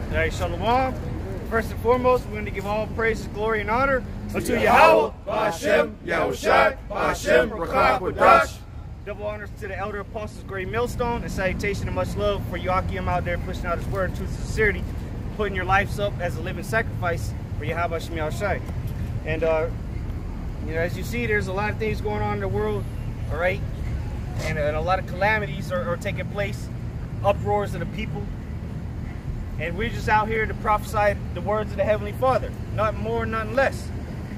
All right, Shalom. First and foremost, we're going to give all praise, glory, and honor unto Yahweh, Ba'Hashem, Yahushai, Ba'Hashem, Rakah, Wadash. Double honors to the elder apostles, great millstone, and salutation and much love for Yakim out there pushing out his word, truth, and sincerity, putting your lives up as a living sacrifice for Yahweh Shem Yahushai. And you know, as you see, there's a lot of things going on in the world, all right, and a lot of calamities are taking place, uproars of the people. And we're just out here to prophesy the words of the Heavenly Father. Nothing more, nothing less.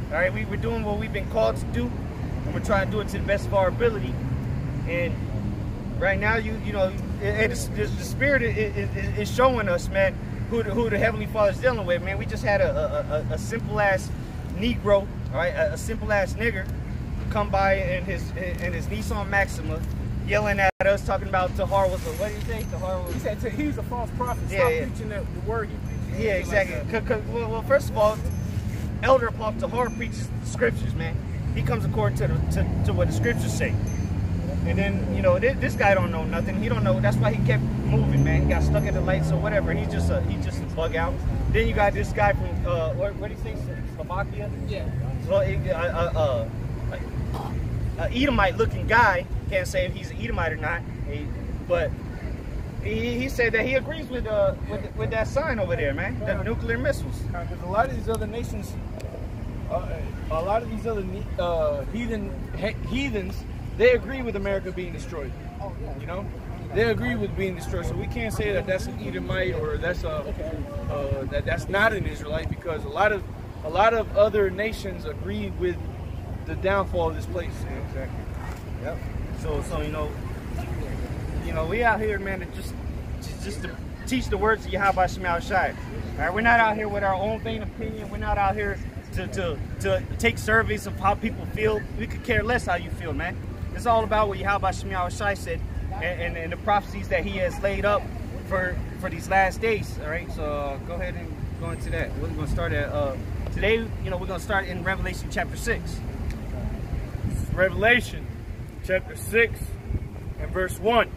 All right, we're doing what we've been called to do, and we're trying to do it to the best of our ability. And right now, you know, the Spirit is showing us, man, who the Heavenly Father is dealing with, man. We just had a simple-ass Negro, all right, a simple-ass nigger come by in his Nissan Maxima, yelling at us, talking about Tahar was a, what did he say? Tahar was, he said he was a false prophet. Yeah, Stop yeah. preaching the word he preaches. Yeah, exactly. Like well, first of all, Elder Apostle Tahar preaches the scriptures, man. He comes according to what the scriptures say. And then, you know, this guy don't know nothing. He don't know. That's why he kept moving, man. He got stuck at the lights or whatever. He's just a bug out. Then you got this guy from where do you say, Slovakia? Yeah. So Edomite looking guy, can't say if he's an Edomite or not, but he said that he agrees with that sign over there, man, the nuclear missiles. Because a lot of these other nations, a lot of these other heathens, they agree with America being destroyed. You know, they agree with being destroyed. So we can't say that that's an Edomite or that's that's not an Israelite, because a lot of other nations agree with the downfall of this place. Yeah, exactly. Yep. So you know, we out here, man, to just to teach the words of Yahweh Shem Yahushai. All right, we're not out here with our own vain opinion. We're not out here to take surveys of how people feel. We could care less how you feel, man. It's all about what Yahweh Shem Yahushai said and the prophecies that he has laid up for these last days. All right, so go ahead and go into that. We're going to start at today. You know, we're going to start in Revelation chapter 6. Revelation chapter 6 and verse 1.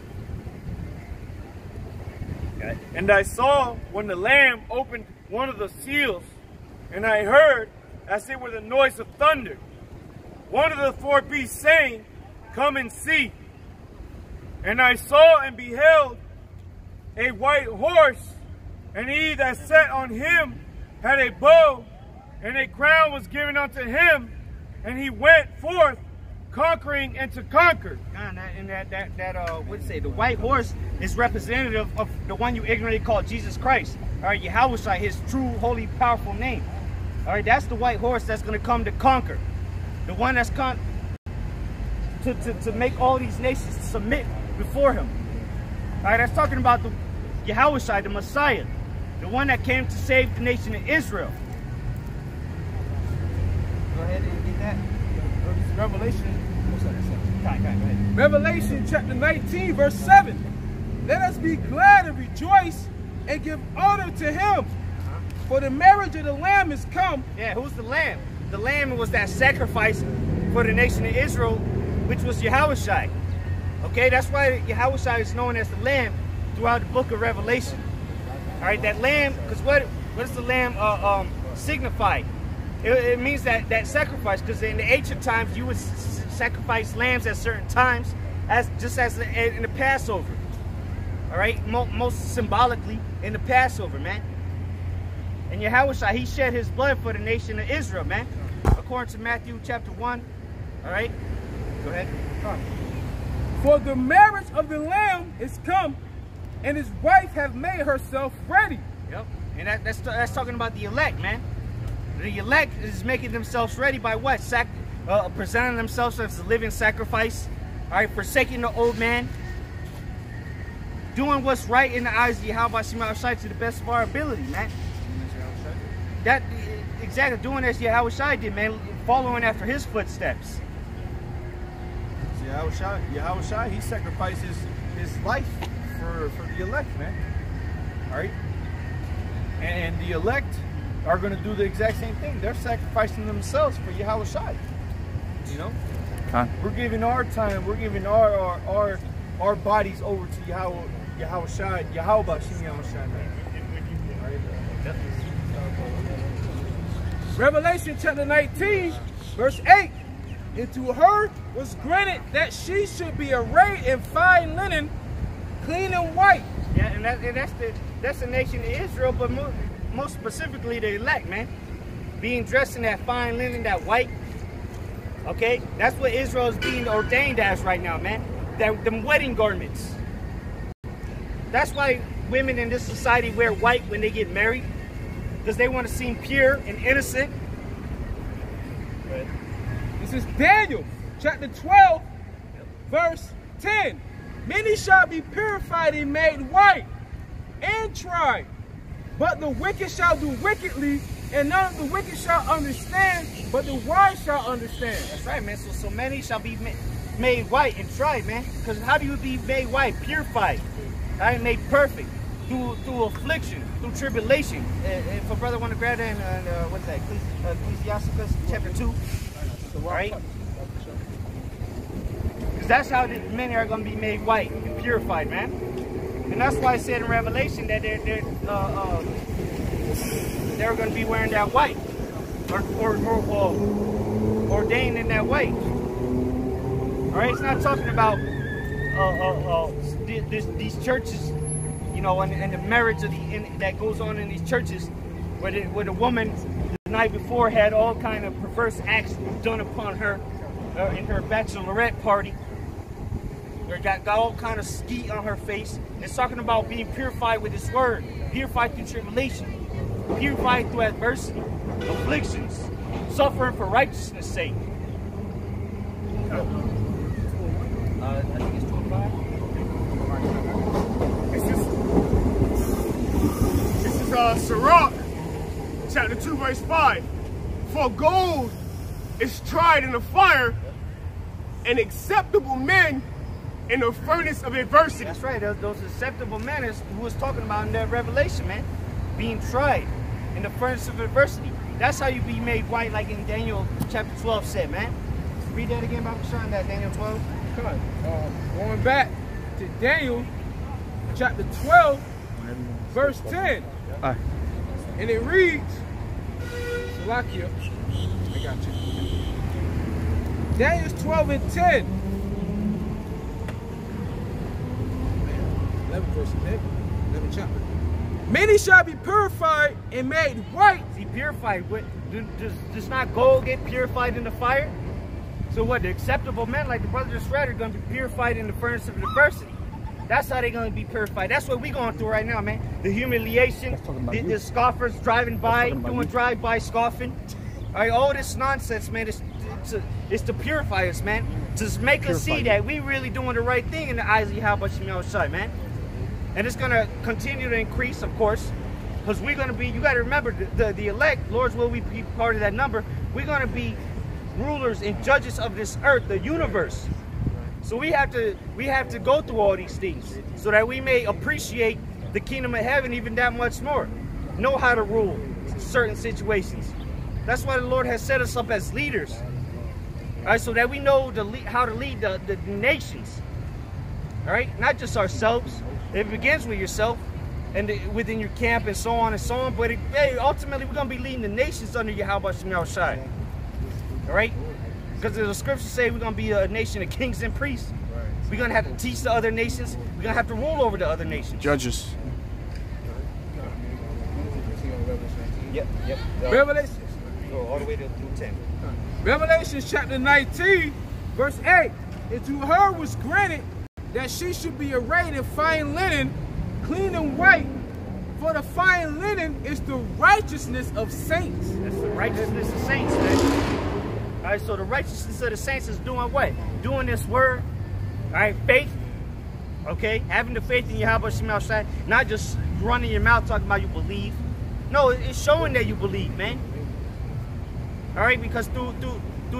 Okay. And I saw when the Lamb opened one of the seals, and I heard, as it were the noise of thunder, one of the four beasts saying, Come and see. And I saw and beheld a white horse, and he that sat on him had a bow, and a crown was given unto him, and he went forth conquering and to conquer. And that what'd you say? The white horse is representative of the one you ignorantly call Jesus Christ. All right, Yahushua, his true, holy, powerful name. All right, that's the white horse that's going to come to conquer. The one that's to make all these nations submit before him. All right, that's talking about the Yahushua, the Messiah, the one that came to save the nation of Israel. Go ahead and read that. Revelation. Go ahead. Revelation chapter 19, verse 7. Let us be glad and rejoice and give honor to him. For the marriage of the Lamb is come. Yeah, who's the Lamb? The Lamb was that sacrifice for the nation of Israel, which was Yahushua. Okay, that's why Yahushua is known as the Lamb throughout the book of Revelation. All right, that Lamb, because what does the Lamb signify? It means that sacrifice, because in the ancient times you would sacrifice lambs at certain times, just as in the Passover. All right, most symbolically in the Passover, man. And Yahushua, he shed his blood for the nation of Israel, man. According to Matthew chapter 1. All right, go ahead. For the marriage of the Lamb is come, and his wife hath made herself ready. Yep, and that's talking about the elect, man. The elect is making themselves ready by what? Presenting themselves as a living sacrifice. All right, forsaking the old man. Doing what's right in the eyes of Yahweh Shem Yahushai to the best of our ability, man. That exactly, doing as Yahushai did, man. Following after his footsteps. Yahushua, he sacrifices his life for the elect, man. All right? And the elect are going to do the exact same thing. They're sacrificing themselves for Yahushua. You know? We're giving our time, we're giving our bodies over to Yahushua, Yahweh Shem Yahushua. All right? Revelation chapter 19, verse 8. And to her was granted that she should be arrayed in fine linen, clean and white. Yeah, and that's the nation of Israel, but most specifically the elect, man. Being dressed in that fine linen, that white. Okay, that's what Israel is being ordained as right now, man. Them wedding garments. That's why women in this society wear white when they get married, because they want to seem pure and innocent. This is Daniel chapter 12, verse 10. Many shall be purified and made white and tried, but the wicked shall do wickedly, and none of the wicked shall understand, but the wise shall understand. That's right, man. So many shall be made white and tried, man. Because how do you be made white? Purified. Right? Made perfect. Through affliction, through tribulation. If a brother want to grab that in, what's that? Ecclesiasticus chapter 2. Right? Because that's how the men are going to be made white and purified, man. And that's why I said in Revelation that they're going to be wearing that white, or ordained in that white. All right, it's not talking about these churches, you know, and the marriage of that goes on in these churches, where the woman the night before had all kind of perverse acts done upon her in her bachelorette party. Or got all kind of skeet on her face. It's talking about being purified with His word, purified through tribulation, purified through adversity, afflictions, suffering for righteousness' sake. I think it's 25. This is Sirach, chapter 2, verse 5. For gold is tried in the fire, and acceptable men in the furnace of adversity. That's right. Those acceptable men is who was talking about in that Revelation, man. Being tried in the furnace of adversity. That's how you be made white, like in Daniel chapter 12 said, man. Read that again, Bible Sean, that Daniel 12. Come on. Going back to Daniel chapter 12, verse 10. And it reads, Salakia, I got you. Daniel 12 and 10. 11 verse 11 chapter. Many shall be purified and made white. See, purified. Does not gold get purified in the fire? So what, the acceptable men, like the brother just read, are going to be purified in the furnace of adversity. That's how they're going to be purified. That's what we're going through right now, man. The humiliation, the scoffers driving by, doing drive-by scoffing. All right, all this nonsense, man, it's to purify us, man. To make us see that we really doing the right thing in the eyes of Yahweh Shemel Shai, man. And it's going to continue to increase, of course, because we're going to be, you got to remember, the elect, Lord's will we be part of that number, we're going to be rulers and judges of this earth, the universe. So we have to go through all these things so that we may appreciate the kingdom of heaven even that much more. Know how to rule certain situations. That's why the Lord has set us up as leaders. All right, so that we know how to lead the nations. All right, not just ourselves. It begins with yourself and within your camp and so on and so on. But ultimately, we're going to be leading the nations under Yahweh Shemel Shai. All right? Because the scriptures say we're going to be a nation of kings and priests. We're going to have to teach the other nations. We're going to have to rule over the other nations. Judges. Yep. Revelation. Go all the way to 10. Revelation chapter 19, verse 8. And to her was granted that she should be arrayed in fine linen, clean and white. For the fine linen is the righteousness of saints. That's the righteousness of saints, man. All right, so the righteousness of the saints is doing what? Doing this word. All right, faith. Okay, having the faith in Yahweh Shemel Shai, not just running your mouth talking about you believe. No, it's showing that you believe, man. All right, because through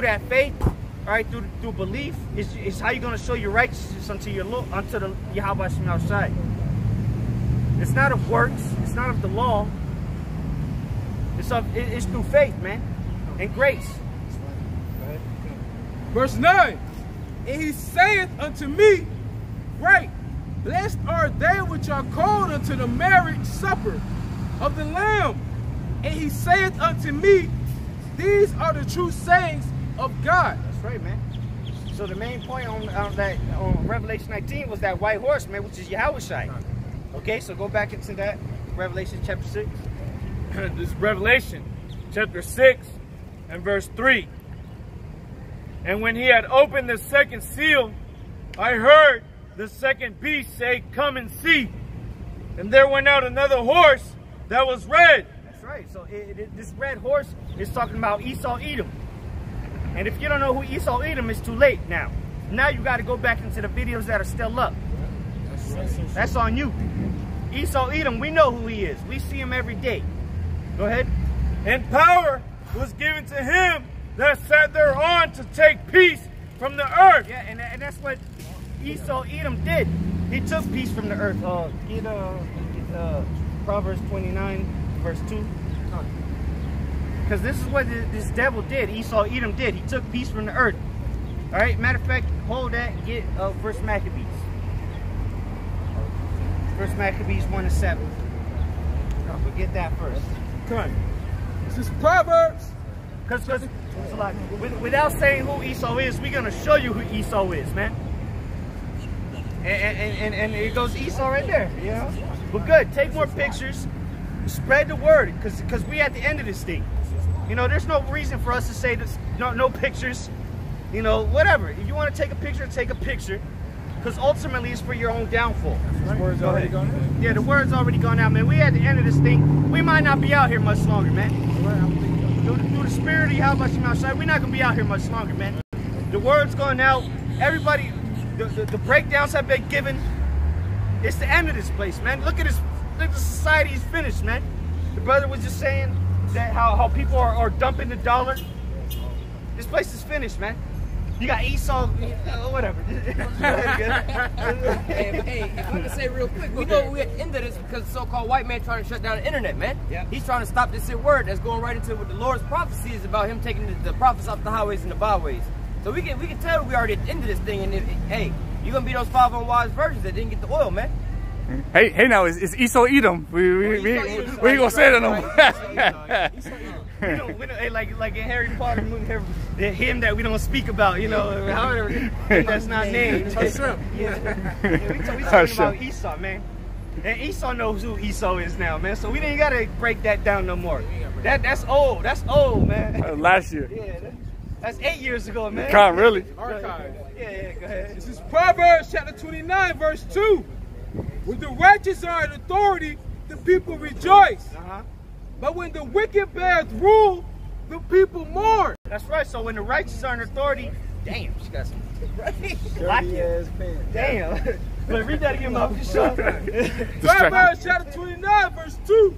that faith, all right, through belief, is how you're going to show your righteousness unto the Yahweh Shemel Shai. It's not of works. It's not of the law. It's through faith, man, and grace. Verse 9. And he saith unto me, right, blessed are they which are called unto the marriage supper of the Lamb. And he saith unto me, these are the true sayings of God. That's right, man. So the main point on Revelation 19 was that white horse, man, which is Yahushua. Okay, so go back into that, Revelation chapter 6. This is Revelation chapter 6 and verse 3. And when he had opened the second seal, I heard the second beast say, come and see. And there went out another horse that was red. That's right. So this red horse is talking about Esau Edom. And if you don't know who Esau Edom is, too late now. Now you got to go back into the videos that are still up. That's on you. Esau Edom, we know who he is. We see him every day. Go ahead. And power was given to him that sat thereon to take peace from the earth. Yeah, and that's what Esau Edom did. He took peace from the earth. Get Proverbs 29, verse 2. Because this is what this devil did. Esau Edom did. He took peace from the earth. All right. Matter of fact, hold that. Get First Maccabees. First Maccabees 1-7. But get that first. Come on. This is Proverbs. Because without saying who Esau is, we're gonna show you who Esau is, man. And it goes Esau right there. You know. But good. Take more pictures. Spread the word. Because we at the end of this thing. You know, there's no reason for us to say this, no pictures, you know, whatever. If you want to take a picture, take a picture. Because ultimately it's for your own downfall. The word's already gone out. Yeah, the word's already gone out, man. We at the end of this thing. We might not be out here much longer, man. Through the spirit of Yahweh Shemashai, we're not going to be out here much longer, man. The word's gone out. Everybody, the breakdowns have been given. It's the end of this place, man. Look at this. Look at the society is finished, man. The brother was just saying that how people are dumping the dollar. This place is finished, man. You got Esau, whatever. Hey, if I can say real quick, we know we're at the end of this because the so-called white man trying to shut down the internet, man. Yeah. He's trying to stop this word that's going right into what the Lord's prophecy is about, him taking the prophets off the highways and the byways. So we can tell we already at the end of this thing, and hey, you're gonna be those 5 unwise virgins that didn't get the oil, man. Hey, now it's Esau Edom. We ain't gonna say that no more. We don't, hey, like in Harry Potter movie, him that we don't speak about, you know, however, that's not named. Yeah, we talking about Esau, man. And Esau knows who Esau is now, man. So we ain't gotta break that down no more. That's old. That's old, man. Last year. Yeah, that's 8 years ago, man. Can't really. Archive. Yeah, go ahead. This is Proverbs chapter 29, verse 2. When the righteous are in authority, the people rejoice. But when the wicked bears rule, the people mourn. That's right. So when the righteous are in authority, damn, she got some Dirty ass pants. damn. But read that again, Mom. Proverbs chapter 29, verse 2.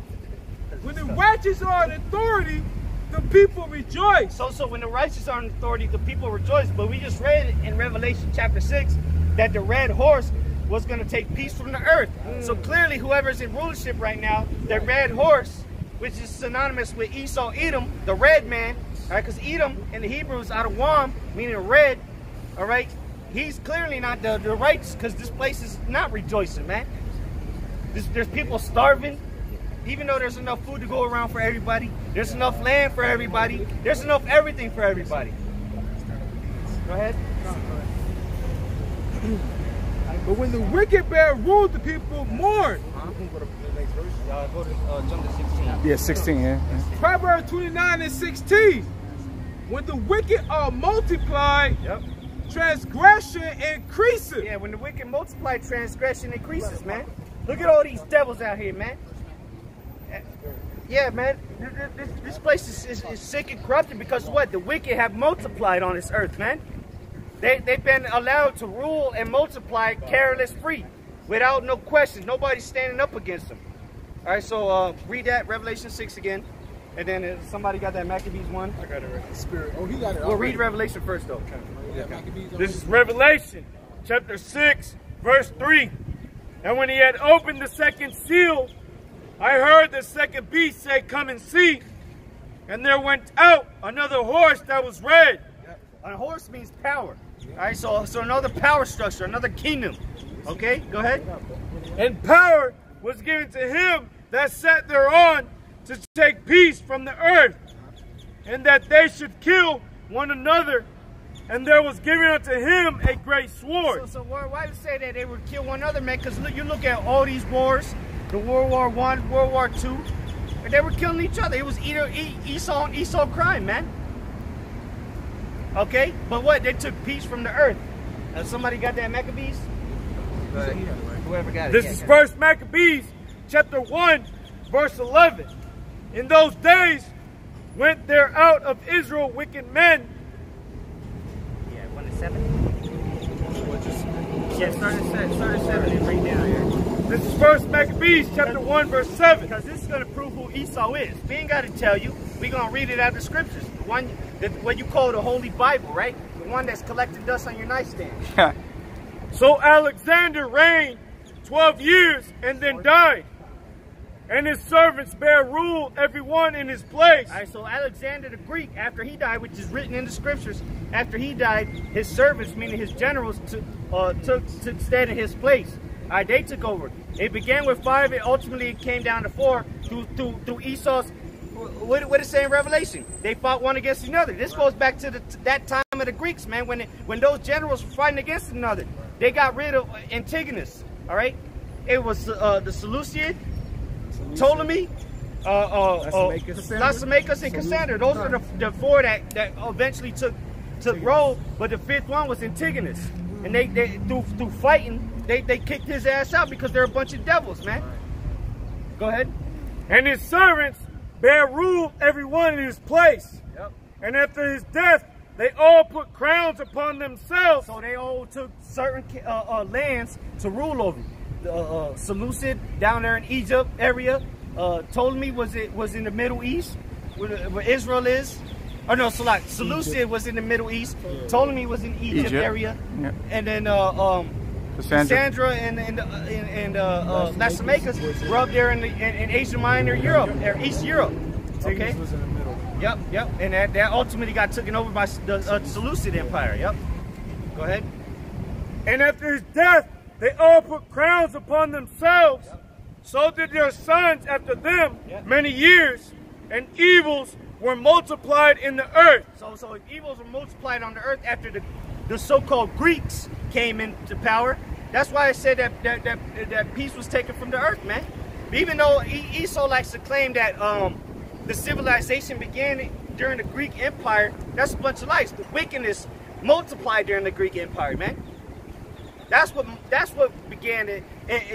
When the righteous are in authority, the people rejoice. So when the righteous are in authority, the people rejoice. But we just read in Revelation chapter 6 that the red horse was going to take peace from the earth. So clearly whoever's in rulership right now, that red horse, which is synonymous with Esau Edom, the red man, all right, because Edom in the Hebrew is out of Wam, meaning red, all right, he's clearly not the righteous, because this place is not rejoicing, man. There's people starving, even though there's enough food to go around for everybody, there's enough land for everybody, there's enough everything for everybody. Go ahead. But when the wicked bear rule, the people mourn. Go to jump to 16. Yeah, 16, yeah. Proverbs 29 and 16. When the wicked are multiplied, transgression increases. Yeah, when the wicked multiply, transgression increases, man. Look at all these devils out here, man. Yeah, man. This place is sick and corrupted because what? The wicked have multiplied on this earth, man. They've been allowed to rule and multiply careless free, without no questions. Nobody's standing up against them. All right, so read that, Revelation 6 again. And then somebody got that Maccabees 1? I got it right. Spirit. Oh, he got it. We'll read Revelation first, though. Yeah, Maccabees. This is Revelation chapter 6, verse 3. And when he had opened the second seal, I heard the second beast say, come and see. And there went out another horse that was red. A horse means power. All right, so another power structure, another kingdom. Okay, go ahead. And power was given to him that sat thereon to take peace from the earth, and that they should kill one another. And there was given unto him a great sword. So why do you say that they would kill one another, man? Because you look at all these wars, the World War I, World War II, and they were killing each other. It was either Esau and Esau crime, man. Okay? But what? They took peace from the earth. Somebody got that Maccabees? Whoever got it. This is First Maccabees, chapter 1, verse 11. In those days went there out of Israel wicked men. Yeah, 1 to 7? Yeah, start at 7 and bring down here. This is First Maccabees, chapter 1, verse 7. Because this is going to prove who Esau is. We ain't got to tell you. We're going to read it out of the scriptures. What you call the Holy Bible, right? The one that's collecting dust on your nightstand. So Alexander reigned 12 years and then died. And his servants bear rule, every one in his place. All right, so Alexander the Greek, after he died, which is written in the scriptures, after he died, his servants, meaning his generals, took stand in his place. All right, they took over. It began with 5, and ultimately it came down to 4 through Esau's. What it say in Revelation? They fought one against another. This goes back to that time of the Greeks, man, when those generals were fighting against another. They got rid of Antigonus, all right? It was the Seleucid, Ptolemy, Lysimachus, and Cassander. Those are the 4 that eventually took roll, but the 5th one was Antigonus. And they through fighting, they kicked his ass out because they're a bunch of devils, man. Go ahead. And his servants bear rule, every one in his place. Yep. And after his death, they all put crowns upon themselves. So they all took certain lands to rule over. Seleucid down there in Egypt area. Ptolemy was in the Middle East, where Israel is. Oh no, Seleucid was in the Middle East. Ptolemy was in Egypt area, yeah. And then Cassandra and Lysimachus were up there in Asia Minor, Europe, or East Europe. Okay. Was in the middle. Yep. And that ultimately got taken over by the Seleucid Empire. Yep. Go ahead. And after his death, they all put crowns upon themselves. Yep. So did their sons after them many years, and evils were multiplied in the earth. So evils were multiplied on the earth after the so-called Greeks came into power. That's why I said that peace was taken from the earth, man. Even though Esau likes to claim that the civilization began during the Greek Empire, that's a bunch of lies. The wickedness multiplied during the Greek Empire, man. That's what began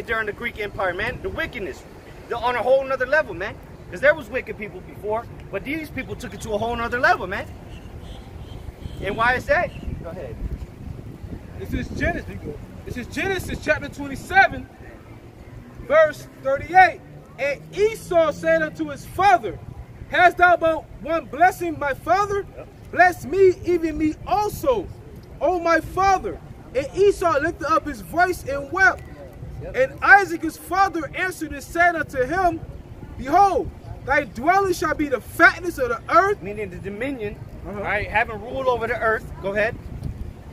during the Greek Empire, man. The wickedness, on a whole nother level, man. Because there was wicked people before, but these people took it to a whole nother level, man. And why is that? Go ahead. This is Genesis chapter 27, verse 38. And Esau said unto his father, hast thou but one blessing, my father? Yep. Bless me, even me also, O my father. And Esau lifted up his voice and wept. Yep. And Isaac his father answered and said unto him, behold, thy dwelling shall be the fatness of the earth. Meaning the dominion, all right, having rule over the earth. Go ahead.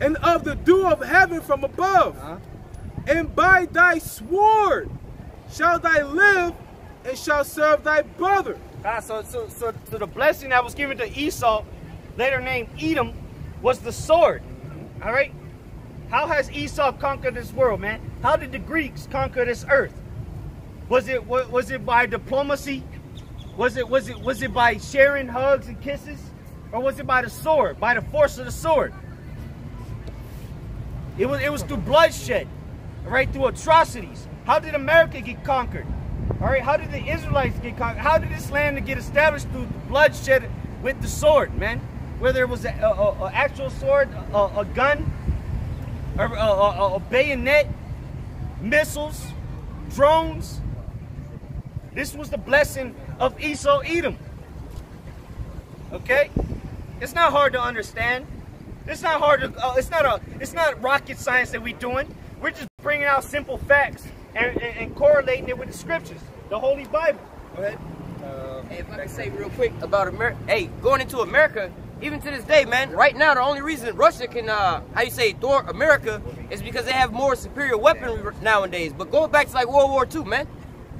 And of the dew of heaven from above. And by thy sword shall thy live, and shall serve thy brother. So the blessing that was given to Esau, later named Edom, was the sword. All right. How has Esau conquered this world, man? How did the Greeks conquer this earth? Was it by diplomacy? Was it by sharing hugs and kisses? Or was it by the sword, by the force of the sword? It was through bloodshed, right? Through atrocities. How did America get conquered? All right, how did the Israelites get conquered? How did this land get established through bloodshed with the sword, man? Whether it was an actual sword, a gun, or a bayonet, missiles, drones. This was the blessing of Esau Edom. Okay, it's not hard to understand. It's not hard to. It's not rocket science that we're doing. We're just bringing out simple facts and correlating it with the scriptures, the Holy Bible. Go ahead. Hey, if I can say real quick about America. Hey, going into America, even to this day, man. Right now, the only reason Russia can, thwart America is because they have more superior weaponry nowadays. But going back to like World War II, man.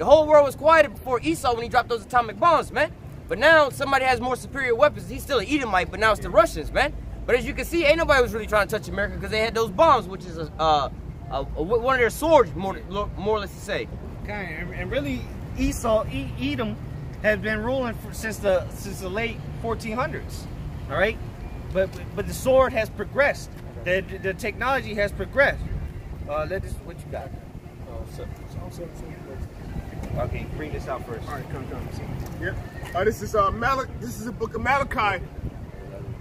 The whole world was quieted before Esau when he dropped those atomic bombs, man. But now somebody has more superior weapons. He's still an Edomite, but now it's the Russians, man. But as you can see, ain't nobody was really trying to touch America because they had those bombs, which is one of their swords, more or less to say. Okay, and really, Edom has been ruling since the late 1400s. All right, but the sword has progressed. The technology has progressed. What you got? Okay, bring this out first. All right, come. Yep. This is the book of Malachi.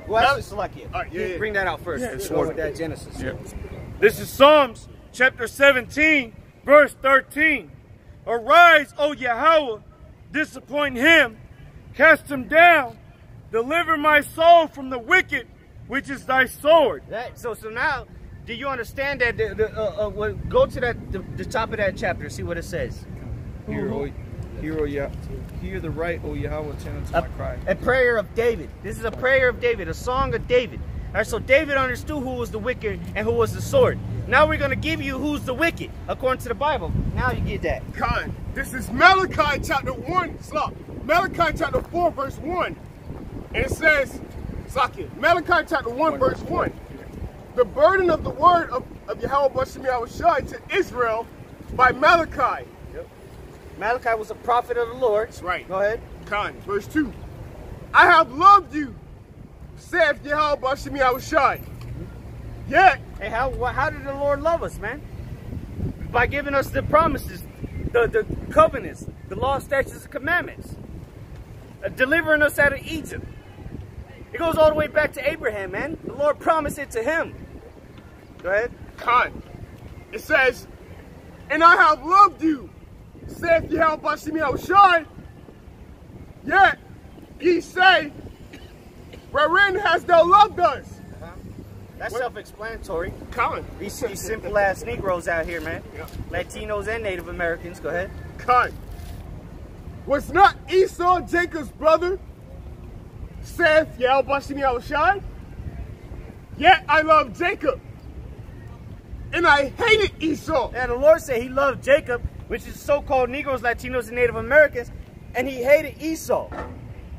Well, that's Salakia. All right, yeah. Bring that out first. Yeah, Sword with that Genesis. Yeah. This is Psalms chapter 17, verse 13. Arise, O Yahweh, disappoint him, cast him down, deliver my soul from the wicked, which is thy sword. So now, do you understand that? Go to the top of that chapter, see what it says. Hear the right, O Yahweh, attend unto my cry. A prayer of David. This is a prayer of David, a song of David. All right, so David understood who was the wicked and who was the sword. Now we're going to give you who's the wicked, according to the Bible. Now you get that. Khan, this is Malachi chapter 1, Malachi chapter 4, verse 1. And it says, Malachi chapter 1, verse 1. The burden of the word of Yahweh Bashim Yahushai to Israel by Malachi. Malachi was a prophet of the Lord. That's right. Go ahead. Khan, verse 2. I have loved you, saith Yahweh Bashim Yahushai. Yet. Hey, how did the Lord love us, man? By giving us the promises, the covenants, the law, statutes, and commandments. Delivering us out of Egypt. It goes all the way back to Abraham, man. The Lord promised it to him. Go ahead. Khan. It says, and I have loved you, saith Yahweh Bashim Yahushai. Yet ye say, wherein hast thou loved us? That's self-explanatory. Khan. These simple ass Negroes out here, man. Yep. Latinos and Native Americans. Go ahead. Khan. Was not Esau Jacob's brother? Saith Yahweh Bashim Yahushai. Yet I love Jacob, and I hated Esau. And the Lord said he loved Jacob, which is so-called Negroes, Latinos, and Native Americans, and he hated Esau,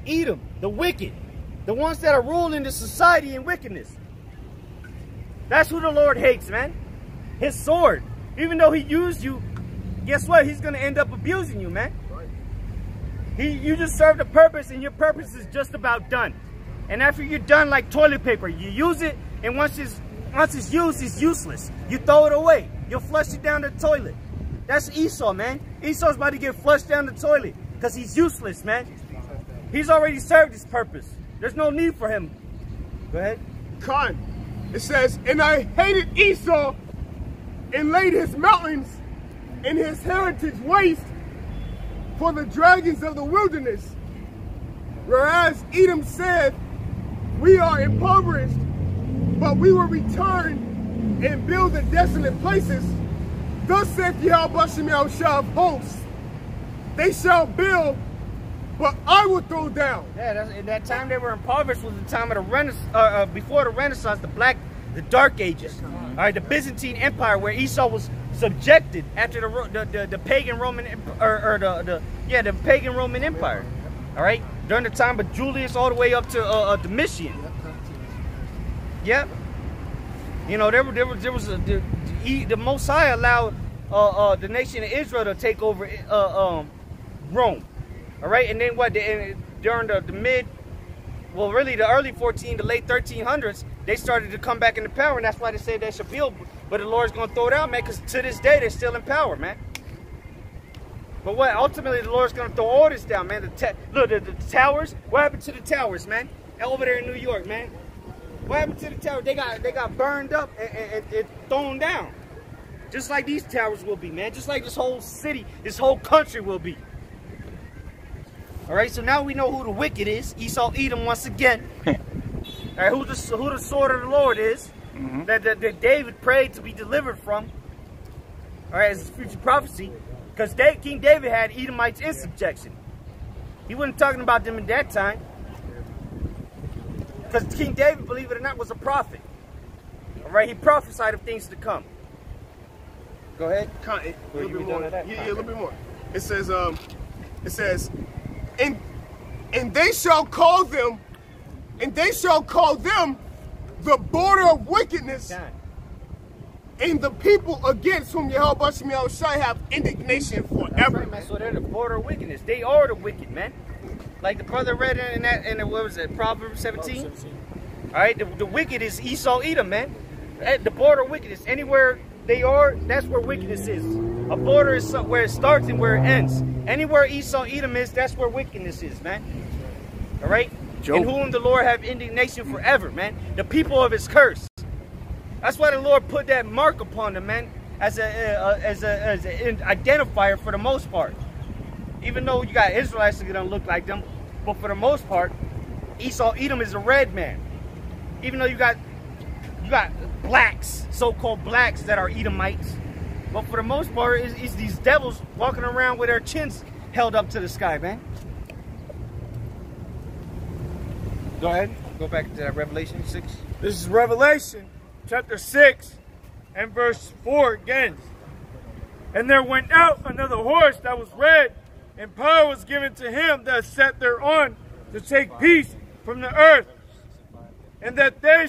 Edom, the wicked, the ones that are ruling the society in wickedness. That's who the Lord hates, man. His sword. Even though he used you, guess what? He's going to end up abusing you, man. You just served a purpose, and your purpose is just about done. And after you're done, like toilet paper, you use it, and once it's used, it's useless. You throw it away. You'll flush it down the toilet. That's Esau, man. Esau's about to get flushed down the toilet because he's useless, man. He's already served his purpose. There's no need for him. Go ahead. Khan. It says, and I hated Esau and laid his mountains and his heritage waste for the dragons of the wilderness. Whereas Edom said, we are impoverished, but we will return and build the desolate places. Thus saith Yahweh Bashim Yahushai of hosts, they shall build, but I will throw down. Yeah, in that time they were impoverished was the time of the Renaissance, before the Renaissance, the Dark Ages. All right, the Byzantine Empire, where Esau was subjected after the pagan Roman the pagan Roman Empire. All right, during the time of Julius all the way up to Domitian. Yep. You know, there was the Most High allowed the nation of Israel to take over Rome. All right, and then what? During the early the late 1300s, they started to come back into power, and that's why they said they should build. But the Lord's going to throw it out, man, because to this day they're still in power, man. But what? Ultimately, the Lord's going to throw all this down, man. Look, the towers. What happened to the towers, man? Over there in New York, man. What happened to the towers? They got burned up and thrown down, just like these towers will be, man. Just like this whole city, this whole country will be. All right, so now we know who the wicked is. Esau, Edom, once again. All right, who the sword of the Lord is, that David prayed to be delivered from. All right, as a future prophecy, because King David had Edomites in subjection. He wasn't talking about them in that time, because King David, believe it or not, was a prophet. All right, he prophesied of things to come. Go ahead. A little bit more. Yeah, a little bit more. It says, and they shall call them, the border of wickedness, and the people against whom Yahweh shall have indignation forever. Right, man. So they're the border of wickedness. They are the wicked, man. Like the brother read in what was it, Proverbs 17? All right, the wicked is Esau, Edom, man. At the border of wickedness, anywhere they are, that's where wickedness is. A border is where it starts and where it ends. Anywhere Esau, Edom is, that's where wickedness is, man. All right? In whom the Lord have indignation forever, man. The people of his curse. That's why the Lord put that mark upon them, man, as an identifier for the most part. Even though you got Israelites that don't look like them, but for the most part, Esau, Edom is a red man. Even though you got blacks, so-called blacks that are Edomites, but for the most part, it's these devils walking around with their chins held up to the sky, man. Go ahead. Go back to that Revelation 6. This is Revelation chapter 6 and verse 4 again. And there went out another horse that was red, and power was given to him that sat thereon to take peace from the earth, and that they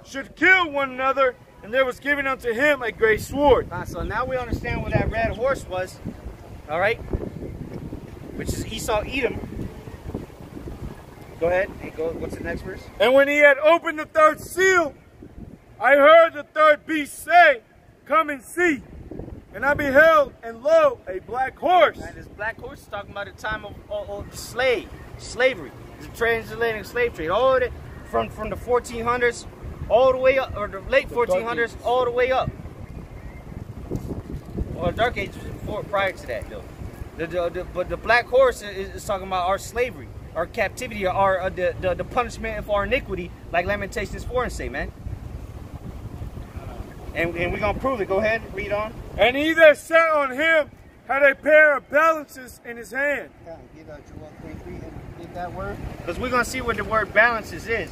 should kill one another, and there was given unto him a great sword. So now we understand what that red horse was, all right, which is Esau, Edom. Go ahead. Hey, go. What's the next verse? And when he had opened the third seal, I heard the third beast say, come and see. And I beheld, and lo, a black horse. And this black horse is talking about the time of slavery. The transatlantic slave trade. All of it from the 1400s all the way up, or the late 1400s all the way up. Well, the Dark Ages was before, prior to that, though. But the black horse is talking about our slavery, our captivity, our the punishment for our iniquity, like Lamentations 4 and say, man. And we're going to prove it. Go ahead, read on. And he that sat on him had a pair of balances in his hand. Get that word? Because we're going to see what the word balances is.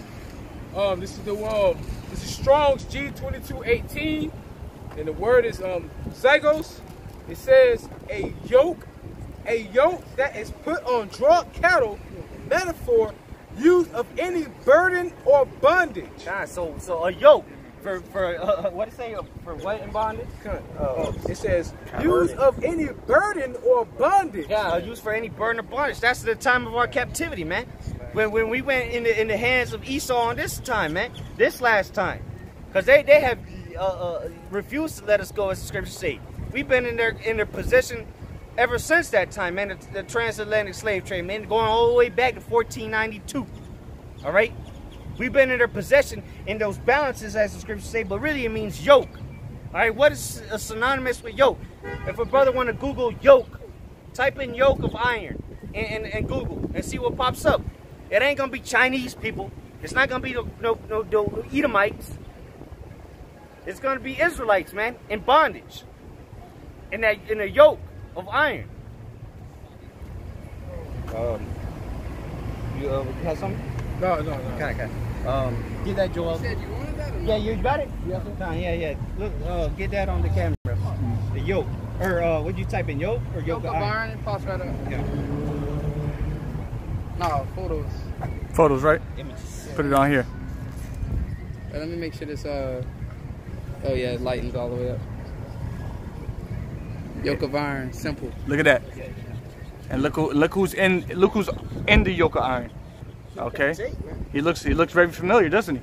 This is Strong's G2218, and the word is zygos. It says a yoke that is put on drunk cattle, metaphor used of any burden or bondage. So a yoke for what did it say, for what in bondage? It says use of any burden or bondage. Yeah, used for any burden or bondage. That's the time of our captivity, man. When we went in the hands of Esau on this time, man, this last time, because they have refused to let us go, as the scriptures say. We've been in their possession ever since that time, man. The transatlantic slave trade, man, going all the way back to 1492. All right, we've been in their possession in those balances, as the scriptures say, but really it means yoke. All right, what is synonymous with yoke? If a brother want to Google yoke, type in yoke of iron and Google and see what pops up. It ain't gonna be Chinese people. It's not gonna be no Edomites. It's gonna be Israelites, man, in bondage, in a yoke of iron. You have something? No. Okay. Get that, Joel. You said you wanted that or no? Yeah, you got it? Yeah. Look, get that on the camera. The yoke. Or would you type in yoke or yoke of iron? And pops right up. Yeah. No, photos. Photos, right? Images. Put it on here. Let me make sure this oh yeah, it lightens all the way up. Yoke of iron, simple. Look at that. And look who's in the yoke of iron. Okay. He looks very familiar, doesn't he?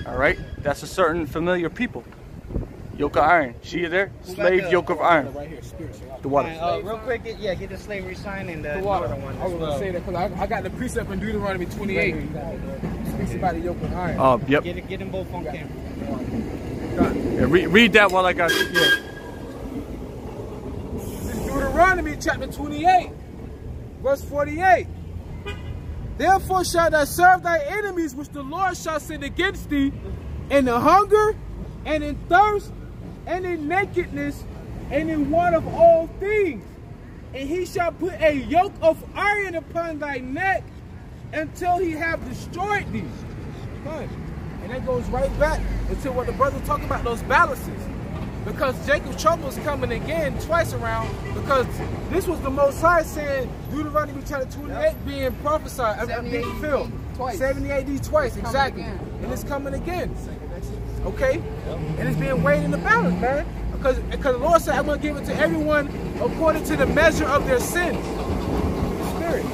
All right. That's a certain familiar people. Yoke of iron. See it there? Slave yoke of iron. Right here, spiritual. The water. Real quick, get the slavery sign and the water northern one. I was going to say that because I got the precept in Deuteronomy 28. Speaks about the yoke of iron. Yep. Get them both on camera. Yeah, read that while I got you. Yeah. This is Deuteronomy chapter 28, verse 48. Therefore shalt thou serve thy enemies which the Lord shall send against thee, in the hunger, and in thirst, and in nakedness, and in want of all things. And he shall put a yoke of iron upon thy neck until he have destroyed thee. Good. And that goes right back into what the brother talking about, those balances. because Jacob's trouble is coming again twice around, because this was the Most High saying, Deuteronomy chapter 28 being prophesied, being fulfilled. 70 AD twice, exactly. And it's coming again. Okay? And it's being weighed in the balance, man. Because the Lord said, I'm going to give it to everyone according to the measure of their sins. Spirit.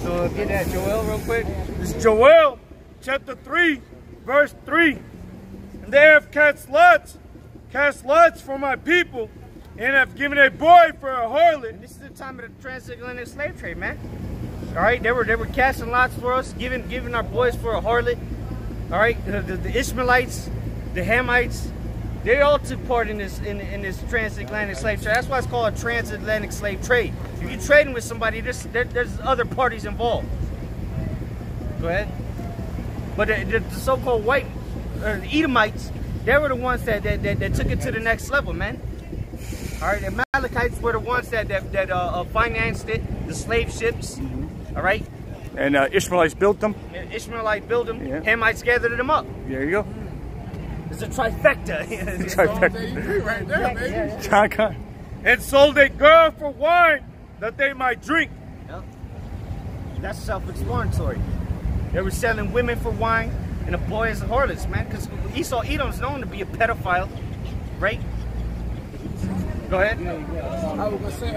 So get that Joel real quick. It's Joel chapter 3, verse 3. And they have cast lots for my people, and have given a boy for a harlot. And this is the time of the transatlantic slave trade, man. All right, they were casting lots for us, giving our boys for a harlot. All right, the Ishmaelites, the Hamites, they all took part in this transatlantic slave trade. That's why it's called a transatlantic slave trade. If you're trading with somebody, there's other parties involved. Go ahead. But the so-called white the Edomites, they were the ones that took it to the next level, man. All right, the Amalekites were the ones that financed it, the slave ships. All right. And Ishmaelites built them. Ishmaelites built them. Yeah. Hamites gathered them up. There you go. It's a trifecta. Trifecta. Right there, baby. And sold a girl for wine that they might drink. Yep. That's self-explanatory. They were selling women for wine and the boys and harlots, man. Because Edom's known to be a pedophile, right? Go ahead. I was gonna say,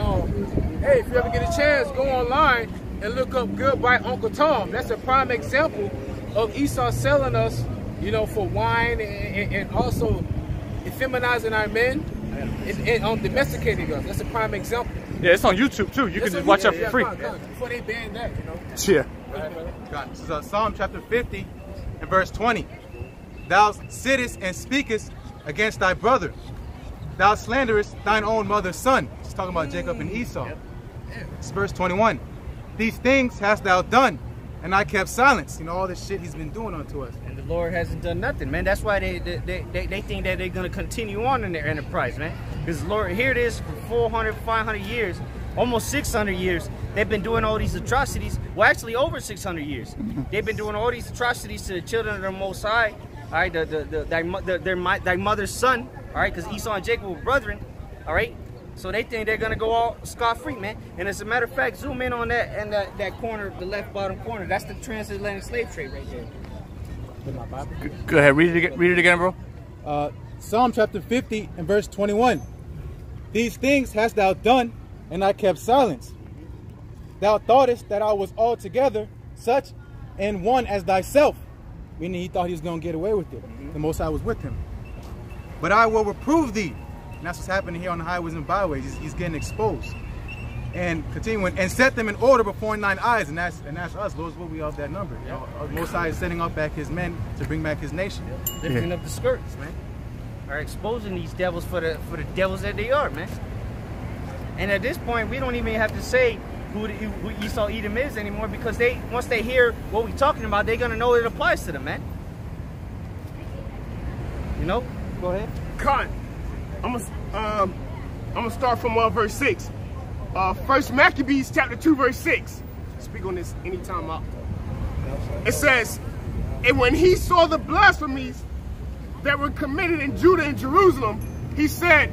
hey, if you ever get a chance, go online and look up Goodbye Uncle Tom. That's a prime example of Esau selling us, you know, for wine and also effeminizing our men and domesticating us. That's a prime example. Yeah, it's on YouTube too. You can just watch that for free. Before they banned that, you know. Yeah. God, this is Psalm chapter 50 and verse 20. Thou sittest and speakest against thy brother. Thou slanderest thine own mother's son. It's talking about Jacob and Esau. It's verse 21. These things hast thou done, and I kept silence. You know, all this shit he's been doing unto us. And the Lord hasn't done nothing, man. That's why they think that they're going to continue on in their enterprise, man. Because Lord, here it is for 400, 500 years, almost 600 years. They've been doing all these atrocities. Well, actually over 600 years. They've been doing all these atrocities to the children of the Most High. All right, thy mother's son. All right, because Esau and Jacob were brethren. All right, so they think they're gonna go all scot-free, man. And as a matter of fact, zoom in on that and that corner, the left bottom corner. That's the transatlantic slave trade right there. Go ahead, read it again, bro. Psalm chapter 50 and verse 21. These things hast thou done, and I kept silence. Thou thoughtest that I was altogether such and one as thyself. Meaning he thought he was going to get away with it. The Most High was with him. But I will reprove thee. And that's what's happening here on the highways and byways. He's getting exposed. And continuing, and set them in order before thine eyes. And that's us. Lord, will be of that number. You know, the Most High is setting up back his men to bring back his nation. Lifting up the skirts, man. Are exposing these devils for the devils that they are, man. And at this point, we don't even have to say who Esau Edom is anymore, because once they hear what we're talking about, they're gonna know it applies to them, man. You know? Go ahead. Con, I'm gonna start from verse 6. First Maccabees chapter 2 verse 6. Speak on this anytime out. It says, and when he saw the blasphemies that were committed in Judah and Jerusalem, he said,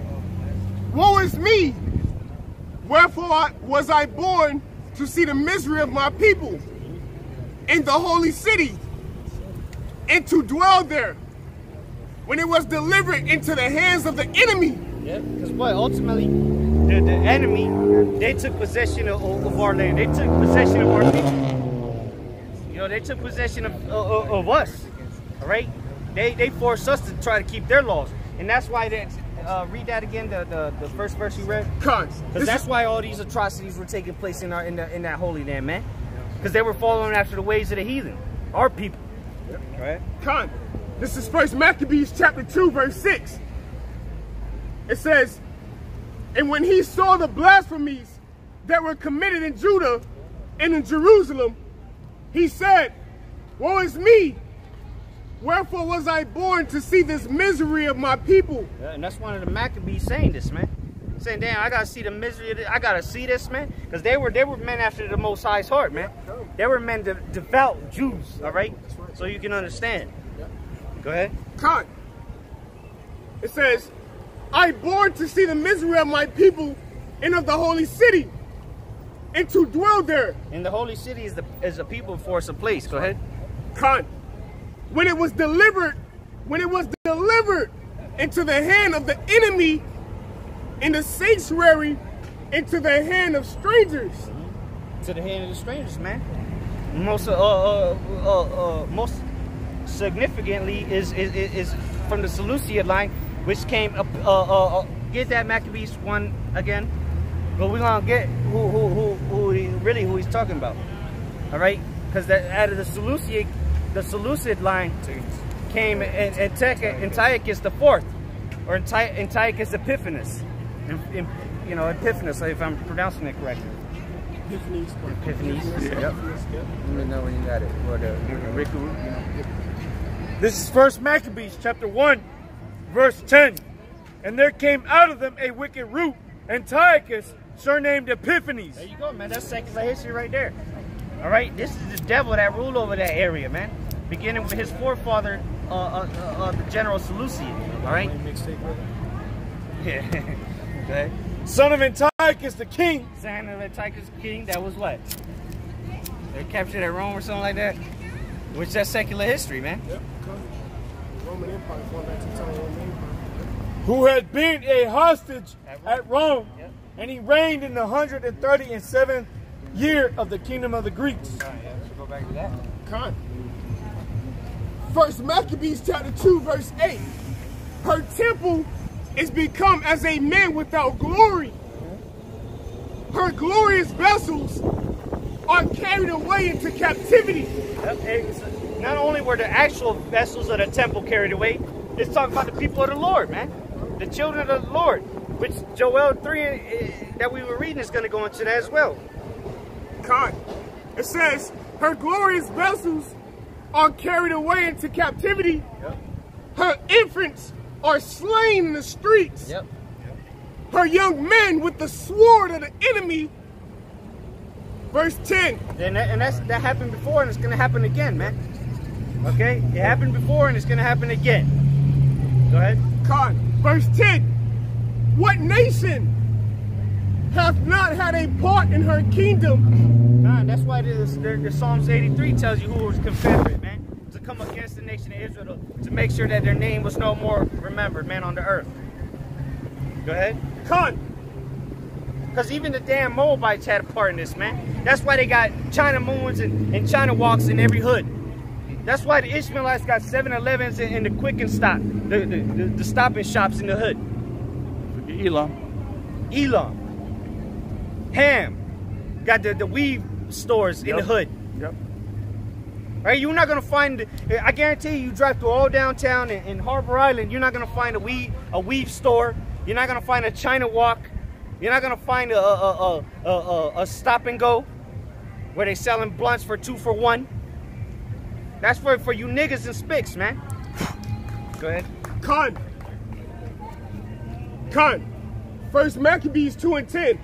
woe is me! Wherefore was I born to see the misery of my people in the holy city, and to dwell there, when it was delivered into the hands of the enemy. Yeah, because what? Ultimately, the enemy, they took possession of our land. They took possession of our people. You know, they took possession of us. All right? They forced us to try to keep their laws. And that's why they... read that again, the first verse you read. Because that's why all these atrocities were taking place in that holy land, man. Because they were following after the ways of the heathen, our people. Yep. Right? Con, this is First Maccabees chapter 2 verse 6. It says, and when he saw the blasphemies that were committed in Judah and in Jerusalem, he said, woe is me! Wherefore was I born to see this misery of my people? Yeah, and that's one of the Maccabees saying this, man. Saying, damn, I gotta see the misery of this. I gotta see this, man. Because they were men after the Most High's heart, man. They were men, devout Jews, all right? So you can understand. Go ahead. Con, It says, I bore to see the misery of my people and of the holy city, and to dwell there. And the holy city is a people for us a place. Go ahead. Con. When it was delivered into the hand of the enemy, in the sanctuary into the hand of strangers. To the hand of the strangers, man. Most significantly is from the Seleucid line, which came up. Get that Maccabees one again, but we're gonna get who he's talking about. All right, because out of the Seleucid line came Antiochus the Fourth, or Antiochus Epiphanes, Epiphanes, if I'm pronouncing it correctly. Epiphanes. Yep. Let me know when you got it. Or the Riku, This is 1 Maccabees chapter 1, verse 10. And there came out of them a wicked root, Antiochus, surnamed Epiphanes. There you go, man. That's secular history right there. All right, this is the devil that ruled over that area, man. Beginning with his forefather, the General Seleucid. All right. Yeah. Okay. Son of Antiochus the king. Son of Antiochus the king. That was what? They captured at Rome or something like that. Which that's secular history, man. Yep. Roman Empire, going back to the time of Roman Empire. Who had been a hostage at Rome, Yep. and he reigned in the 137th year of the kingdom of the Greeks. Yeah, so go back to that. Con. 1 Maccabees chapter 2, verse 8. Her temple is become as a man without glory. Her glorious vessels are carried away into captivity. Yep. Not only were the actual vessels of the temple carried away, it's talking about the people of the Lord, man. The children of the Lord, which Joel 3 that we were reading is going to go into that as well. God. It says, her glorious vessels are carried away into captivity. Yep. Her infants are slain in the streets. Yep. Her young men with the sword of the enemy. Verse 10. And that happened before, and it's going to happen again, man. Okay? It happened before, and it's going to happen again. Go ahead. God. Verse 10. What nation hath not had a part in her kingdom? That's why the Psalms 83 tells you who was confederate, man. To come against the nation of Israel to make sure that their name was no more remembered, man, on the earth. Go ahead. God. Because even the damn Moabites had a part in this, man. That's why they got China moons and China walks in every hood. That's why the Ishmaelites got 7-Elevens and the Quick and Stop, the stopping shops in the hood. Elam. Ham. Got the weave stores in the hood. Yep. Right? You're not going to find, I guarantee you drive through all downtown in Harbor Island, you're not going to find a weave store. You're not going to find a China walk. You're not going to find a stop and go where they selling blunts for 2 for 1. That's for you niggas and spicks, man. Go ahead. Con. 1 Maccabees 2 and 10.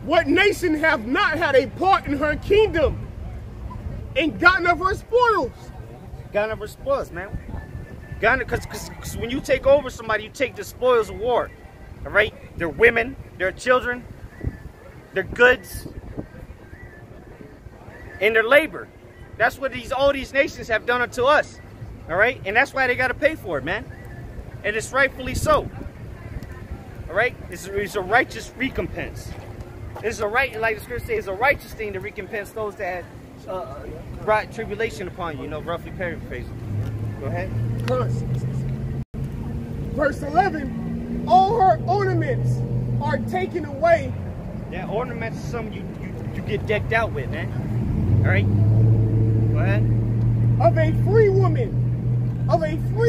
What nation have not had a part in her kingdom and gotten of her spoils? Gotten of her spoils, man. Because when you take over somebody, you take the spoils of war. All right? Their women, their children, their goods, and their labor. That's what all these nations have done unto us. All right? And that's why they got to pay for it, man. And it's rightfully so. All right? It's a righteous recompense. It's a right, like the scripture says, it's a righteous thing to recompense those that brought tribulation upon you. Roughly paraphrasing. Go ahead. Verse 11. All her ornaments are taken away. Yeah, ornaments is something you get decked out with, man. All right. Go ahead. Of a free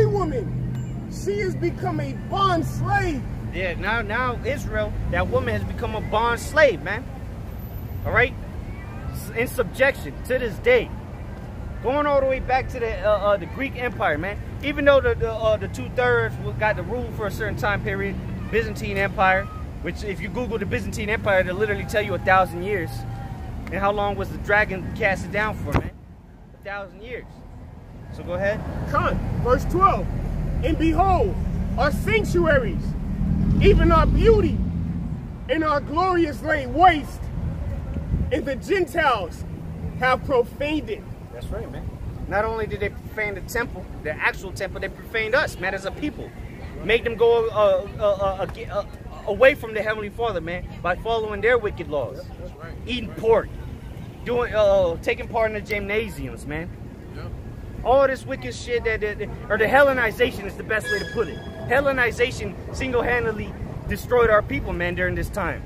woman, she has become a bond slave. Yeah, now Israel, that woman has become a bond slave, man. All right, in subjection to this day, going all the way back to the Greek Empire, man. Even though the 2/3 got the rule for a certain time period, Byzantine Empire, which if you Google the Byzantine Empire, they'll literally tell you 1,000 years. And how long was the dragon casted down for, man? 1,000 years. So go ahead. Verse 12. And behold, our sanctuaries, even our beauty and our glorious laid waste, and the Gentiles have profaned it. That's right, man. Not only did they profane the temple, the actual temple, they profaned us, man, as a people. Made them go away from the Heavenly Father, man, by following their wicked laws. That's right. Eating pork, doing, taking part in the gymnasiums, man. Yeah. All this wicked shit or the Hellenization is the best way to put it. Hellenization single-handedly destroyed our people, man, during this time.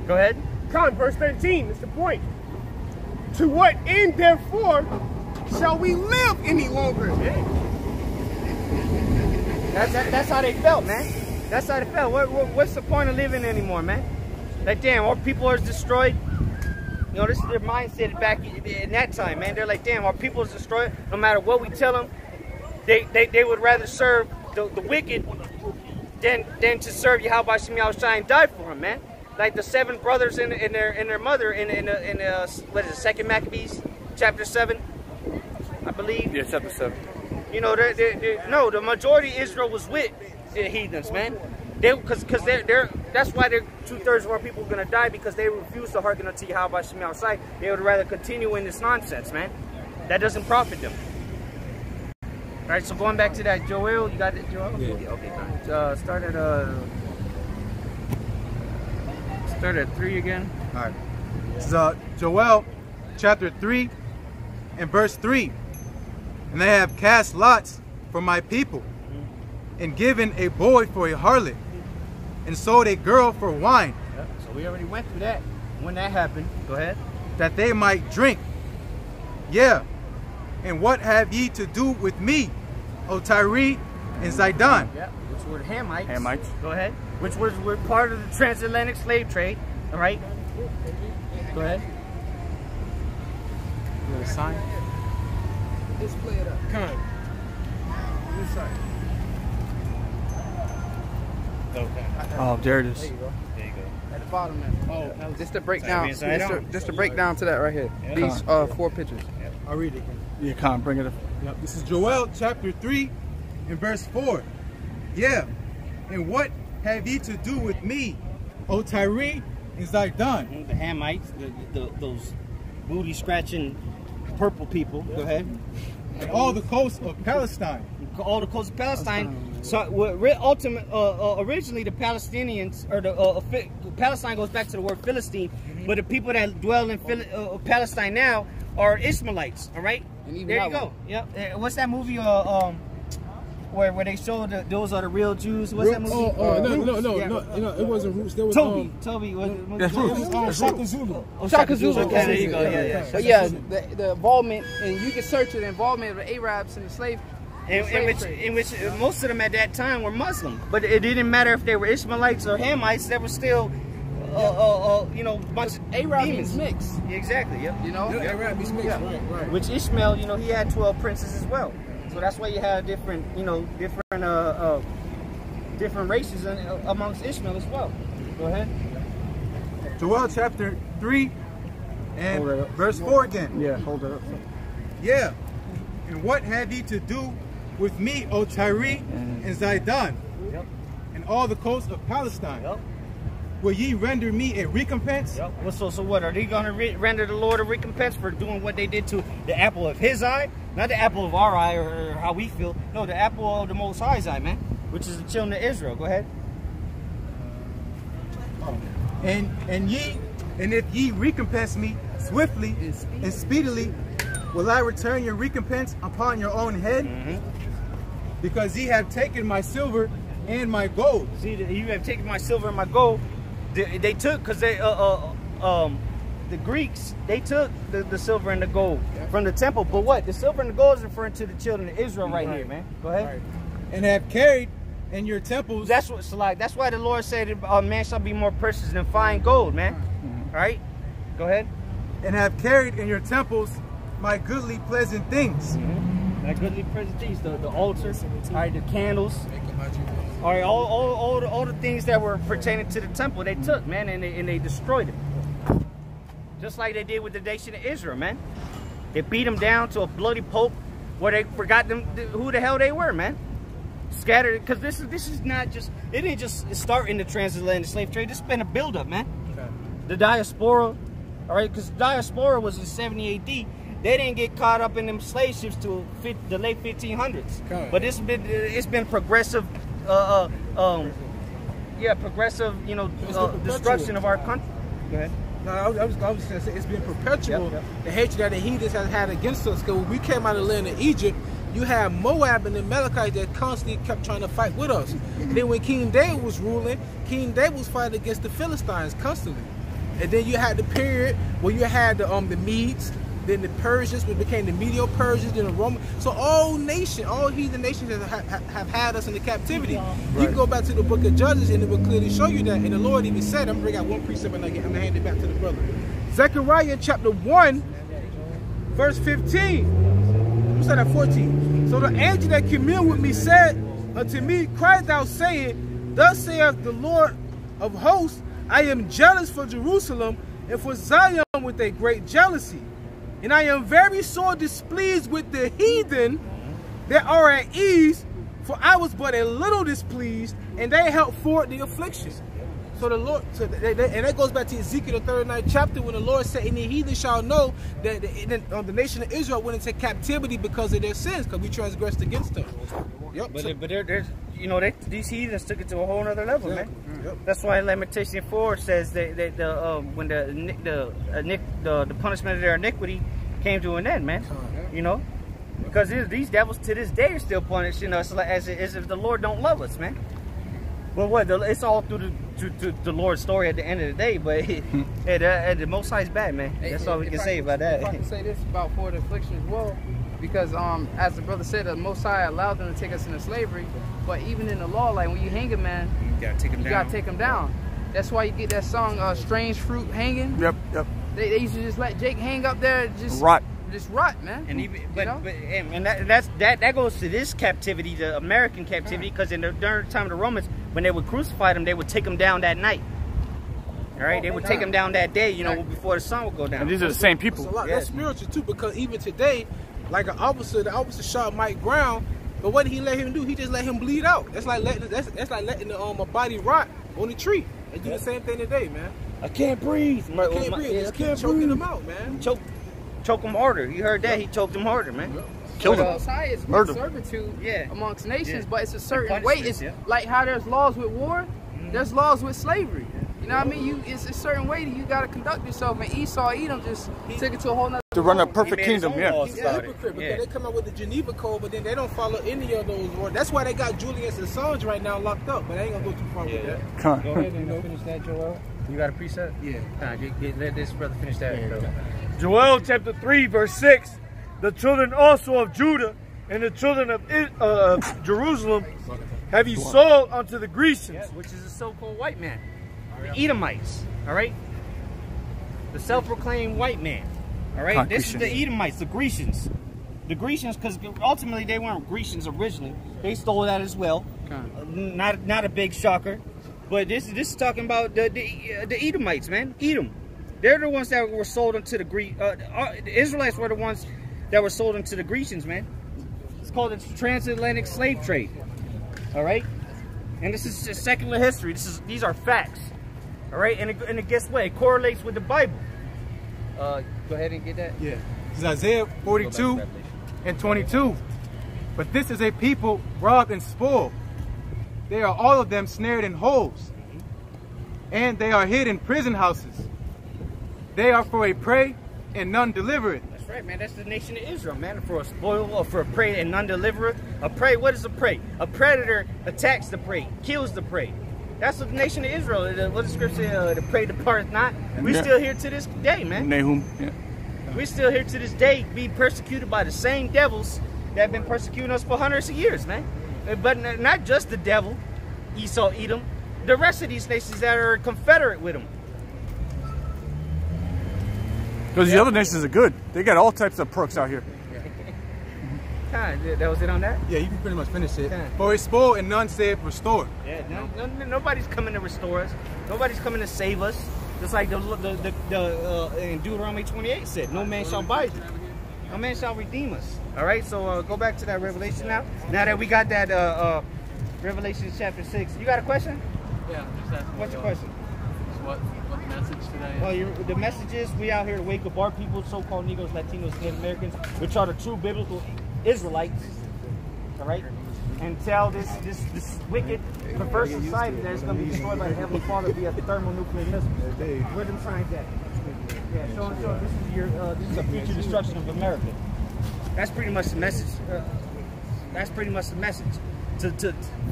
Go ahead. Verse 13 is the point. To what end, therefore, shall we live any longer? Yeah. That's how they felt, man. That's how they felt. What's the point of living anymore, man? Like, damn, our people are destroyed. You know, this is their mindset back in that time, man. They're like, damn, our people is destroyed. No matter what we tell them, they would rather serve the wicked than to serve Yahweh Shem Yahushai and die for him, man. Like the 7 brothers and their mother in what is it, 2nd Maccabees, chapter 7, I believe. Yeah, chapter 7. You know, no, the majority of Israel was with the heathens, man. Because that's why 2/3 of our people are gonna die, because they refuse to hearken unto Yahweh Shem Yahushai. They would rather continue in this nonsense, man. That doesn't profit them. All right, so going back to that, Joel, you got it, Joel? Yeah. Okay, fine. Start at 3 again. All right. This is Joel chapter 3 and verse 3. And they have cast lots for my people, and given a boy for a harlot, and sold a girl for wine. Yep. So we already went through that. When that happened, go ahead. That they might drink. Yeah. And what have ye to do with me, O Tyre and Zidon? Yeah. Which were the Hamites. Hamites. Go ahead. Which were part of the transatlantic slave trade. All right. Go ahead. You have a sign? Display it up. Come on. This side. Okay. Oh, there it is. There you go. There you go. At the bottom there. Oh, just to break down. Sorry, Just to break down to that right here. Yeah. These 4 pictures. I'll read it again. Yeah, Con, bring it up. Yep. This is Joel chapter 3 and verse 4. Yeah. And what have ye to do with me, O Tyre and Zidon? The Hamites, those booty scratching purple people. Go ahead. And all the coast of Palestine. All the coast of Palestine. So, originally the Palestinians, or the Palestine goes back to the word Philistine, but the people that dwell in Palestine now are Ishmaelites. All right. And even there you go. Yep. What's that movie? Where they showed those are the real Jews. What's that movie? No, it wasn't Roots. There was Toby. That's Roots. Shaka Zulu. Oh, Shaka Zulu. Okay, there you go. Yeah. But yeah, the involvement, and you can search it, the involvement of the Arabs and the slave. In which most of them at that time were Muslim, but it didn't matter if they were Ishmaelites or Hamites. They were still, you know, bunch of Arab demons. is mixed. Exactly. Yep. You know. Yeah, Arab is mixed. Right. Which Ishmael, you know, he had 12 princes as well. So that's why you have different, you know, different races amongst Ishmael as well. Go ahead. Joel chapter 3 and verse 4 again. Yeah, hold it up. Yeah. And what have ye to do with me, O Tyre and Zidon? Yep. And all the coast of Palestine? Yep. Will ye render me a recompense? Yep. Well, so what? Are they going to render the Lord a recompense for doing what they did to the apple of his eye? Not the apple of our eye or how we feel. No, the apple of the Most High's eye, man. Which is the children of Israel. Go ahead. And if ye recompense me swiftly and speedily, will I return your recompense upon your own head? Because ye have taken my silver and my gold. See, you have taken my silver and my gold. They took, because the Greeks, they took the silver and the gold from the temple. But what? The silver and the gold is referring to the children of Israel right here, man. Go ahead. Right. And have carried in your temples. That's what. So like, that's why the Lord said, "Man shall be more precious than fine gold," man. All right. Go ahead. And have carried in your temples my goodly pleasant things. That goodly pleasant things, the altars, all right, the candles. All right, all the things that were pertaining to the temple, they took, man, and they destroyed it. Just like they did with the nation of Israel, man. They beat them down to a bloody pulp where they forgot them who the hell they were, man. scattered, because this is not just, it didn't just start in the transatlantic slave trade. This has been a buildup, man. Okay. The diaspora, all right, because diaspora was in 70 AD. They didn't get caught up in them slave ships till the late 1500s. Okay. But it's been progressive, progressive, destruction of our country. Go ahead. No, I was going to say it's been perpetual. Yep. The hatred that the heathens have had against us. Because when we came out of the land of Egypt, you had Moab and the Amalekites that constantly kept trying to fight with us. And then when King David was ruling, King David was fighting against the Philistines constantly. And then you had the period where you had the Medes, then the Persians, which became the Medo-Persians, then the Romans. So all heathen nations have had us in the captivity. You can go back to the book of Judges and it will clearly show you that. And the Lord even said, I'm going to bring out one precept and I'm going to hand it back to the brother. Zechariah chapter 1, verse 15. I'm starting at 14. So the angel that communed with me said unto me, cry thou saying, thus saith the Lord of hosts, I am jealous for Jerusalem and for Zion with a great jealousy. And I am very sore displeased with the heathen that are at ease, for I was but a little displeased, and they helped forward the affliction. So the Lord, and that goes back to Ezekiel the 39th chapter, when the Lord said, and the heathen shall know that the nation of Israel went into captivity because of their sins, because we transgressed against them. Yep. But these heathens took it to a whole other level, man. Yep. That's why Lamentation 4 says that when the punishment of their iniquity came to an end, man. You know, because these devils to this day are still punishing us as if the Lord don't love us, man. Well, it's all through the Lord's story at the end of the day, but the Most High is bad, man. That's all we can say about that. If I can say this about forward affliction as well, because as the brother said, the Most High allowed them to take us into slavery, but even in the law, like when you hang a man, you gotta take him down. That's why you get that song, Strange Fruit Hanging. Yep. They used to just let Jake hang up there, just rot, man. And even, that goes to this captivity, the American captivity, because during the time of the Romans, when they would crucify them, they would take them down that night. All right, they would take them down that day, before the sun would go down. And these are the same people. That's a lot. That's spiritual too, because even today, like the officer shot Mike Brown, but what did he let him do? He just let him bleed out. That's like letting a body rot on a tree. They do the same thing today, man. I can't breathe. I can't breathe. Just keep choking him out, man. Choke him harder. You heard that? He choked him harder, man. Killed him. Society is Murder. servitude amongst nations, but it's a certain way. It's like how there's laws with war, there's laws with slavery. You know what I mean? It's a certain way that you got to conduct yourself. And Esau, Edom just took it to a whole nother to run a perfect kingdom, He's a hypocrite because they come out with the Geneva Code, but then they don't follow any of those words. That's why they got Julian Assange right now locked up, but I ain't going to go too far with that. Come on. Go ahead and finish that, Joel. You got a preset? Yeah. Let this brother finish that. Joel chapter 3, verse 6. The children also of Judah and the children of Jerusalem have you sold unto the Grecians. Which is a so-called white man. The Edomites. All right? The self-proclaimed white man. All right? This is the Edomites, the Grecians. The Grecians, because ultimately they weren't Grecians originally. They stole that as well. Not a big shocker. But this is talking about the Edomites, man. Edom. They're the ones that were sold into the the Israelites were the ones that were sold into the Grecians, man. It's called the transatlantic slave trade. All right? And this is just secular history. These are facts. All right? And guess what? It correlates with the Bible. Go ahead and get that. Yeah. It's Isaiah 42 and 22. But this is a people robbed and spoiled. They are all of them snared in holes. And they are hid in prison houses. They are for a prey and none deliver it. That's right, man. That's the nation of Israel, man. For a spoil or for a prey and none deliver it. A prey, what is a prey? A predator attacks the prey, kills the prey. That's the nation of Israel. What the scripture say, the prey departeth not. We still here to this day, man. Nahum. Yeah. We still here to this day being persecuted by the same devils that have been persecuting us for hundreds of years, man. But not just the devil, Esau, Edom, the rest of these nations that are confederate with them. Because the other nations are good. They got all types of perks out here. That was it on that? Yeah, you can pretty much finish it. For it's spoiled and none saith restore. Yeah, nobody's coming to restore us. Nobody's coming to save us. Just like in Deuteronomy 28 said, no man shall buy you. No man shall redeem us. All right, so go back to that Revelation now. Now that we got that Revelation chapter 6. You got a question? Yeah, just asking. What's your question? What the message today is? Well, the message is we out here to wake up our people, so-called Negroes, Latinos, Native Americans, which are the true biblical Israelites, all right? And tell this wicked, perverse society that is going to be destroyed by the Heavenly Father via thermonuclear missiles. Where them signs at? Yeah, show this is a future destruction of America. That's pretty much the message. That's pretty much the message.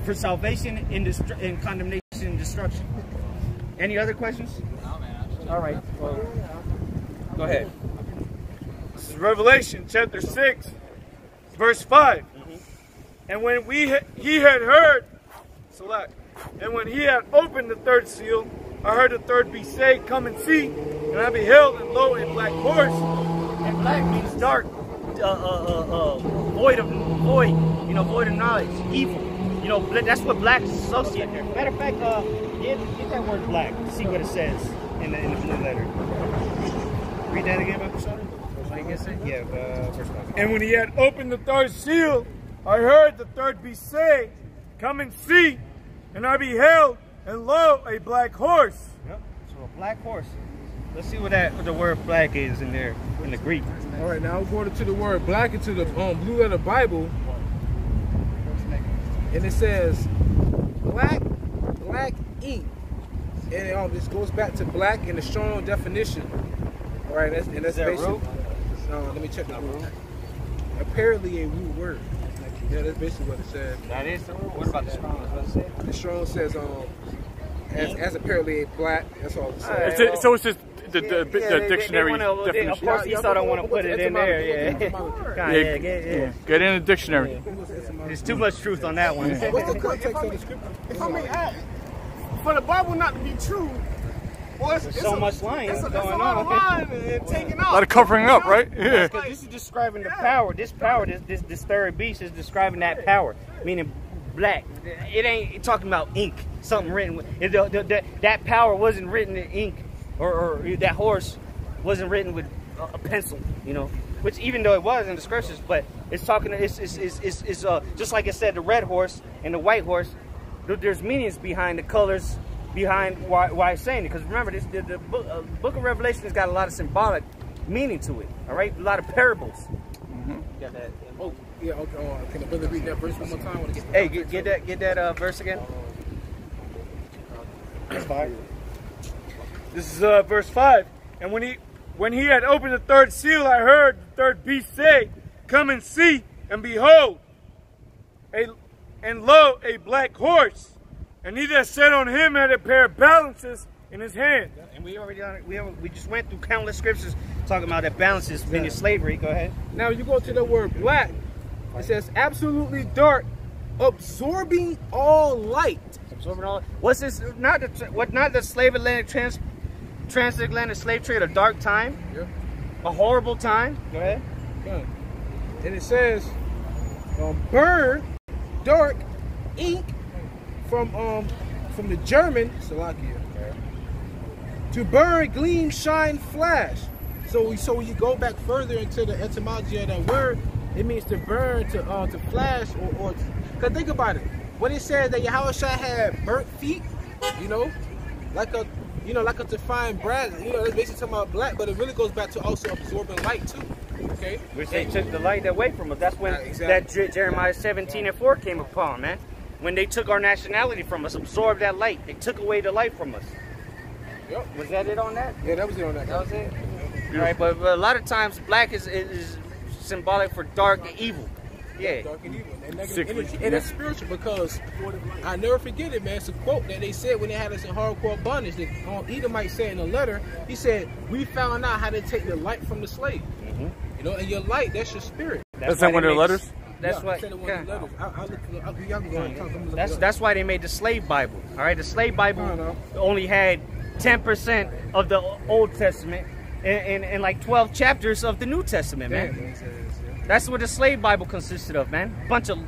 For salvation and condemnation and destruction. Any other questions? No, man. All right. Well, go ahead. This is Revelation chapter 6, verse 5. And when he had heard, and when he had opened the third seal, I heard the third beast say, "Come and see." And I beheld, and lo, a black horse. And black means dark, void of knowledge, evil. You know, that's what black is associated there. Matter of fact, get that word black. See what it says in the blue letter. Read that again, Brother Soda. Yeah, verse 5. And when he had opened the third seal, I heard the third beast say, "Come and see." And I beheld, and lo, a black horse. Yep. So a black horse. Let's see what the word black is in there in the Greek. All right, now we're going to the word black into the blue letter Bible, and it says black ink, and this goes back to black in the strong definition. All right, that's basically. Let me check the root. Apparently a root word. Yeah, that's basically what it says. That is the word. What about the strong? What it says? The strong says as apparently a black. That's all it says. So it's just the dictionary definition. Of course, Esau don't want to put it in there. Yeah. Get in the dictionary. There's too much truth on that one. What's the context of the scripture? If I may add, for the Bible not to be true, well, there's so much lying going on. A lot of lying and taking off. A lot of covering up, right? Yeah. Because this is describing the power. This power, this third beast is describing that power, meaning black. It ain't talking about ink, something written with that power wasn't written in ink, or that horse wasn't written with a pencil, you know. Which even though it was in the scriptures, but it's talking. It's just like it said, the red horse and the white horse. There's meanings behind the colors, behind why it's saying it. Because remember, the book of Revelation has got a lot of symbolic meaning to it. All right, a lot of parables. Got that. Oh, yeah. Okay. Can the brother read that verse one more time? Hey, get that verse again. That's 5. This is verse 5. And when he had opened the third seal, I heard the third beast say, "Come and see." And behold, and lo, a black horse. And he that sat on him had a pair of balances in his hand. And we just went through countless scriptures talking about that balances meaning slavery. Go ahead. Now you go to the word black. It says absolutely dark, absorbing all light. Absorbing all. What's this? Not the slave Atlantic transatlantic slave trade, a dark time. Yep. A horrible time. Go ahead. Okay. And it says burn, dark, ink from the German Slovakia. To burn, gleam, shine, flash. So when you go back further into the etymology of that word, it means to burn, to flash, or cause think about it. When it says that Yahushua had burnt feet, you know, like a defined brand, you know, that's basically talking about black, but it really goes back to also absorbing light too. Okay. Which they took the light away from us. That's when that Jeremiah 17:4 came upon, man. When they took our nationality from us, absorbed that light. They took away the light from us. Yep. Was that it on that? Yeah, that was it on that. That was it? All right, but a lot of times black is symbolic for dark and evil. Yeah. Dark and evil. And negative energy. And it's spiritual because I never forget it, man. It's a quote that they said when they had us in hardcore bondage. That Edomite said in a letter, he said, "We found out how to take the light from the slave." You know, and your light, that's your spirit. That's not one of the letters? That's that's why they made the slave Bible. All right, the slave Bible only had 10% of the Old Testament and like 12 chapters of the New Testament, man. That's what the slave Bible consisted of, man. Bunch of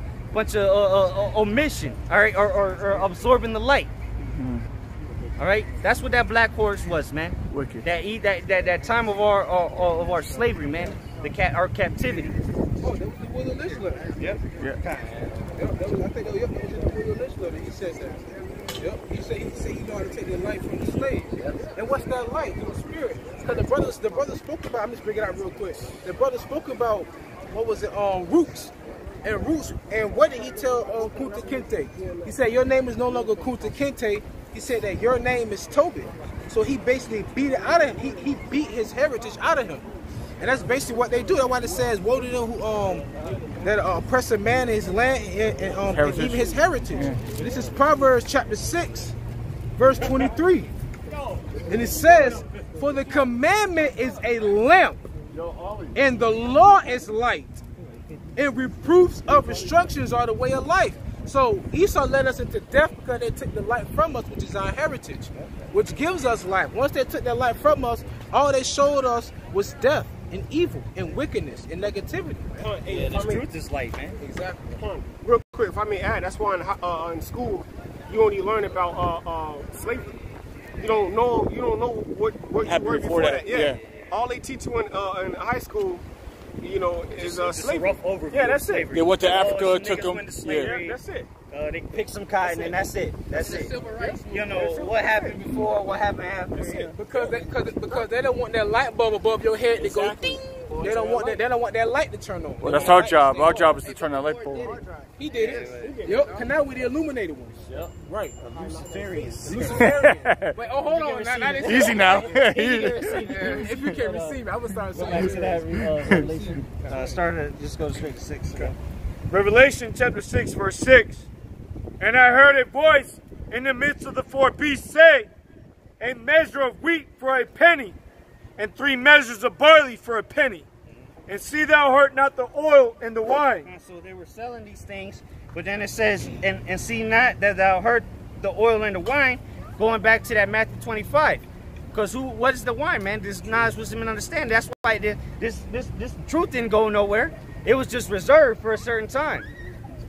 omission, all right, or absorbing the light. All right, that's what that black horse was, man. Wicked. That time of our slavery, man. Our captivity. Oh, wilderness letter. Yep. Yeah. I think that was in the wilderness letter. He said that. Yep. He said he know how to take the light from the slave. And what's that light? Through the spirit. Because the brothers spoke about. I'm just bringing it out real quick. The brother spoke about what was it? Roots. And what did he tell Kunta Kinte? He said your name is no longer Kunta Kinte. He said that your name is Tobit. So he basically beat it out of him. He beat his heritage out of him. And that's basically what they do. That's why it says, woe to them who that oppress a man in his land and even his heritage. Yeah. This is Proverbs chapter 6, verse 23. And it says, for the commandment is a lamp, and the law is light, and reproofs of instructions are the way of life. So Esau led us into death because they took the light from us, which is our heritage, which gives us life. Once they took that light from us, all they showed us was death and evil and wickedness and negativity. Yeah, this truth is light, man. Exactly. Real quick, if I may add, that's why in school you only learn about slavery. You don't know what you were before that. Yeah. All they teach you in high school, you know, is slavery. Rough overview. Yeah, that's it. They went to Africa, took them. Yeah, that's it. They pick some cotton and that's it. That's it. You know what happened before, what happened after. Because they don't want that light bulb above your head to go ding. They don't want that. They don't want that light to turn on. Well, that's our job. Our job is to turn that light bulb. He did it. Yep. Cause now we the illuminated ones. Yep. Right. Luciferians. Wait. Oh, hold on. Not Easy now. If you can't receive it, I would start saying. Back to that Revelation. Just go straight to 6. Okay. Revelation chapter 6, verse 6. And I heard a voice in the midst of the 4 beasts say, a measure of wheat for a penny, and 3 measures of barley for a penny. And see thou hurt not the oil and the wine. So they were selling these things, but then it says, and see not that thou hurt the oil and the wine, going back to that Matthew 25. Because what is the wine, man? This Nas wisdom and understand. That's why this truth didn't go nowhere. It was just reserved for a certain time.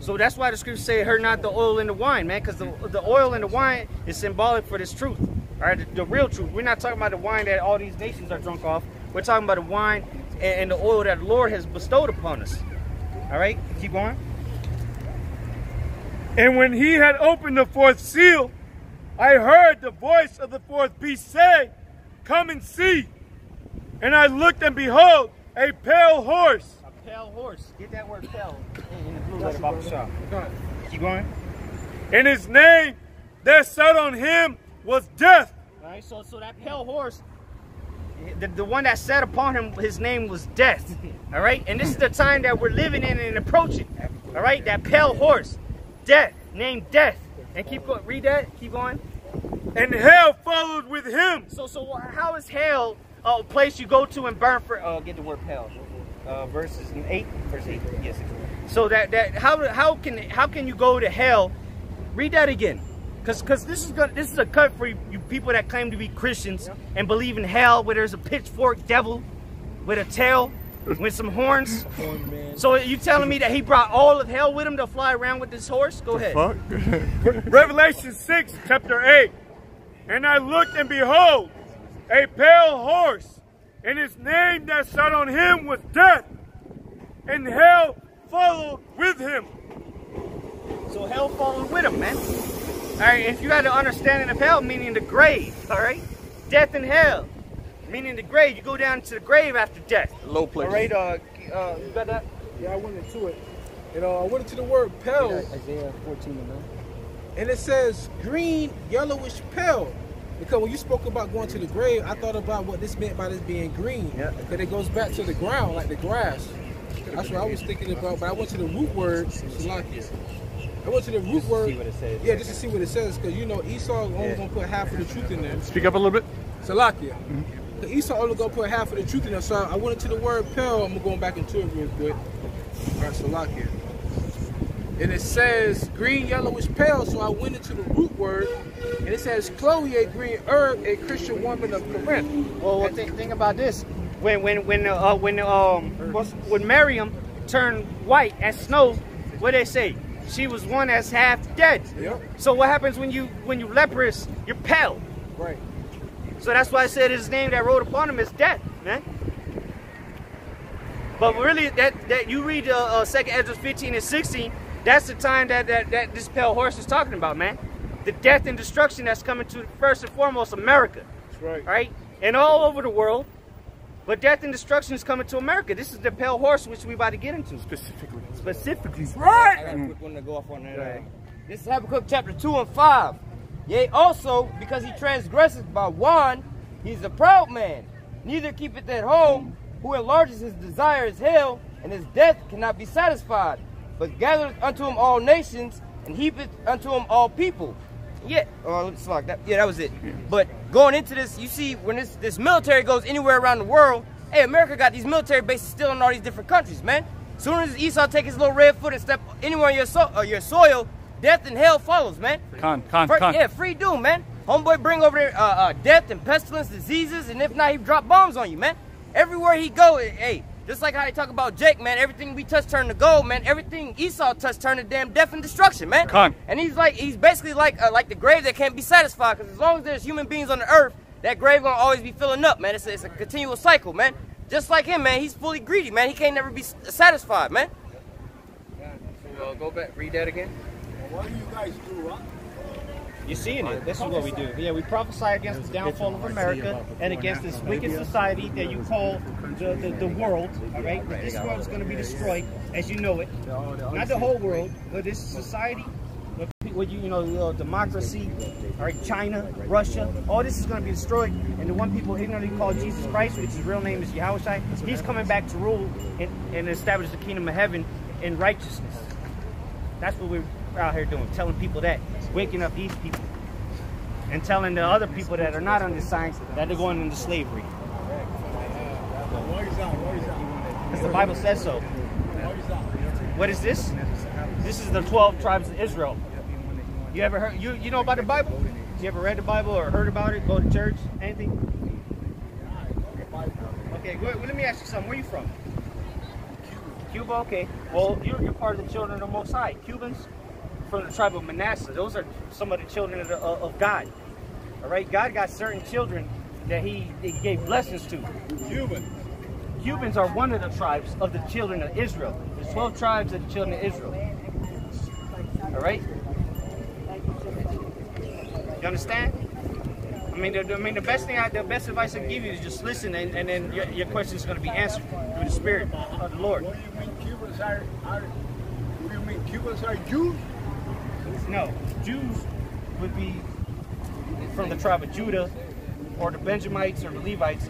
So that's why the scriptures say, hurt not the oil and the wine, man, because the oil and the wine is symbolic for this truth, all right, the real truth. We're not talking about the wine that all these nations are drunk off. We're talking about the wine and the oil that the Lord has bestowed upon us, all right? Keep going. And when he had opened the 4th seal, I heard the voice of the 4th beast say, come and see. And I looked, and behold, a pale horse. Pale horse. Get that word pale in the blue letter about the shop. Keep going. And his name that sat on him was Death. All right, so that pale horse, the one that sat upon him, his name was Death. All right, and this is the time that we're living in and approaching. All right, that pale horse, Death, named Death. And keep going. Read that. Keep going. And hell followed with him. So how is hell a place you go to and burn for? Get the word pale. Verse 8. Yes. So how can you go to hell? Read that again, because this is a cut for you people that claim to be Christians and believe in hell, where there's a pitchfork devil with a tail, with some horns. So you telling me that he brought all of hell with him to fly around with this horse? Go ahead. Revelation 6, chapter 8. And I looked, and behold, a pale horse. And his name that sat on him was Death, and hell followed with him. So hell followed with him, man. All right, if you had an understanding of hell, meaning the grave, all right? Death and hell, meaning the grave. You go down to the grave after death. Low place. All right, you got that? Yeah, I went into it. And I went into the word pale. Isaiah 14:9. And it says green, yellowish pale. Because when you spoke about going to the grave, I thought about what this meant by this being green. Yeah. Because it goes back to the ground, like the grass. That's what I was thinking about. But I went to the root word. I went to the root word. Yeah, just to see what it says. Because, you know, Esau only going to put half of the truth in there. Speak up a little bit. Salakia. Esau only going to put half of the truth in there. So I went into the word pale. I'm going back into it real quick. All right, Salakia. And it says green, yellowish, pale. So I went into the root word, and it says Chloe, a green herb, a Christian woman of Corinth. Well, think about this. When Miriam turned white as snow, what they say? She was one that's half dead. Yep. So what happens when you leprous? You're pale. Right. So that's why I said his name that wrote upon him is Death, man. But really, that you read 2nd Ezra 15 and 16, that's the time that this pale horse is talking about, man. The death and destruction that's coming to, first and foremost, America. That's right. Right? And all over the world. But death and destruction is coming to America. This is the pale horse which we about to get into. Specifically. Right. I got a quick one to go off on that. This is Habakkuk chapter 2 and 5. Yea, also, because he transgresseth by one, he's a proud man. Neither keepeth at home, who enlarges his desire is hell, and his death cannot be satisfied. But gathereth unto him all nations, and heapeth unto him all people. Yeah, that was it. But going into this, you see, when this military goes anywhere around the world, hey, America got these military bases still in all these different countries, man. As soon as Esau take his little red foot and step anywhere on your soil, death and hell follows, man. Yeah, free doom, man. Homeboy bring over there death and pestilence, diseases, and if not, he drop bombs on you, man. Everywhere he go, hey, just like how they talk about Jake, man, everything we touch turn to gold, man. Everything Esau touched turn to damn death and destruction, man. And he's basically like the grave that can't be satisfied, because as long as there's human beings on the earth, that grave gonna always be filling up, man. It's a continual cycle, man. Just like him, man, he's fully greedy, man. He can't never be satisfied, man. So go back, read that again. What do you guys do, huh? You're seeing it. This is what we do. Yeah, we prophesy against the downfall of America and against this wicked society that you call the world. All right, this world is going to be destroyed as you know it. Not the whole world, but this society, what you know, democracy, all right, China, Russia, all this is going to be destroyed. And the one people ignorantly call Jesus Christ, which his real name is Yahushua, he's coming back to rule and establish the kingdom of heaven in righteousness. That's what we're out here doing, telling people that, waking up these people, and telling the other people that are not on this sign that they're going into slavery. Because the Bible says so. What is this? This is the 12 tribes of Israel. You ever heard? You know about the Bible? You ever read the Bible or heard about it? Go to church? Anything? Okay, well, let me ask you something. Where are you from? Cuba. Okay. Well, you're part of the children of the Most High. Cubans from the tribe of Manasseh. Those are some of the children of God. All right. God got certain children that He gave blessings to. Cubans are one of the tribes of the children of Israel. There's 12 tribes of the children of Israel. All right. You understand? I mean, the best advice I can give you is just listen, and then your question is going to be answered through the Spirit of the Lord. What do you mean Cubans are? Do you mean Cubans are Jews? No, Jews would be from the tribe of Judah, or the Benjamites, or the Levites.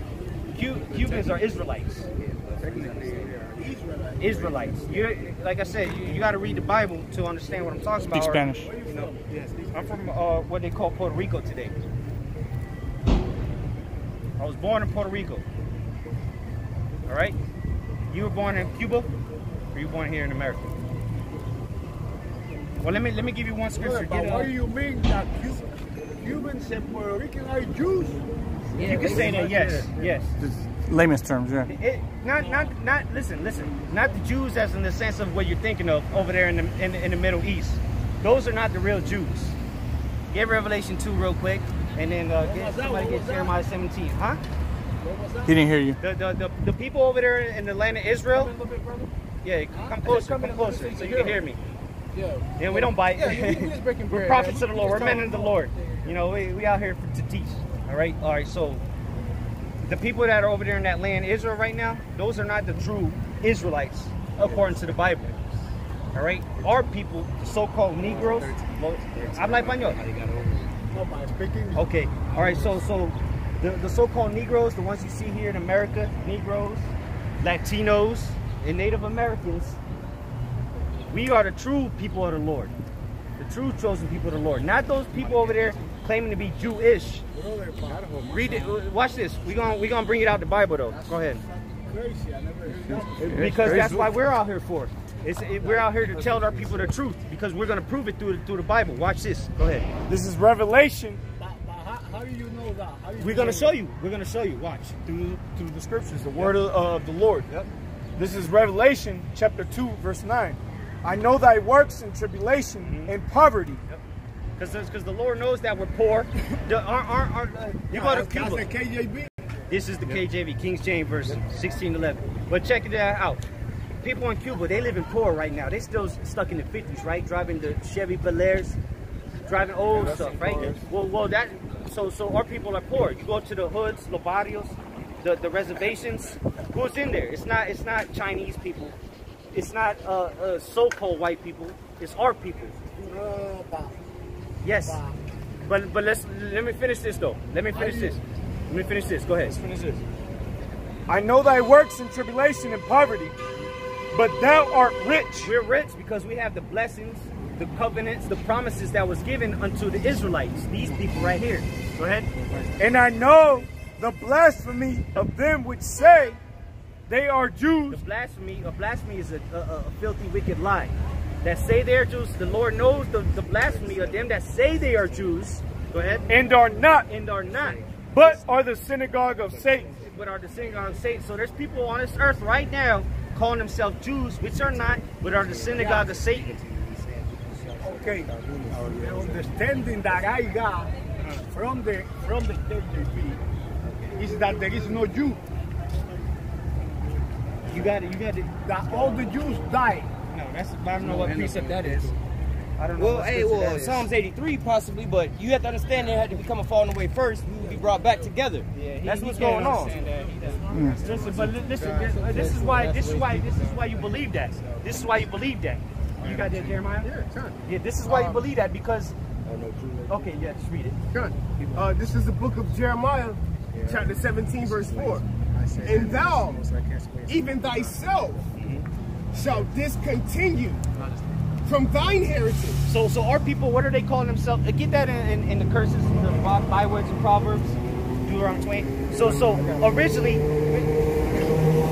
Cubans are Israelites. Israelites. Like I said, you got to read the Bible to understand what I'm talking about. Speak Spanish. You know, I'm from what they call Puerto Rico today. I was born in Puerto Rico. All right? You were born in Cuba, or you were born here in America? Well, let me give you one scripture. What do you mean that Cubans and Puerto Ricans are Jews? Yeah, you can say that, yes, yes. Layman's terms, yeah. Listen. Not the Jews as in the sense of what you're thinking of over there in the Middle East. Those are not the real Jews. Get Revelation 2 real quick, and then somebody get Jeremiah 17. Huh? He didn't hear you. The people over there in the land of Israel. Yeah, come closer, so you can hear me. Yeah, we don't bite. We're prophets of the Lord. We're men of the Lord. You know, we out here to teach. All right. So the people that are over there in that land, Israel, right now, those are not the true Israelites according to the Bible. All right, our people, the so-called Negroes. Habla español. Okay. All right. So the so-called Negroes, the ones you see here in America, Negroes, Latinos, and Native Americans. We are the true people of the Lord, the true chosen people of the Lord, not those people over there claiming to be Jewish. Read it. Watch this. We're gonna bring it out the Bible though. Go ahead. Because that's why we're out here for. We're out here to tell our people the truth because we're gonna prove it through the Bible. Watch this. Go ahead. This is Revelation. How do you know that? We're gonna show you. We're gonna show you. Watch through the scriptures, the word of the Lord. Yep. This is Revelation chapter 2, verse 9. I know thy works in tribulation and poverty. Because the Lord knows that we're poor. You go to Cuba. This is the KJV, King James Version, 1611. But check it out. People in Cuba, they live in poor right now. They still stuck in the 50s, right? Driving the Chevy Bel Airs, driving old stuff, right? So our people are poor. You go to the hoods, los barrios, the reservations. Who's in there? It's not Chinese people. It's not so-called white people. It's our people. Yes. But let me finish this though. Let me finish this. Go ahead. Let's finish this. I know thy works in tribulation and poverty, but thou art rich. We're rich because we have the blessings, the covenants, the promises that was given unto the Israelites. These people right here. Go ahead. And I know the blasphemy of them which say they are Jews. A blasphemy is a filthy, wicked lie. That say they are Jews. The Lord knows the blasphemy of them that say they are Jews. Go ahead. And are not. But are the synagogue of Satan. But are the synagogue of Satan. So there's people on this earth right now calling themselves Jews, which are not, but are the synagogue of Satan. Okay. The understanding that I got from the KJV is that there is no Jew. You got it. That all the Jews died. No, I don't know what precept that is. I don't know. Well, Psalms 83 possibly, but you have to understand there had to become a falling away first. We would be brought back together. Yeah, that's what's going on. Listen, but listen, this is why you believe that. This is why you believe that. You got that, Jeremiah? Yeah, sure. Yeah, this is why you believe that because. Okay, yeah, just read it. Sure. This is the book of Jeremiah, chapter 17, verse 4. And thou, even thyself, shall discontinue from thine heritage. So our people, what are they calling themselves? Get that in the curses, the bywords and Proverbs, Deuteronomy 20. So originally,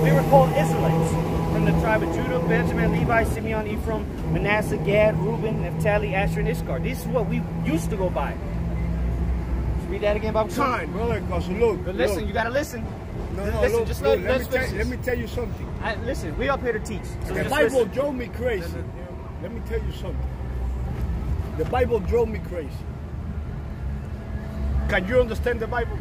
we were called Israelites from the tribe of Judah, Benjamin, Levi, Simeon, Ephraim, Manasseh, Gad, Reuben, Naphtali, Asher, and Issachar. This is what we used to go by. Let's read that again, Bible. Time, brother, because look. But listen, you got to listen. No, listen, look, just look, let me tell you something. Listen, we up here to teach. So the Bible drove me crazy. Let me tell you something. The Bible drove me crazy. Can you understand the Bible?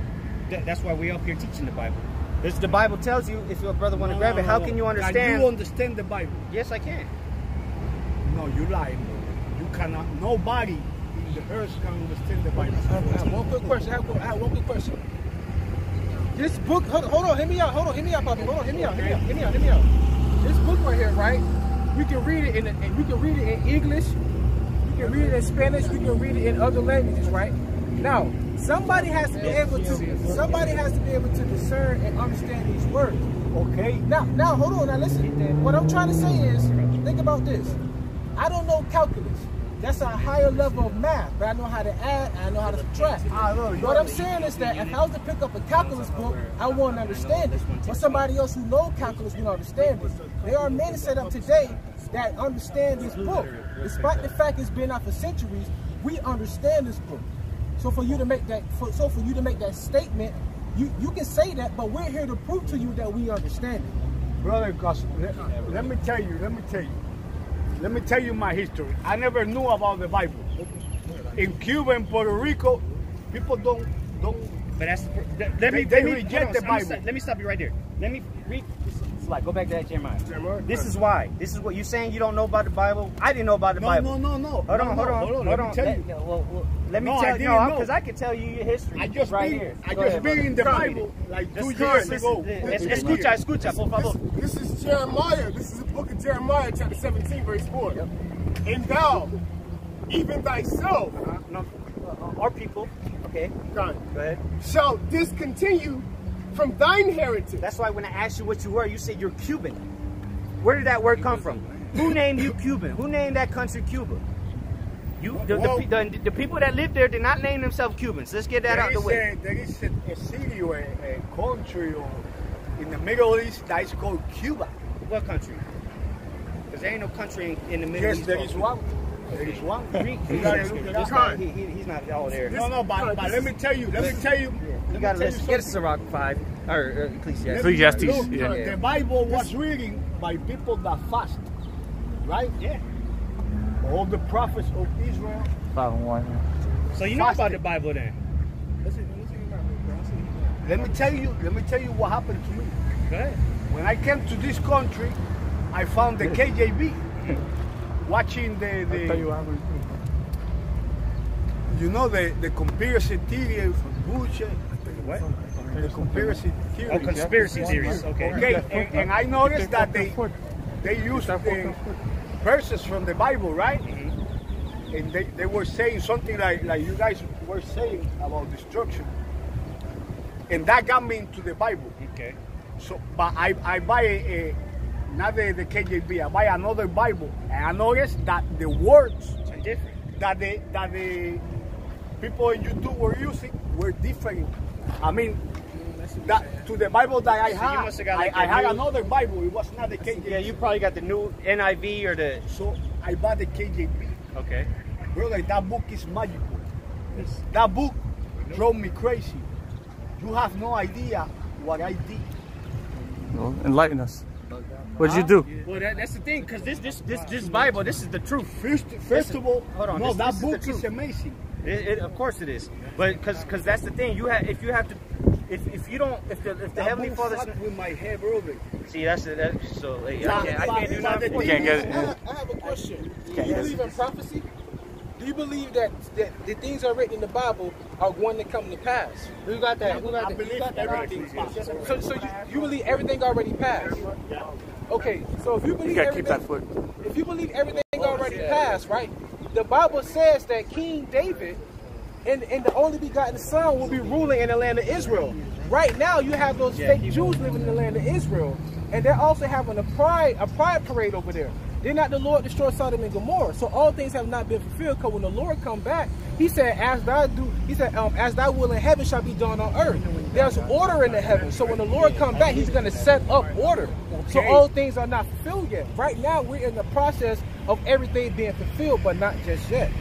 That's why we're up here teaching the Bible. Because the Bible tells you, if your brother want to grab it, how can you understand? Can you understand the Bible? Yes, I can. No, you lying. You cannot. Nobody in the earth can understand the Bible. I have one quick question. I have one quick question. This book, hold on, hear me out, Bobby. Hold on, hear me out. This book right here, right? We can read it in English, we can read it in Spanish, we can read it in other languages, right? Now, somebody has to be able to discern and understand these words. Okay. Now hold on, now listen. What I'm trying to say is, think about this. I don't know calculus. That's a higher level of math, but I know how to add, and I know how to subtract. What I'm saying is that if I was to pick up a calculus book, I wouldn't understand it. But somebody else who knows calculus will understand it. There are men set up today that understand this book. Despite the fact it's been out for centuries, we understand this book. So for you to make that, statement, you can say that, but we're here to prove to you that we understand it. Brother, let me tell you my history. I never knew about the Bible. In Cuba and Puerto Rico, people don't. But that's they reject the Bible. Let me stop you right there. Let me read. Go back to that Jeremiah. This is why. This is what you're saying. You don't know about the Bible. I didn't know about the Bible. No. Hold on. Let me tell you. Let me tell you. No, because I can tell you your history. I just been in the Bible like 2 years ago. Escucha, por favor. This is Jeremiah. This is the book of Jeremiah, chapter 17, verse 4. Yep. And thou, even thyself, our people, okay, go ahead, shall discontinue from thine heritage. That's why when I asked you what you were, you said you're Cuban. Where did that word come from? Who named you Cuban? Who named that country Cuba? The people that live there did not name themselves Cubans. Let's get that out the way. There is a city or a country in the Middle East that is called Cuba. What country? Because there ain't no country in the Middle East. Yes, there is one. There is one. He's not all there. No, but let me tell you. You gotta listen. Get a Sirach 5 or Ecclesiastes. Look, the Bible was written by people that fast, right? Yeah. All the prophets of Israel. So you know about the Bible then? let me tell you what happened to me. Go ahead. When I came to this country, I found the KJV, watching the conspiracy theory from Bush. What? The conspiracy theory. Oh, conspiracy theories. Okay. Okay, and I noticed that they used the verses from the Bible, right? And they were saying something like you guys were saying about destruction. And that got me into the Bible. Okay. So, but I buy not the KJV, I buy another Bible, and I noticed that the words are different. That the people in YouTube were using were different. I mean, that to the Bible that I had, you must have got like I had new, another Bible. It was not the KJV. Yeah, you probably got the new NIV or the. So I bought the KJV. Okay. Brother, that book is magical. That book drove me crazy. You have no idea what I did. Well, enlighten us. What did you do? Well, that's the thing, because this Bible, this is the truth. First of all, hold on. No, this that book is amazing. Of course it is, but because that's the thing. You have if the Heavenly Father with my head, brother. See, that's so. I can't do nothing. You can't get it. I have a question. Do you believe in prophecy? Do you believe that the things that are written in the Bible are going to come to pass? Who got that? I believe everything. So you believe everything already passed? Okay, so if you believe if you believe everything already passed, right? The Bible says that King David and the only begotten Son will be ruling in the land of Israel. Right now, you have those fake Jews living in the land of Israel, and they're also having a pride parade over there. Did not the Lord destroy Sodom and Gomorrah? So all things have not been fulfilled. Because when the Lord come back, He said, "As thy will in heaven shall be done on earth." There's order in the heavens. So when the Lord come back, He's going to set up order. So all things are not fulfilled yet. Right now, we're in the process of everything being fulfilled, but not just yet.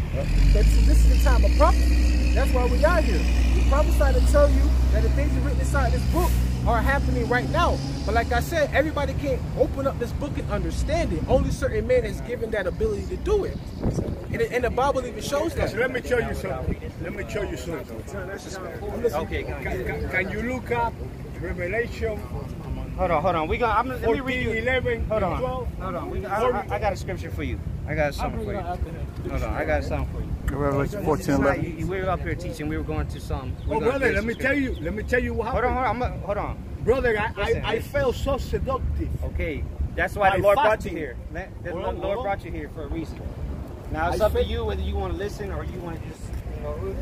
So this is the time of prophecy. That's why we got here. We prophesy to tell you that the things written inside this book are happening right now. But like I said, everybody can't open up this book and understand it. Only certain men is given that ability to do it. And the Bible even shows that. So let me show you something. Okay. Can you look up Revelation? Hold on. Let me read you. 11, hold on. 12. Hold on. I got a scripture for you. I got something for you. Hold on. I got something for you. Revelation 14:11. We were up here teaching. We were going to some. Oh, brother, let me tell you what happened. Hold on. Brother, I felt so seductive. Okay, that's why the Lord brought you here. The Lord brought you here for a reason. Now it's up to you whether you want to listen or you want to just.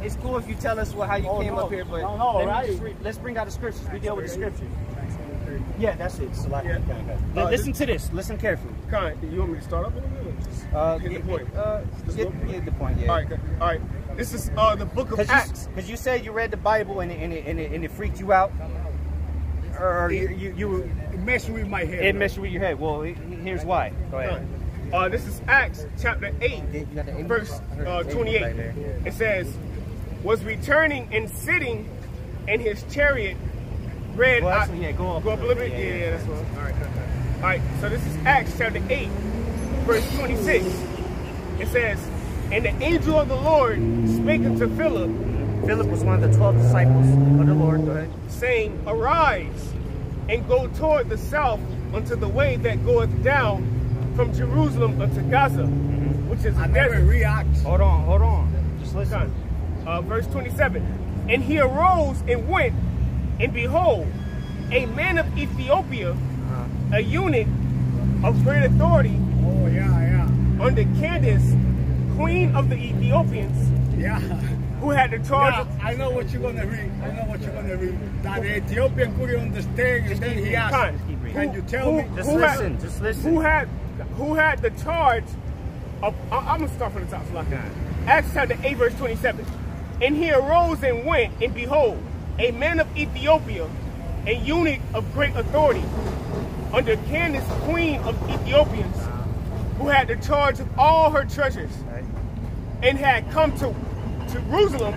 It's cool if you tell us how you came up here, but let's bring out the scriptures. We deal with the scriptures. Yeah, that's it. Listen to this. Listen carefully. You want me to start up in a minute? Get the point. Get the point. Yeah. All right. This is the book of Acts. Because you said you read the Bible and it freaked you out. Or you messed with my head. It messed with your head. Well, here's why. Go ahead. This is Acts chapter 8, verse 28. It says, was returning and sitting in his chariot, read... go up a little bit. Yeah, that's one. All right. So this is Acts chapter 8, verse 26. It says, and the angel of the Lord spake unto Philip. Philip was one of the 12 disciples of the Lord. Go ahead. Saying, arise and go toward the south unto the way that goeth down from Jerusalem unto Gaza, which is a desert. React. Hold on. Just listen. Verse 27. And he arose and went, and behold, a man of Ethiopia, a eunuch of great authority, under Candace, queen of the Ethiopians, who had the charge of... I know what you're going to read. That the Ethiopian couldn't understand, and then he asked, can you tell me? Just listen. Who had the charge of... I'm going to start from the top. Acts chapter 8, verse 27. And he arose and went, and behold, a man of Ethiopia, a eunuch of great authority, under Candace, queen of Ethiopians, who had the charge of all her treasures, and had come to Jerusalem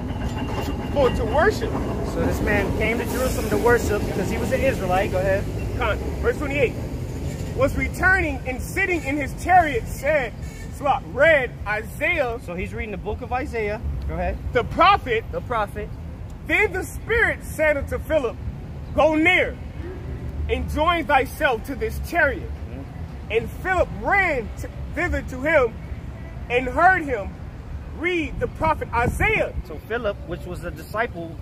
to worship. So this man came to Jerusalem to worship because he was an Israelite. Go ahead. Verse 28. Was returning and sitting in his chariot, read Isaiah. So he's reading the book of Isaiah. Go ahead. The prophet. The prophet. Then the Spirit said unto Philip, go near and join thyself to this chariot. And Philip ran thither to him and heard him read the prophet Isaiah. So Philip, which was a disciple,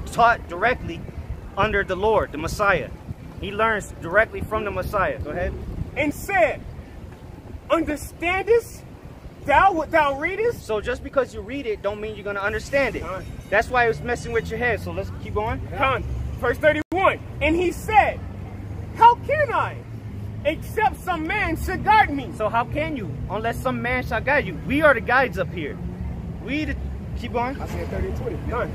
taught directly under the Lord, the Messiah. He learns directly from the Messiah. Go ahead. And said, understandest thou what thou readest? So just because you read it don't mean you're going to understand it. That's why it was messing with your head. So let's keep going. Verse 31. And he said, how can I, except some man should guide me? So how can you, unless some man shall guide you? We are the guides up here. Keep going. I said 30 and 20. Done.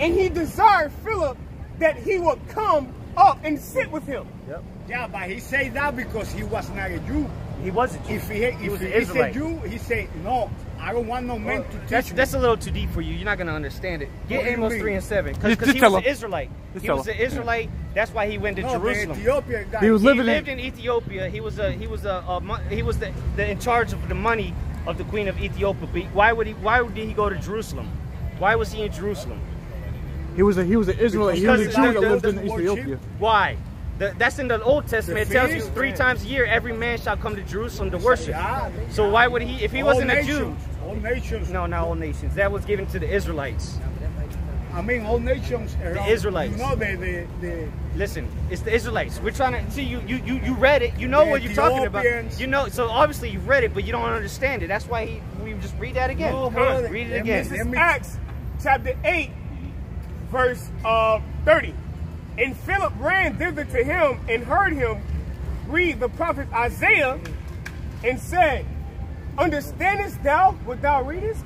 And he desired Philip that he would come up and sit with him. Yep. Yeah, but he said that because he was not a Jew. He was a Jew. If he was an Israelite. Jew, he said, no, I don't want no man to teach me. That's a little too deep for you. You're not going to understand it. Get Amos 3 and 7. Because he was an Israelite. He was an Israelite. That's why he went to Jerusalem. He lived in Ethiopia. He was in charge of the money of the Queen of Ethiopia. But why did he go to Jerusalem? Why was he in Jerusalem? He was an Israelite. He was a Jew that lived in Ethiopia. Why? That's in the Old Testament. It tells you 3 times a year every man shall come to Jerusalem to worship. So why would he, if he wasn't a Jew? All nations. No, not all nations. That was given to the Israelites. I mean, all nations. The Israelites. You know, Listen, it's the Israelites. We're trying to see. You read it. You know what you're talking about. You know. So obviously you've read it, but you don't understand it. That's why we just read that again. No, read it again. This is Acts chapter 8, verse 30. And Philip ran thither to him and heard him read the prophet Isaiah and said, understandest thou what thou readest?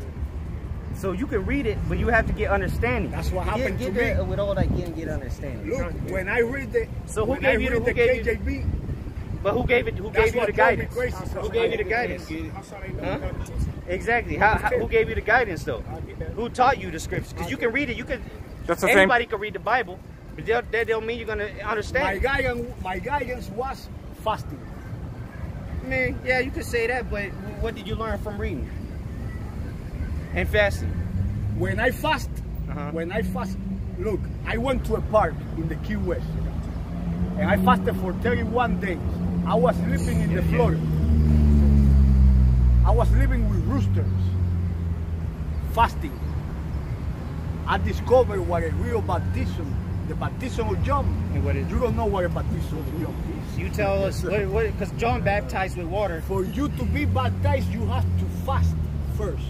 So you can read it, but you have to get understanding. That's what happened to me. With all that get understanding. Look, when I read the KJV? But who gave you the guidance? Who gave you the guidance? Huh? Exactly. Who gave you the guidance though? Who taught you the scriptures? Because you can read it. Anybody can read the Bible, but that don't mean you're gonna understand. My guidance was fasting. I mean, yeah, you could say that, but what did you learn from reading and fasting? When I fast, look, I went to a park in the Key West, and I fasted for 31 days. I was living in the floor. I was living with roosters, fasting. I discovered what a real baptism, the baptism of John. And what is? You don't know what a baptism of John is. You tell us, because John baptized with water. For you to be baptized, you have to fast first.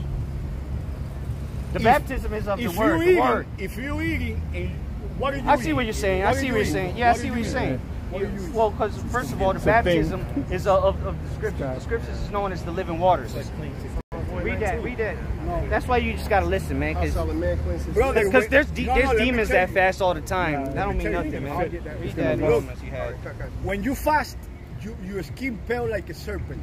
The baptism is of the word. If you're eating, what are you I see what you're saying. I see what you're saying. Yeah, I see what you're saying. Well, because first of all, the baptism is of the scriptures. The scriptures is known as the living waters. Read that. Read that. That's why you just gotta listen, man. Because there's demons that fast all the time. That don't mean nothing, man. Read that. When you fast, your skin pale like a serpent.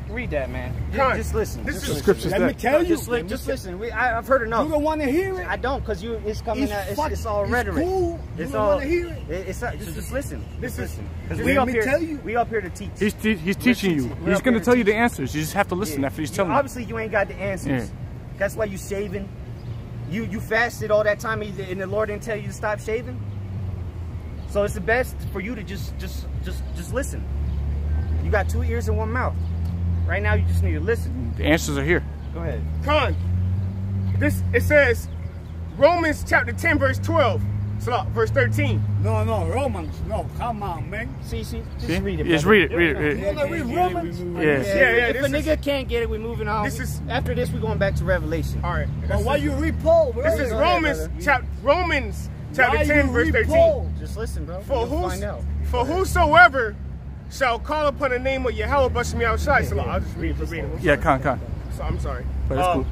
Read that, man. Just listen. This is scripture. Let me tell you. Just listen. I've heard enough. You don't want to hear it. I don't, because it's coming out. It's all rhetoric. Cool. It's all. Want to hear it. It's not, just listen. Listen. We up here. We up here to teach. He's teaching you. He's going to tell you the answers. You just have to listen after he's telling you. Obviously, you ain't got the answers. That's why you shaving. You fasted all that time, and the Lord didn't tell you to stop shaving. So it's the best for you to just listen. You got 2 ears and 1 mouth. Right now, you just need to listen. The answers are here. Go ahead. It says, Romans chapter 10, verse 12. Verse 13. No, Romans. No, come on, man. See, just read it. Just read it. You want to read Romans? Yeah. If a nigga can't get it, we moving on. After this, we're going back to Revelation. All right. But why you read Paul, bro? This is Romans chapter 10, verse 13. Paul? Just listen, bro. For whosoever shall call upon the name of Yahweh, bust me outside. So I'll just read verbatim. Yeah, con. So I'm sorry. But it's cool.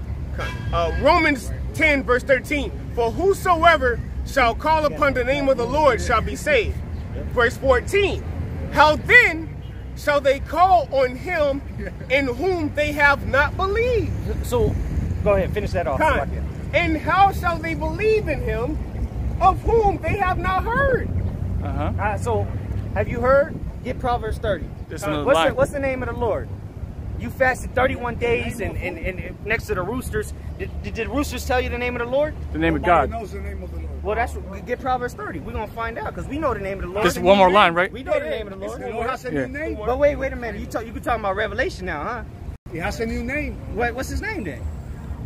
Romans 10, verse 13. For whosoever shall call upon the name of the Lord shall be saved. Verse 14. How then shall they call on him in whom they have not believed? So, go ahead, finish that off. And how shall they believe in him of whom they have not heard? So, have you heard? Get Proverbs 30. What's the name of the Lord? You fasted 31 days and next to the roosters. Did the roosters tell you the name of the Lord? The name of God. Nobody knows the name of the Lord. Well, that's get Proverbs 30. We're gonna find out because we know the name of the Lord. Just one more line, right? We know the name of the Lord. The Lord has a new name. But wait a minute. You can talk about Revelation now, huh? He has a new name. What's his name then?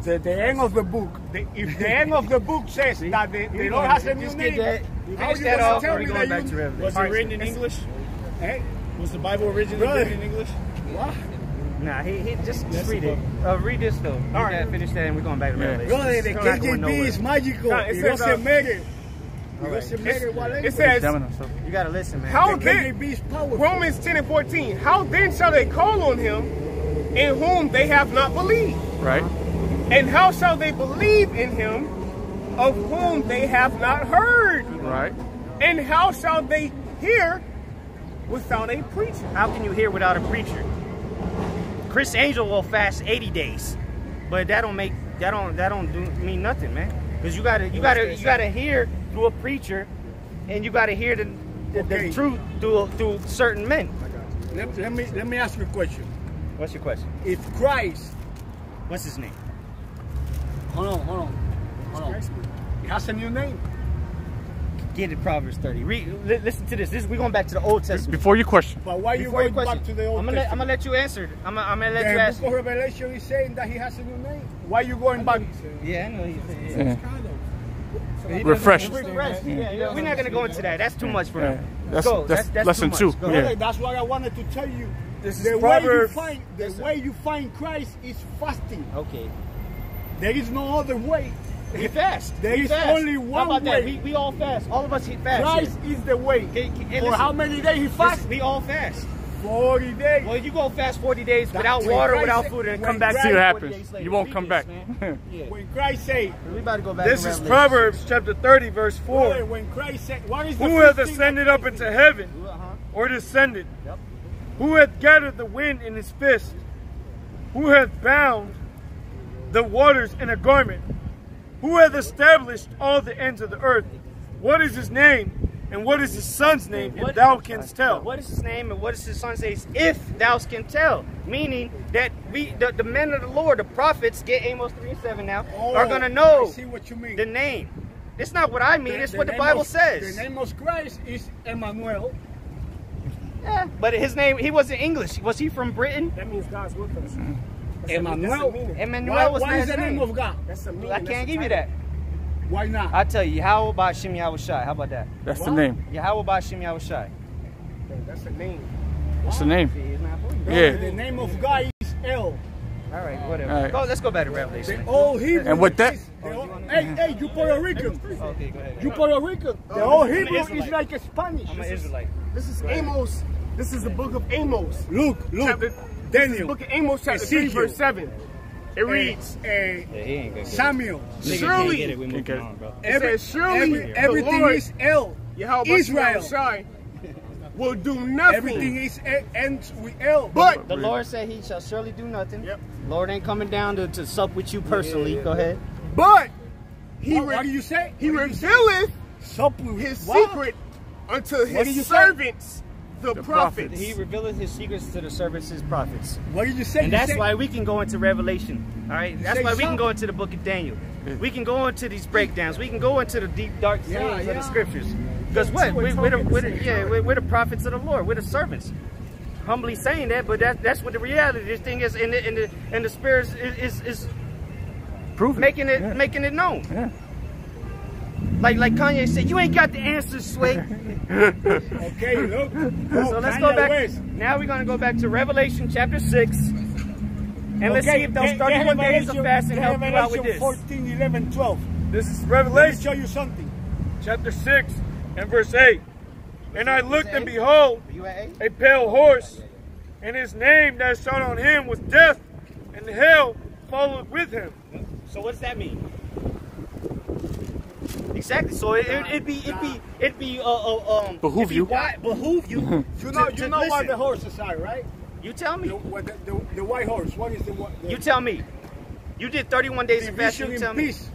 The end of the book. If the end of the book says that the Lord has a new name, how Finish you that gonna off. tell We're me going that back to Revelation. Was it written in English? Hey, Was the Bible originally written in English? what? Nah, he just read it. Read this though. All right. Finish that, and we're going back to Revelation. Brother, the We're not going KJV nowhere. is magical. No, It says, doesn't matter. It All right. doesn't matter what It language. says, You gotta listen, man. how The then, KJV is powerful. Romans 10 and 14, how then shall they call on him in whom they have not believed? Right. And how shall they believe in him of whom they have not heard? Right. And how shall they hear without a preacher? How can you hear without a preacher? Chris Angel will fast 80 days, but that don't mean nothing, man. Because you gotta hear through a preacher, and you gotta hear the truth through certain men. Let me ask you a question. What's your question? If Christ, What's his name? hold on. He has a new name. Get it, Proverbs 30. Listen to this. We're going back to the Old Testament. Before your question. But why you Before your going back question, to the Old I'm Testament? gonna let you answer. I'm gonna let you The ask. book of Revelation is saying that he has a new name. Why you going back? Yeah, I know he said. Yeah. Refresh. Yeah, we're not gonna go into that. That's too much for him. That's lesson too 2. much. Go Yeah. ahead. That's what I wanted to tell you. This is The Proverbs. way you find Christ is fasting. Okay. There is no other way. We fast. There We is fast. only How one about way. that? We all fast. All of us eat fast. Christ is the way. And For listen, how many days he fast? we all fast. 40 days. Well, you go fast 40 days without when water, Christ without said- food, and when come back. Christ- See what 40 happens. days later. You won't Read come this, back. man. When Christ said, We about to go back. This to is Revelation. Proverbs chapter 30, verse 4. brother, when Christ said, what is the Who first hath thing ascended that up into heaven, or descended? Yep. Who hath gathered the wind in his fist? Who hath bound the waters in a garment? Who hath established all the ends of the earth? What is his name, and what is his son's name, if thou canst tell? What is his name and what is his son says? If thou can tell, meaning that the men of the Lord, the prophets, get Amos 3:7 now, are gonna know I see what you mean. the name. It's not what I mean. It's what the name Bible of- says. The name of Christ is Emmanuel. Yeah, but his name, he wasn't English. Was he from Britain? That means God's with us. Emmanuel. Emmanuel was Why not is his the name name. of God? That's a meaning. I can't give you that. Why not? I'll tell you. How about Shem Yahushai? How about that? That's the name. Yeah, how about Shem Yahushai? That's a name. That's the name. See, it's not for you. Brother, Yeah. The name of God is El. All right, whatever. All right. Let's go back to Revelation. The old Hebrew. And with that- is- hey, you Puerto Rican. Okay, go ahead. You Puerto Rican. The old I'm an Hebrew is Israelite. like a Spanish. I'm an Israelite. This is Amos. This is the book of Amos. Look, Chapter, Daniel. book of Amos, chapter 3, Ezekiel. verse 7. It reads, Samuel. surely, It it says, surely Everything the Lord, is El. Yahweh Israel. Shai, will do nothing. Everything is ends with El. But The Lord said he shall surely do nothing. Yep. Lord ain't coming down to sup with you personally. Go ahead. he what do you say? he What do you say? revealeth Sup with his what? secret unto What did you his say? servants, the prophets. He revealeth his secrets to the servants, his prophets. What did you say? And You that's said- why we can go into Revelation. All right? That's say why we can something. go into the book of Daniel. We can go into these breakdowns. We can go into the deep, dark sayings of the scriptures. Because what? We're the prophets of the Lord. We're the servants. Humbly saying that, but that's what the reality of this thing is. And the Spirit is Prove it. making it Yeah. making it known. Yeah. Like Kanye said, you ain't got the answers, Sway. Okay, look. So let's go back. Now we're going to go back to Revelation chapter 6. And let's see if those 31 days of fasting help you out with this. 14, 11, 12. This is Let me Revelation show you something. chapter 6 and verse 8. And I looked, and behold, You at 8? a pale horse, and his name that shone on him was Death, and hell followed with him. So what does that mean? Exactly. So it'd be Behoove you. behoove you. You know what listen. the horses are, right? You tell me. The white horse. What is the You tell me. You did 31 days of fasting. You tell me. peace.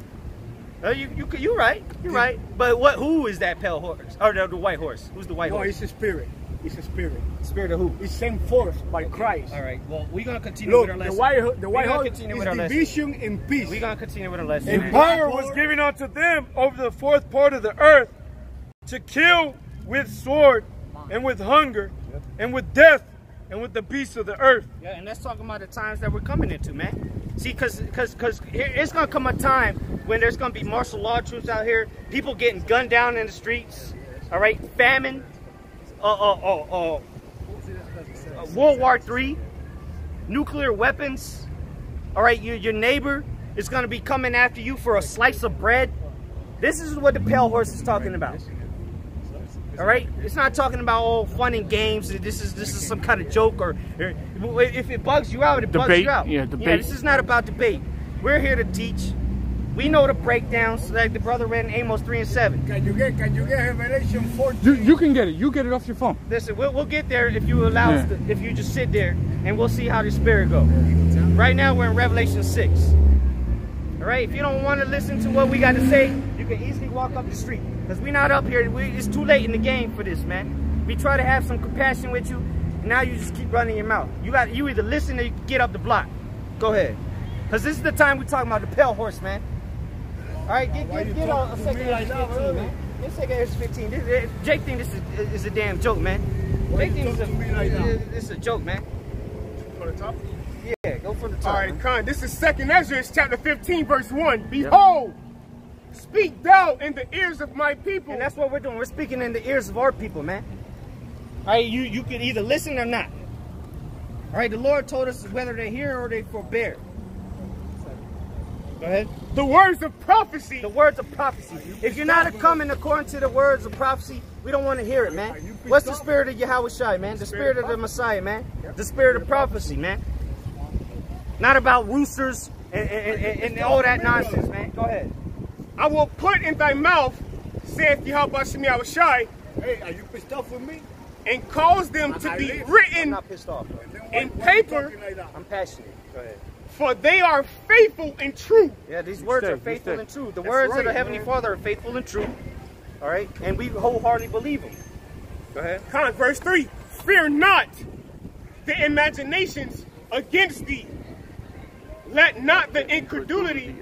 You're right. You're right. But who is that pale horse or the white horse? Who's the white No, horse? it's a spirit. is a spirit. Spirit of who? It's sent forth by Christ. All right. Well, we're gonna continue Look, with our lesson. the White House is division and peace. We're gonna continue with our lesson. And power was given unto them over the fourth part of the earth to kill with sword and with hunger and with death and with the beasts of the earth. Yeah, and that's talking about the times that we're coming into, man. See, because it's going to come a time when there's going to be martial law troops out here, people getting gunned down in the streets, all right, famine, World War III, nuclear weapons, all right, your neighbor is going to be coming after you for a slice of bread. This is what the pale horse is talking about. All right, it's not talking about all fun and games. This is some kind of joke, or if it bugs you out, it bugs you out. Yeah, debate. Yeah, this is not about debate. We're here to teach. We know the breakdowns, like the brother read in Amos 3 and 7. Can you get Revelation 14? You can get it. You get it off your phone. Listen, we'll get there if you allow us to, if you just sit there, and we'll see how the spirit goes. Right now we're in Revelation 6. All right, if you don't want to listen to what we got to say, you can easily walk up the street. Because we're not up here. It's too late in the game for this, man. We try to have some compassion with you, and now you just keep running your mouth. You either listen or you get up the block. Go ahead. Because this is the time we're talking about the pale horse, man. All right, get on a second Exodus 15, man. Get a second Exodus 15. Jake thinks this is a damn joke, man. Jake thinks this is a joke, man. From the top? Yeah, go from the top. All right, Khan. This is 2nd Ezra, chapter 15, verse 1. Behold, speak thou in the ears of my people. And that's what we're doing. We're speaking in the ears of our people, man. All right, you can either listen or not. All right, the Lord told us whether they hear or they forbear. Go ahead. The words of prophecy. The words of prophecy. If you're not coming according to the words of prophecy, we don't want to hear it, man. What's the spirit of Yahweh Shai, man? The spirit of the Messiah, man. The spirit of prophecy, man. Not about roosters and all that nonsense, man. Go ahead. I will put in thy mouth, saith Yahweh Shai. Hey, are you pissed off with me? And cause them to be written I'm not pissed off. in paper. I'm passionate. Go ahead. For they are faithful and true. Yeah, these words are faithful and true. The words of the Heavenly Father are faithful and true. All right? And we wholeheartedly believe them. Go ahead. Verse 3. Fear not the imaginations against thee. Let not the incredulity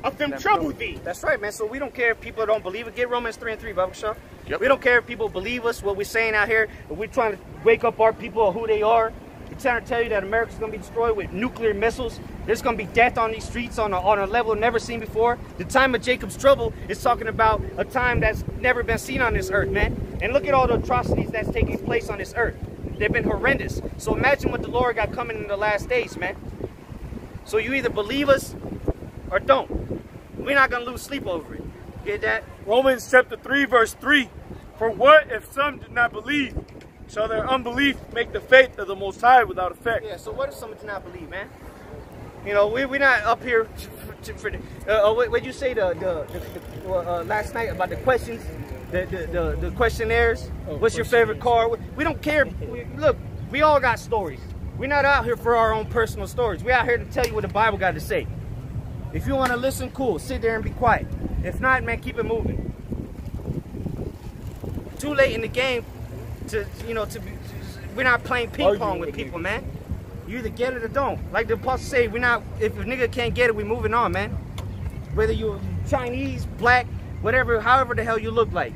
of them trouble thee. That's right, man. So we don't care if people don't believe it. Get Romans 3 and 3, Bible Shaw. Yep. We don't care if people believe us, what we're saying out here. But we're trying to wake up our people of who they are. We're trying to tell you that America's going to be destroyed with nuclear missiles. There's going to be death on these streets on a level never seen before. The time of Jacob's trouble is talking about a time that's never been seen on this earth, man. And look at all the atrocities that's taking place on this earth. They've been horrendous. So imagine what the Lord got coming in the last days, man. So you either believe us or don't. We're not going to lose sleep over it. Get that? Romans chapter 3, verse 3. For what if some did not believe? Shall their unbelief make the faith of the Most High without effect? Yeah, so what if someone does not believe, man? You know, we're not up here for what you say last night about the questions, the questionnaires. What's your favorite car? We don't care. Look, we all got stories. We're not out here for our own personal stories. We're out here to tell you what the Bible got to say. If you want to listen, cool. Sit there and be quiet. If not, man, keep it moving. Too late in the game we're not playing ping pong with people, man. You either get it or don't. Like the apostle say, if a nigga can't get it, we moving on, man. Whether you're Chinese, black, whatever, however the hell you look like.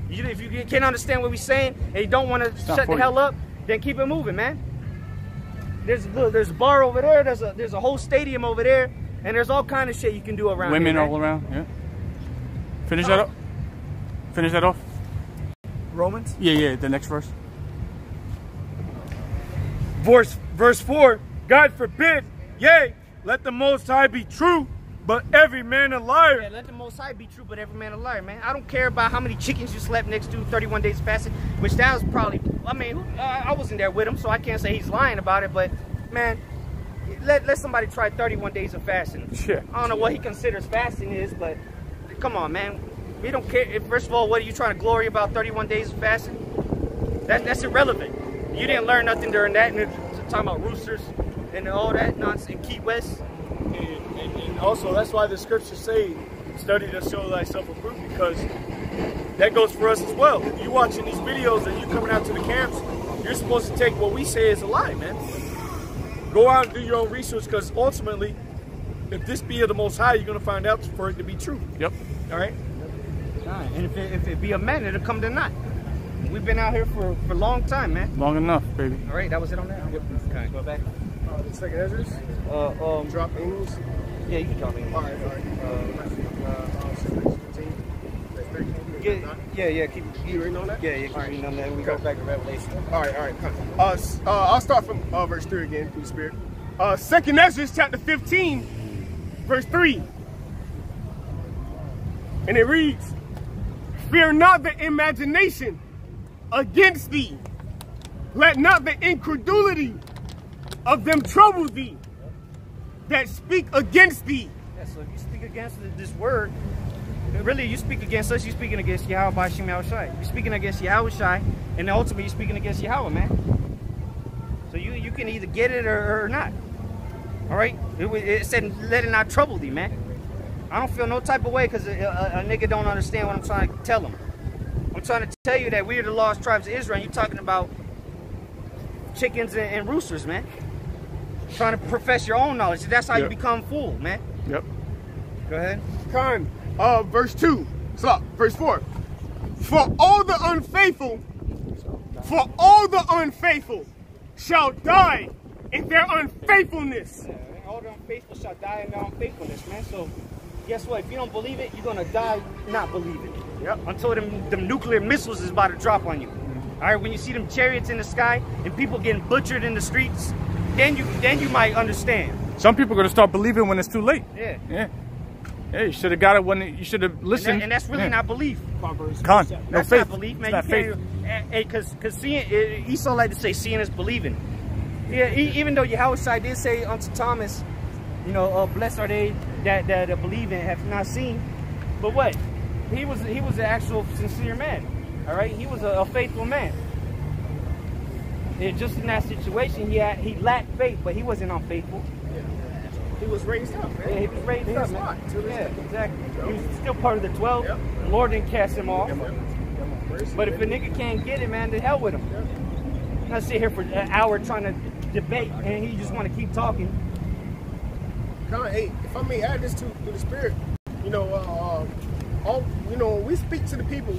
If you can't understand what we're saying and you don't want to shut the hell up, then keep it moving, man. There's a bar over there. There's a whole stadium over there, and there's all kind of shit you can do around. Women here, all around. Yeah. Finish that up. Finish that off. Romans. Yeah. The next verse. Verse 4. God forbid, yea, let the Most High be true, but every man a liar. Yeah, let the Most High be true, but every man a liar, man. I don't care about how many chickens you slept next to 31 days fasting, which that was probably, I mean, I wasn't there with him, so I can't say he's lying about it, but, man, let somebody try 31 days of fasting. Yeah. I don't know what he considers fasting is, but come on, man. We don't care. First of all, what are you trying to glory about 31 days of fasting? That's irrelevant. You didn't learn nothing during that, and talking about roosters and all that nonsense in Key West. And also, that's why the scriptures say, study to show thyself approved, because that goes for us as well. If you watching these videos and you coming out to the camps, you're supposed to take what we say as a lie, man. Go out and do your own research, because ultimately, if this be of the Most High, you're going to find out for it to be true. Yep. All right? And if it be a man, it'll come to naught. We've been out here for a long time, man. Long enough, baby. All right, that was it on that? Yep. Okay, go back. The second Ezra's? Drop Amos? Yeah, you can drop Amos. All right. Yeah, keep reading on that? Yeah, keep reading on that. We go back to Revelation. All right. I'll start from verse 3 again, through the Spirit. Second Ezra, chapter 15, verse 3. And it reads, "Fear not the imagination against thee. Let not the incredulity of them trouble thee that speak against thee." Yeah, so if you speak against this word, really you speak against us, you're speaking against Yahweh Bashim Yahushai. You're speaking against Yahushai, and ultimately you're speaking against Yahweh, man. So you can either get it or not. All right? It said, let it not trouble thee, man. I don't feel no type of way because a nigga don't understand what I'm trying to tell him. I'm trying to tell you that we are the lost tribes of Israel, and you're talking about chickens and roosters, man. Trying to profess your own knowledge. That's how you become fool, man. Yep. Go ahead. Verse 2. Stop. Verse 4. For all the unfaithful shall die in their unfaithfulness. Yeah, all the unfaithful shall die in their unfaithfulness, man. So guess what? If you don't believe it, you're gonna die not believing it. Yep. Until them nuclear missiles is about to drop on you. All right. When you see them chariots in the sky and people getting butchered in the streets, then you might understand. Some people are gonna start believing when it's too late. Yeah. Yeah. Yeah, you should have got it when you should have listened. And that's really not belief. Con, no that's faith. Not belief, man. It's not faith. Because seeing, Esau like to say, seeing is believing. Yeah, even though Yahweh did say unto Thomas, you know, blessed are they that believe and have not seen. But what? He was an actual sincere man. All right, he was a faithful man. And just in that situation, he lacked faith, but he wasn't unfaithful. He was raised up, man. Yeah, he was raised up, man. Yeah, exactly. He was still part of the 12. Yep. The Lord didn't cast him off. But if a nigga can't get it, man, to hell with him. I'm not sit here for an hour trying to debate, and he just want to keep talking. Hey, if I may add this to the Spirit, you know, when we speak to the people,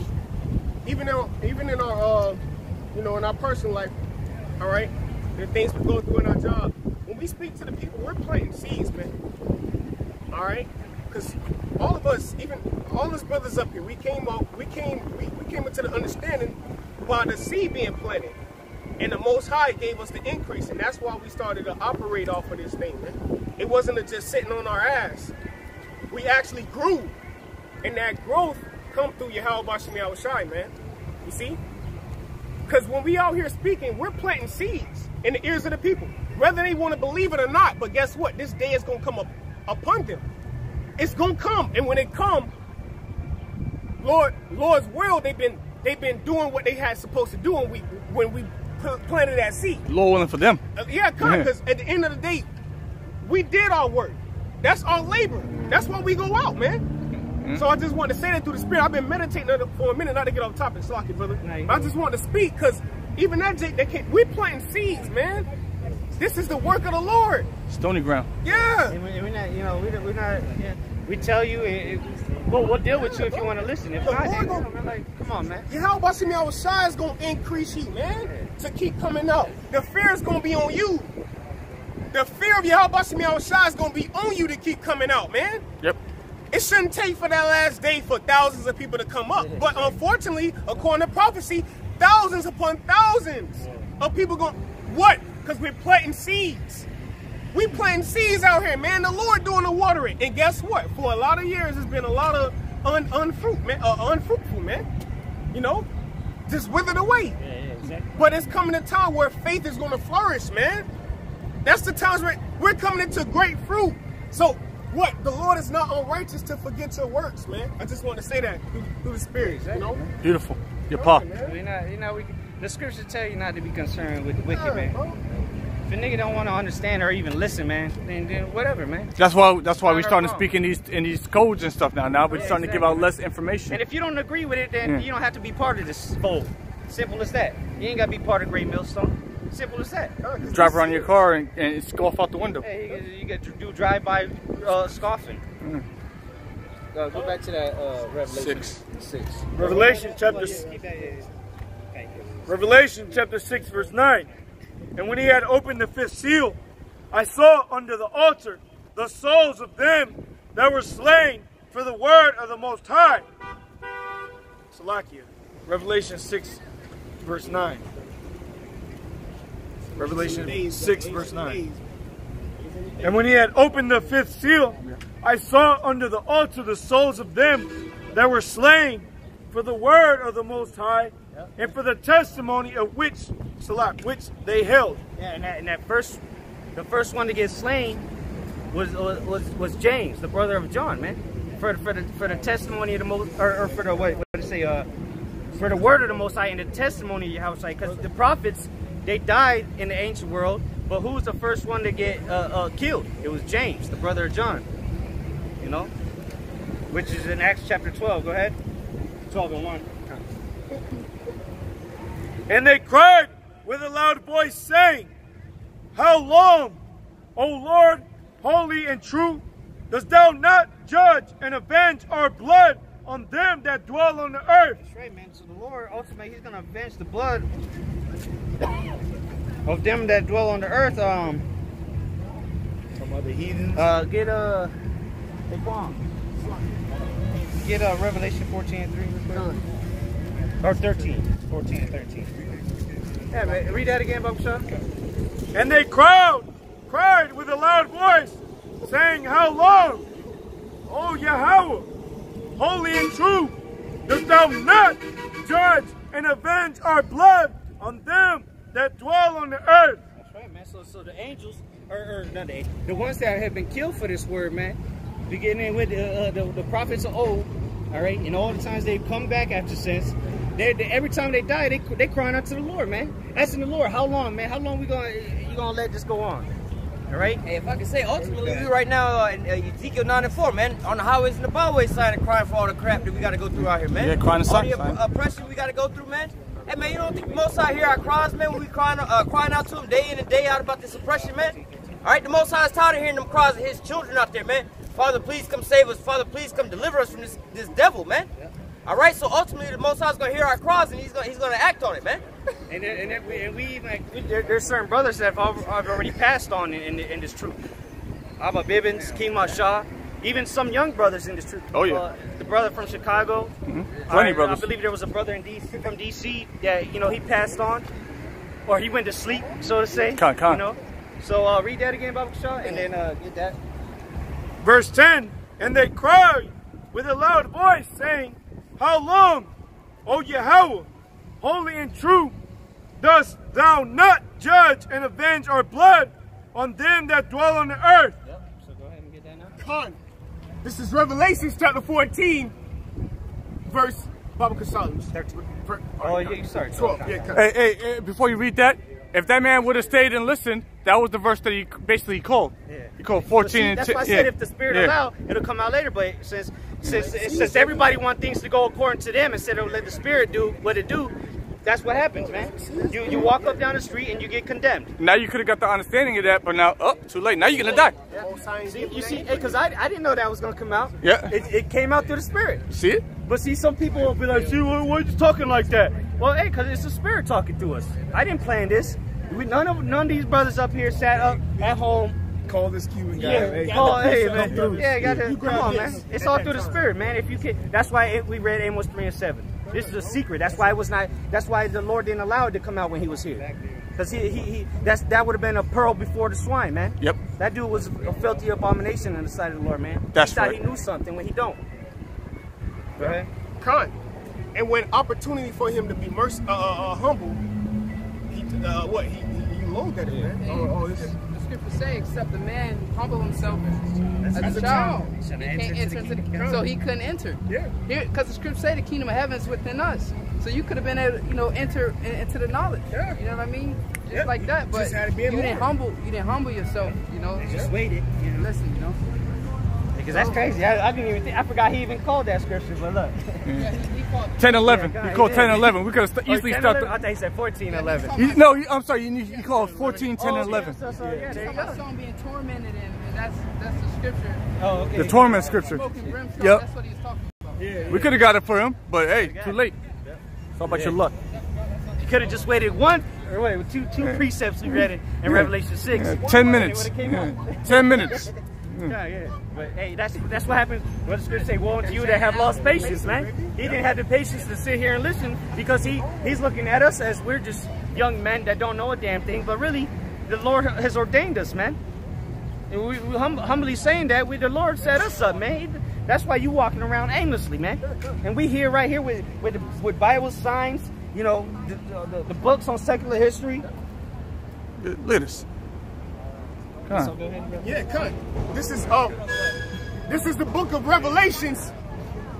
even in our, you know, in our personal life, all right, the things we go through in our job. When we speak to the people, we're planting seeds, man. All right, because all of us, even all us brothers up here, we came into the understanding by the seed being planted, and the Most High gave us the increase, and that's why we started to operate off of this thing, man. It wasn't just sitting on our ass. We actually grew, and that growth come through Yahweh Bashim Yahushai, man. You see? Because when we out here speaking, we're planting seeds in the ears of the people, whether they want to believe it or not. But guess what? This day is going to come up upon them. It's going to come, and when it come, Lord's will, they've been doing what they had supposed to do when we planted that seed. Lord willing for them. Because at the end of the day, we did our work. That's our labor. That's why we go out, man. So I just wanted to say that through the Spirit. I've been meditating for a minute, not to get off topic, Slocky, brother. I just wanted to speak, because even that, we're planting seeds, man. This is the work of the Lord. Stony ground. Yeah. And we're not, you know, we're not. Yeah. We tell you, we'll deal with you if you want to listen. If not, then, come on, man. Yahweh Bashim Yahushai is going to increase you, man, to keep coming out. The fear is going to be on you. The fear of Yahweh Bashim Yahushai is going to be on you to keep coming out, man. Yep. It shouldn't take for that last day for thousands of people to come up. But unfortunately, according to prophecy, thousands upon thousands of people going, what? Because we're planting seeds. We planting seeds out here, man. The Lord doing the watering. And guess what? For a lot of years, it's been a lot of unfruitful, man. You know, just withered away. Yeah, exactly. But it's coming a time where faith is going to flourish, man. That's the times where we're coming into great fruit. So what? The Lord is not unrighteous to forget your works, man. I just want to say that through the Spirit, you know? Beautiful. Your paw. The scriptures tell you not to be concerned with the wicked, man. If a nigga don't want to understand or even listen, man, then whatever, man. That's why we're starting to speak in these codes and stuff now. Now we're starting to give out less information. And if you don't agree with it, then you don't have to be part of this fold. Simple as that. You ain't got to be part of Great Millstone. Simple as that. Drive around your car and scoff out the window. Hey, you get to do drive-by scoffing. Go back to that Revelation 6. Revelation chapter 6, verse 9. And when he had opened the fifth seal, I saw under the altar the souls of them that were slain for the word of the Most High. Salakia. Revelation 6, verse 9. Revelation 6, verse 9. And when he had opened the fifth seal, I saw under the altar the souls of them that were slain for the word of the Most High, and for the testimony of which they held. Yeah, and the first one to get slain was James, the brother of John, man. For the testimony of the Most, or for the for the word of the Most High and the testimony of Yahweh, because the prophets, they died in the ancient world, but who was the first one to get killed? It was James, the brother of John. You know, which is in Acts chapter 12. Go ahead. 12:1. And they cried with a loud voice, saying, How long, O Lord, holy and true, dost thou not judge and avenge our blood on them that dwell on the earth? That's right, man. So the Lord, ultimately, he's going to avenge the blood of them that dwell on the earth. Some other heathens. Get Revelation 14:3. Or 13. 14 and 13. Yeah, man. Read that again, Baba Shah. And they cried with a loud voice, saying, How long, O Yahweh, holy and true, dost thou not judge and avenge our blood on them that dwell on the earth? That's right, man. So the angels, or not the angels, the ones that have been killed for this word, man, beginning with the prophets of old, all right, and all the times they've come back after sins, every time they die, they crying out to the Lord, man, asking the Lord, how long, man, how long you gonna let this go on? All right. Hey, if I can say, ultimately, we right now in Ezekiel 9:4, man, on the highways and the byways sign and crying for all the crap that we got to go through out here, man. Yeah, crying all the oppression we got to go through, man. Hey, man, you don't think the Most High hear our cries, man, when we crying out to him day in and day out about this oppression, man? All right, the Most High is tired of hearing them cries of his children out there, man. Father, please come save us. Father, please come deliver us from this devil, man. All right, so ultimately the Most High is going to hear our cries and he's going to act on it, man. There's certain brothers that have already passed on in this truth. Abba Bibbins, King Mashah, even some young brothers in this truth. Oh yeah. The brother from Chicago. Plenty brothers. I believe there was a brother from DC that he passed on, or he went to sleep, so to say. Con. You know. So read that again, Baba Shah, and then get that. Verse 10, and they cried with a loud voice, saying, How long, O Yahweh, holy and true, dost thou not judge and avenge our blood on them that dwell on the earth? Yep. So go ahead and get that now. Con. This is Revelation chapter 14, verse Baba Kassalim. 13. Oh, yeah, you started. 12. Hey, before you read that, if that man would have stayed and listened, that was the verse that he basically called. Yeah. He called 14 and 10. That's why I said if the Spirit allow, it'll come out later. But since everybody wants things to go according to them instead of let the Spirit do what it do, that's what happens, man. You walk up down the street and you get condemned. Now you could have got the understanding of that, but now, too late. Now you're going to die. Yeah. See, you see, because I didn't know that was going to come out. Yeah. It came out through the Spirit. See it? But see, some people will be like, see, why are you talking like that? Well, hey, because it's the Spirit talking to us. I didn't plan this. None of these brothers up here sat up at home. Call this Cuban guy. Yeah, hey, man. Yeah, come on, man. It's all through the Spirit, man. If you can, that's why we read Amos 3 and 7. This is a secret. That's why it was not. That's why the Lord didn't allow it to come out when He was here. Because that would have been a pearl before the swine, man. Yep. That dude was a filthy abomination in the sight of the Lord, man. That's he thought right. he knew something when he don't. Go ahead. Con. And when opportunity for him to be humble, he loathed at it, man. The scriptures say, except the man humble himself as a child, he can't enter into the kingdom. So he couldn't enter. Yeah. Because the scriptures say the kingdom of heaven is within us. So you could have been able to, you know, enter into the knowledge. Yeah. You know what I mean? Just like that. But just had to be you didn't humble yourself, you know. Just waited. You know? Listen, you know. Because that's crazy. I didn't even think, I forgot he even called that scripture, but look. 10-11. He called 10-11. We could have easily stopped. I thought he said 14-11. No, I'm sorry. You called 14, 10, and 11. Yeah, there you go. Someone being tormented, and that's the scripture. Oh, okay. The torment scripture. Yep. Yep. That's what he's talking about. We could have got it for him, but hey, too late. It's all about your luck. You could have just waited two precepts we read in Revelation 6. 10 minutes. 10 minutes. Yeah. But hey, that's what happened. What the scripture say, woe unto you that have lost patience, man. He didn't have the patience to sit here and listen because he's looking at us as we're just young men that don't know a damn thing. But really, the Lord has ordained us, man. And we humbly saying that, the Lord set us up, man. That's why you walking around aimlessly, man. And we here right here with Bible signs, you know, the books on secular history. Look at this. Yeah, cut. This is the book of Revelations,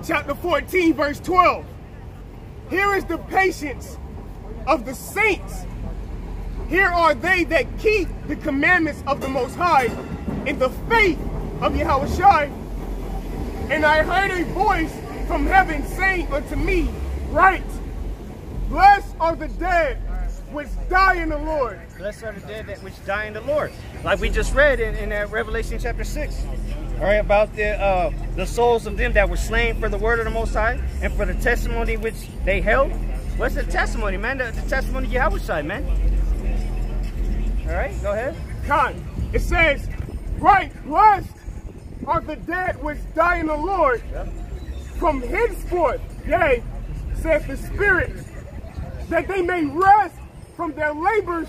chapter 14, verse 12. Here is the patience of the saints. Here are they that keep the commandments of the Most High in the faith of Yahushua. And I heard a voice from heaven saying unto me, write, blessed are the dead which die in the Lord. Blessed are the dead that which die in the Lord. Like we just read in Revelation chapter 6. All right, about the souls of them that were slain for the word of the Most High and for the testimony which they held. What's the testimony, man? The testimony of Yahushua, man. All right, go ahead. Con, it says, right, blessed are the dead which die in the Lord. Yep. From henceforth, yea, saith the Spirit, that they may rest from their labors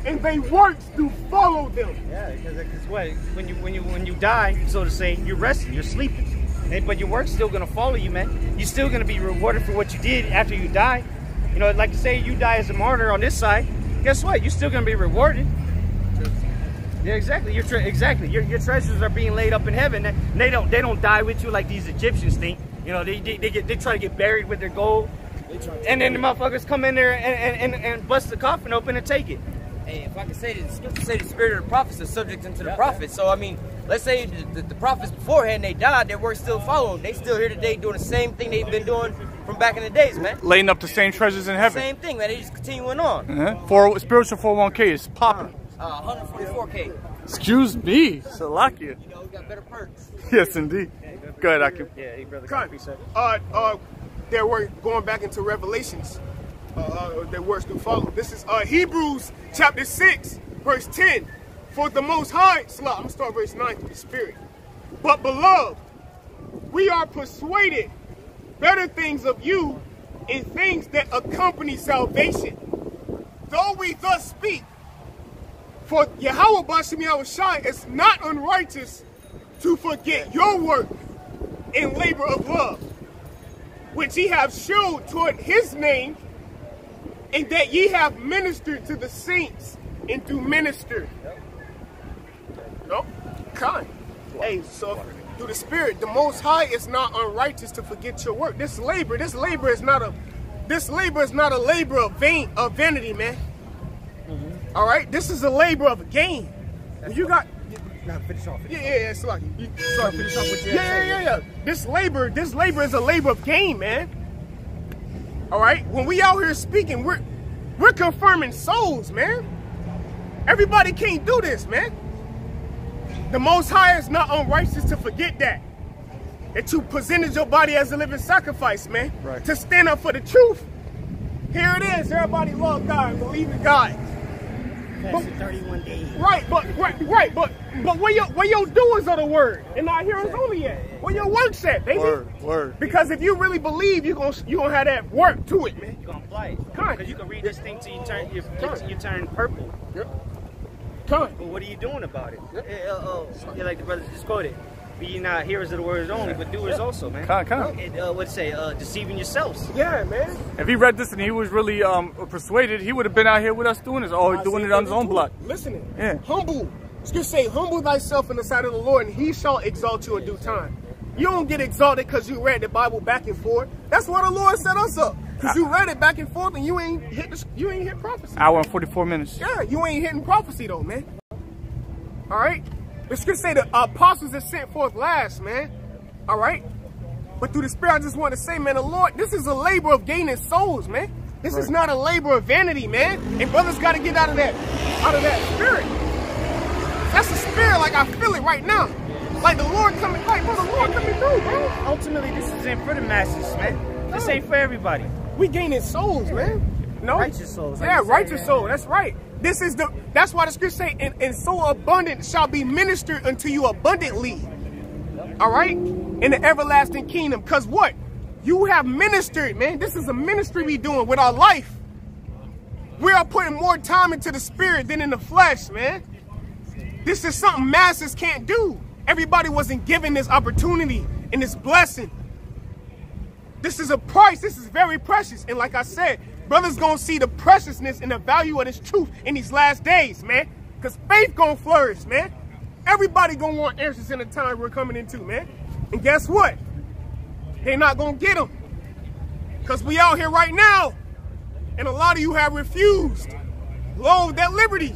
and their works do follow them. Yeah, because what? When you die, so to say, you're resting, you're sleeping. But your work's still gonna follow you, man. You're still gonna be rewarded for what you did after you die. You know, like to say you die as a martyr on this side, guess what? You're still gonna be rewarded. Yeah, exactly. Your treasures are being laid up in heaven. They don't die with you like these Egyptians think. You know, they try to get buried with their gold. And then the motherfuckers come in there and bust the coffin open and take it. Hey, if I can say this, the scripture say the spirit of the prophets is subject unto the prophets. So I mean, let's say the prophets beforehand they died, their work still followed. They still here today doing the same thing they've been doing from back in the days, man. Laying up the same treasures in heaven. Same thing, man. They just continuing on. Spiritual 401k is popping. 144K. Excuse me, Salakia. You know, we got better perks. Yes, indeed. Go ahead, Akim. Yeah, hey, brother. Their work going back into Revelations. Their works do follow. This is Hebrews chapter 6, verse 10. For the Most High, I'm going to start verse 9 through the Spirit. But beloved, we are persuaded better things of you in things that accompany salvation. Though we thus speak, for Yahweh Bashim Yahushai is not unrighteous to forget your work and labor of love, which ye have showed toward his name, and that ye have ministered to the saints and do minister. No? Kind. Hey, so through the Spirit, the Most High is not unrighteous to forget your work. This labor is not a labor of vanity, man. All right, this is a labor of gain. You got. Finish off. Yeah, it's like. Sorry, finish off with your. Yeah. This labor is a labor of gain, man. All right, when we out here speaking, we're confirming souls, man. Everybody can't do this, man. The Most High is not unrighteous to forget that you presented your body as a living sacrifice, man. Right. To stand up for the truth. Here it is. Everybody love God, believe in God. But, 31 days. Right, but where your doers of the word and not hearers only at? Where your work's at, baby? Word. Because if you really believe, you gonna have that work to it, man. You gonna apply it. Because you can read this thing till you turn purple. Yep. But what are you doing about it? Yeah, like the brother just quoted. Be ye not hearers of the words only, but doers also, man. What's say? Deceiving yourselves. Yeah, man. If he read this and he was really persuaded, he would have been out here with us doing this, or doing it on his own block. Listening. Yeah. Humble. Just say, humble thyself in the sight of the Lord, and he shall exalt you in due time. You don't get exalted because you read the Bible back and forth. That's why the Lord set us up. Because you read it back and forth and you ain't hit prophecy. Hour and 44 minutes. Yeah, you ain't hitting prophecy though, man. All right? The scripture say the apostles are sent forth last, man. All right? But through the Spirit, I just want to say, man, the Lord, this is a labor of gaining souls, man. This is not a labor of vanity, man. And brothers got to get out of that spirit. That's the spirit, like I feel it right now. Like the Lord coming, like, bro, the Lord coming through, bro. Ultimately, this isn't for the masses, man. This ain't for everybody. We gaining souls, man. No? Righteous souls. Yeah, righteous souls. That's right. That's why the scripture say, and so abundant shall be ministered unto you abundantly. All right? In the everlasting kingdom. Because what? You have ministered, man. This is a ministry we doing with our life. We are putting more time into the spirit than in the flesh, man. This is something masses can't do. Everybody wasn't given this opportunity and this blessing. This is a price. This is very precious. And like I said, brothers gonna see the preciousness and the value of this truth in these last days, man. Because faith gonna flourish, man. Everybody gonna want answers in the time we're coming into, man. And guess what? They're not gonna get them. Because we out here right now. And a lot of you have refused. Loathe that liberty.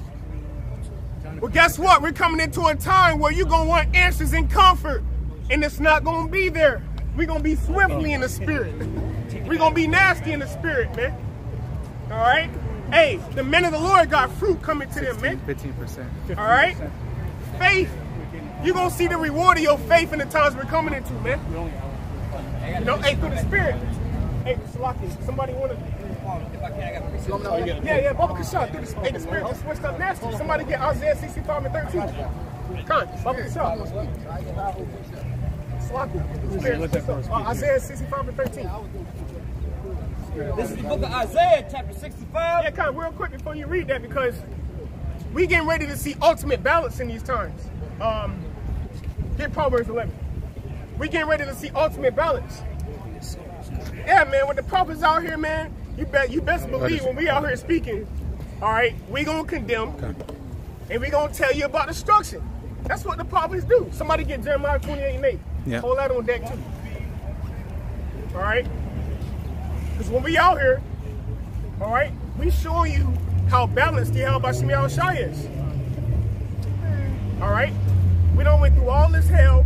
Well, guess what? We're coming into a time where you're gonna want answers in comfort. And it's not gonna be there. We're gonna be swiftly in the spirit. We're gonna be nasty in the spirit, man. All right? Hey, the men of the Lord got fruit coming to them, man. 15%. All right? Faith. You're going to see the reward of your faith in the times we're coming into, man. You know, hey, through the spirit. Hey, Salaki, somebody want to... Yeah, Baba Kashah, through the spirit. Hey, the spirit just switched up nasty. Somebody get Isaiah 65 and 13. Come on, Baba Kashah. Salaki, the spirit. Isaiah 65 and 13. This is the book of Isaiah, chapter 65. Yeah, kind of real quick before you read that, because we getting ready to see ultimate balance in these times. Get Proverbs 11. We getting ready to see ultimate balance. Yeah, man, when the prophets out here, man, you best believe when we out here speaking, all right, we gonna condemn, and we gonna tell you about destruction. That's what the prophets do. Somebody get Jeremiah 28 and 8. Yeah. Hold that on deck too. All right? Because when we out here, all right, we show you how balanced the hell by Shemi Al-Shai is. All right? We done went through all this hell.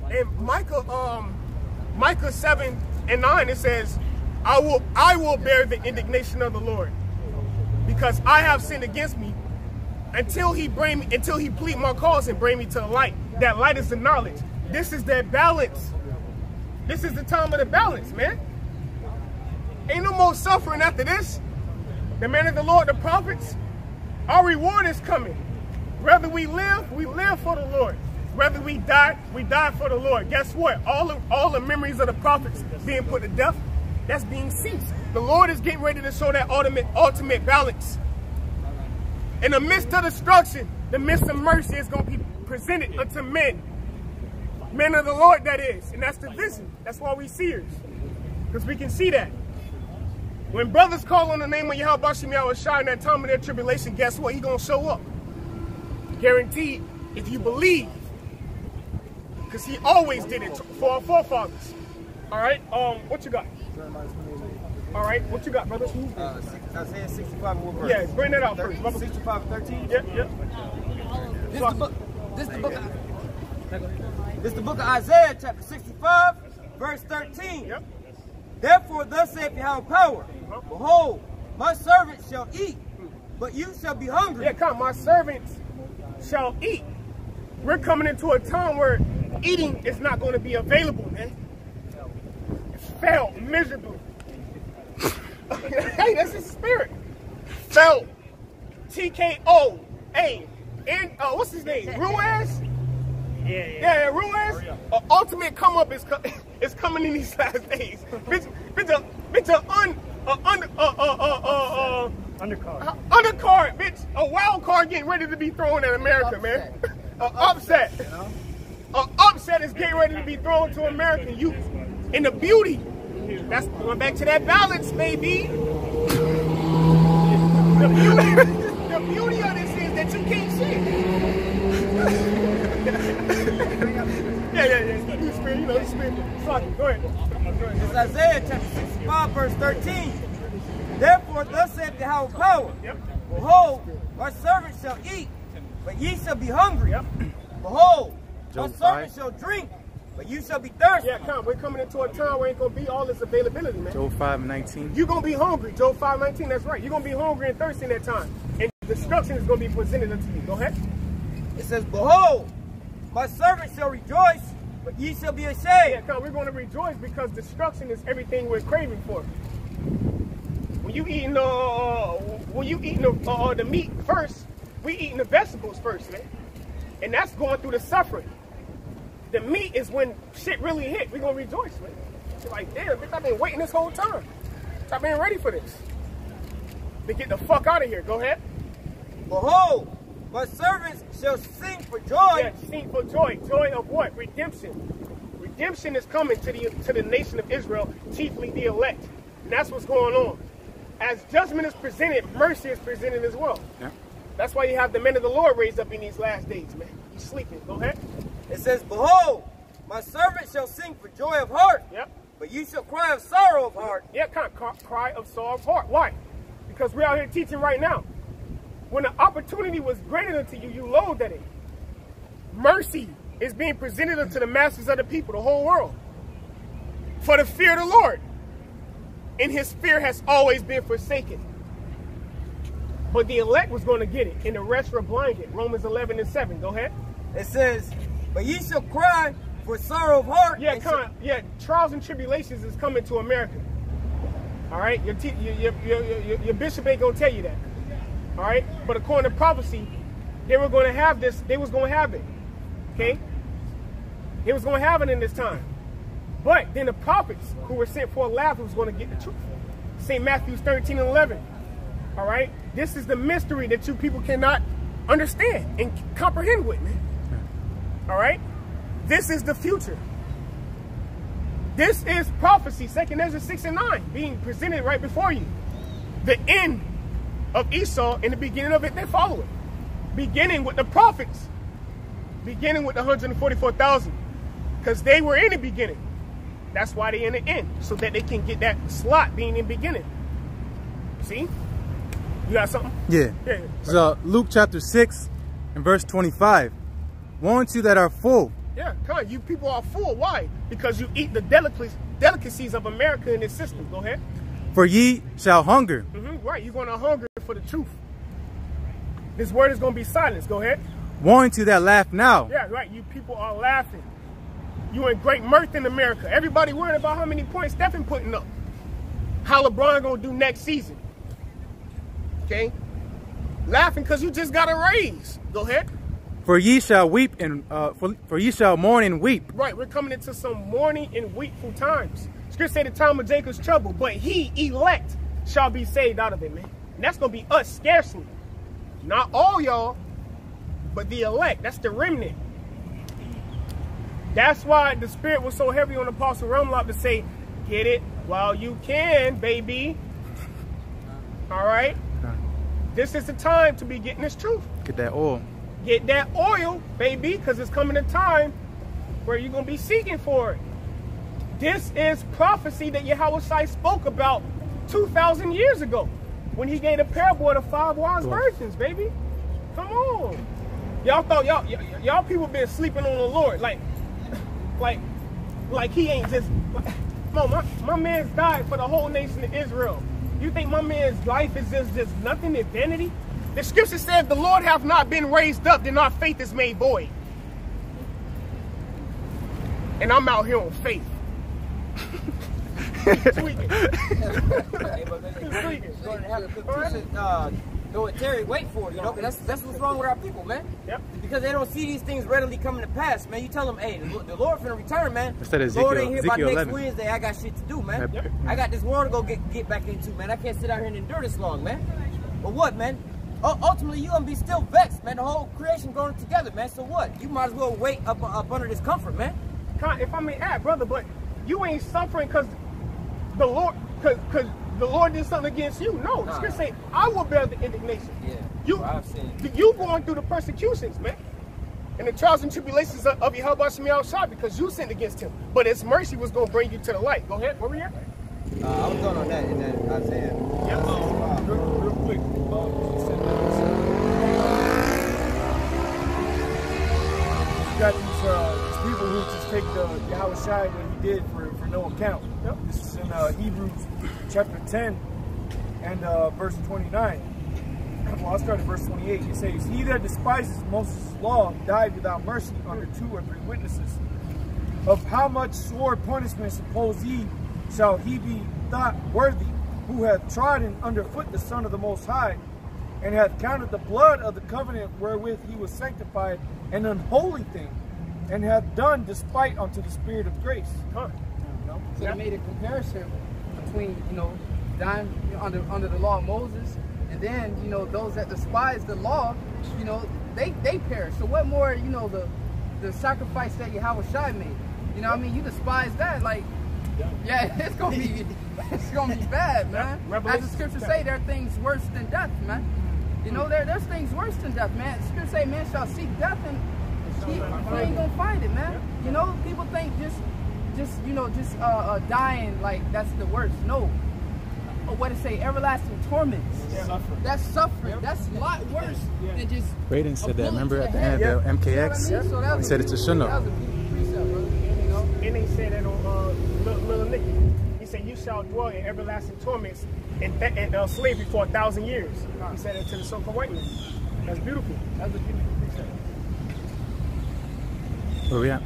And Micah 7 and 9, it says, I will bear the indignation of the Lord, because I have sinned against me, until he plead my cause and bring me to the light. That light is the knowledge. This is that balance. This is the time of the balance, man. Ain't no more suffering after this. The man of the Lord, the prophets, our reward is coming. Whether we live for the Lord. Whether we die for the Lord. Guess what? All the memories of the prophets being put to death, that's being ceased. The Lord is getting ready to show that ultimate balance. In the midst of destruction, the midst of mercy is going to be presented unto men. Men of the Lord, that is. And that's the vision. That's why we seers. Because we can see that. When brothers call on the name of Yahweh Shemi Al-Shai in that time of their tribulation, guess what? He's going to show up. Guaranteed, if you believe. Because he always did it for our forefathers. All right, what you got? All right, what you got, brothers? Isaiah 65 and what verse? Yeah, bring that out first. 65 and 13? Yep. This is the book of Isaiah, chapter 65, verse 13. Yep. Therefore, thus saith Yahweh power, behold, my servants shall eat, but you shall be hungry. Yeah, come, my servants shall eat. We're coming into a time where eating is not going to be available, man. It's failed miserably. Hey, that's his spirit. Failed. TKO. And what's his name? Ruiz? Yeah, Ruiz. Ultimate come up is coming in these last days. Undercard, bitch. A wild card getting ready to be thrown at America, man. Upset. Upset is getting ready to be thrown to American youth. And the beauty, that's going back to that balance, baby. The beauty of this is that you can't see it. Yeah. The spirit, the spirit. Sorry, go ahead. It's Isaiah chapter 65, 5, verse 13. Therefore, thus saith Yahweh power. Behold, our servants shall eat, but ye shall be hungry. Behold, our servants shall drink, but you shall be thirsty. Yeah, come. We're coming into a time where ain't going to be all this availability, man. Job 5:19. You're going to be hungry. Job 5:19, that's right. You're going to be hungry and thirsty in that time. And destruction is going to be presented unto you. Go ahead. It says, behold, my servant shall rejoice, but ye shall be ashamed. Yeah, come. We're going to rejoice because destruction is everything we're craving for. When you eating the meat first, we eating the vegetables first, man. And that's going through the suffering. The meat is when shit really hit. We're going to rejoice, man. You're like, damn, bitch, I've been waiting this whole time. I've been ready for this. To get the fuck out of here. Go ahead. Behold, my servants shall sing for joy. Yeah, sing for joy. Joy of what? Redemption. Redemption is coming to the nation of Israel, chiefly the elect. And that's what's going on. As judgment is presented, mercy is presented as well. Yeah. That's why you have the men of the Lord raised up in these last days, man. He's sleeping. Go ahead. It says, behold, my servant shall sing for joy of heart. Yep. But you shall cry of sorrow of heart. Yeah, cry of sorrow of heart. Why? Because we're out here teaching right now. When the opportunity was granted unto you, you loathed at it. Mercy is being presented unto the masses of the people, the whole world. For the fear of the Lord. And his fear has always been forsaken. But the elect was going to get it, and the rest were blinded. Romans 11:7. Go ahead. It says, but ye shall cry for sorrow of heart. Yeah, trials and tribulations is coming to America. All right, your bishop ain't gonna tell you that. All right, but according to prophecy, they were going to have this. They was going to have it. Okay, they was going to have it in this time. But then the prophets who were sent for a laugh was going to get the truth. St. Matthew 13:11. All right, this is the mystery that you people cannot understand and comprehend with, man. All right, this is the future. This is prophecy, 2 Ezra 6:9, being presented right before you. The end of Esau and the beginning of it, they follow it. Beginning with the prophets. Beginning with the 144,000. Because they were in the beginning. That's why they in the end. So that they can get that slot being in the beginning. See? You got something? Yeah. So Luke chapter 6 and verse 25. Woe unto you that are full. Yeah, come. You people are full. Why? Because you eat the delicacies of America and its system. Go ahead. For ye shall hunger. Right, you're going to hunger for the truth. This word is going to be silenced. Go ahead. Woe unto you that laugh now. Yeah, right. You people are laughing. You in great mirth in America. Everybody worried about how many points Stephen putting up. How LeBron going to do next season. Okay? Laughing because you just got a raise. Go ahead. For ye shall weep and for ye shall mourn and weep. Right, we're coming into some mourning and weepful times. Scripture say the time of Jacob's trouble, but he elect shall be saved out of it, man. And that's gonna be us scarcely. Not all y'all, but the elect. That's the remnant. That's why the spirit was so heavy on Apostle Rumlock to say, get it while you can, baby. All right? This is the time to be getting this truth. Get that oil. Get that oil, baby, because it's coming a time where you're going to be seeking for it. This is prophecy that Yahweh spoke about 2,000 years ago when he gave a parable of the 5 wise virgins, baby. Come on. Y'all thought y'all people been sleeping on the Lord. Like he ain't just... Come on, my man's died for the whole nation of Israel. You think my man's life is just nothing in vanity? The scripture says the Lord hath not been raised up, then our faith is made void. And I'm out here on faith. Go with Terry, wait for it, you know, because that's what's wrong with our people, man. Yep. Because they don't see these things readily coming to pass, man. You tell them, hey, the Lord's finna return, man. Instead of Lord ain't here by next 11. Wednesday. I got shit to do, man. Yep. I got this world to go get back into, man. I can't sit out here and endure this long, man. But what, man? Ultimately, you gonna be still vexed, man. The whole creation going together, man. So what? You might as well wait up under this comfort, man. If I may add, brother, but you ain't suffering because the Lord, because the Lord did something against you. No, the scripture say, I will bear the indignation. Yeah. You going through the persecutions, man, and the trials and tribulations of Yahweh Shemiah Shah because you sinned against him. But His mercy was going to bring you to the light. Go ahead. Where were you at? I was going on that in that Isaiah. Yeah, real quick. You got these people who just take the Yahweh Shai that he did for no account. Yep. This is in Hebrews chapter 10 and verse 29. Well, I'll start at verse 28. It says, "He that despises Moses' law died without mercy under 2 or 3 witnesses. Of how much sore punishment suppose ye shall he be thought worthy, who hath trodden underfoot the Son of the Most High, and hath counted the blood of the covenant wherewith he was sanctified an unholy thing, and hath done despite unto the Spirit of grace." So they made a comparison between, dying under the law of Moses, and then, those that despise the law, they perish. So what more, the sacrifice that Yahweh Shai made? You know what I mean? You despise that, like, yeah, it's gonna be bad, man. As the scriptures say, there are things worse than death, man. There's things worse than death, man. The scripture say, man shall seek death and he ain't gonna find it, man. People think just dying, like, that's the worst. No. What it say? Everlasting torments. That's suffering. That's a lot worse than just. Braden said that. Remember at the end of the MKX? He said it's a shunna. That was a precept, brother. And they said that on Little Nicky. He said, "You shall dwell in everlasting torments and slavery for 1,000 years." He said it to the so-called white man. That's beautiful. That's a beautiful precept. Where we at?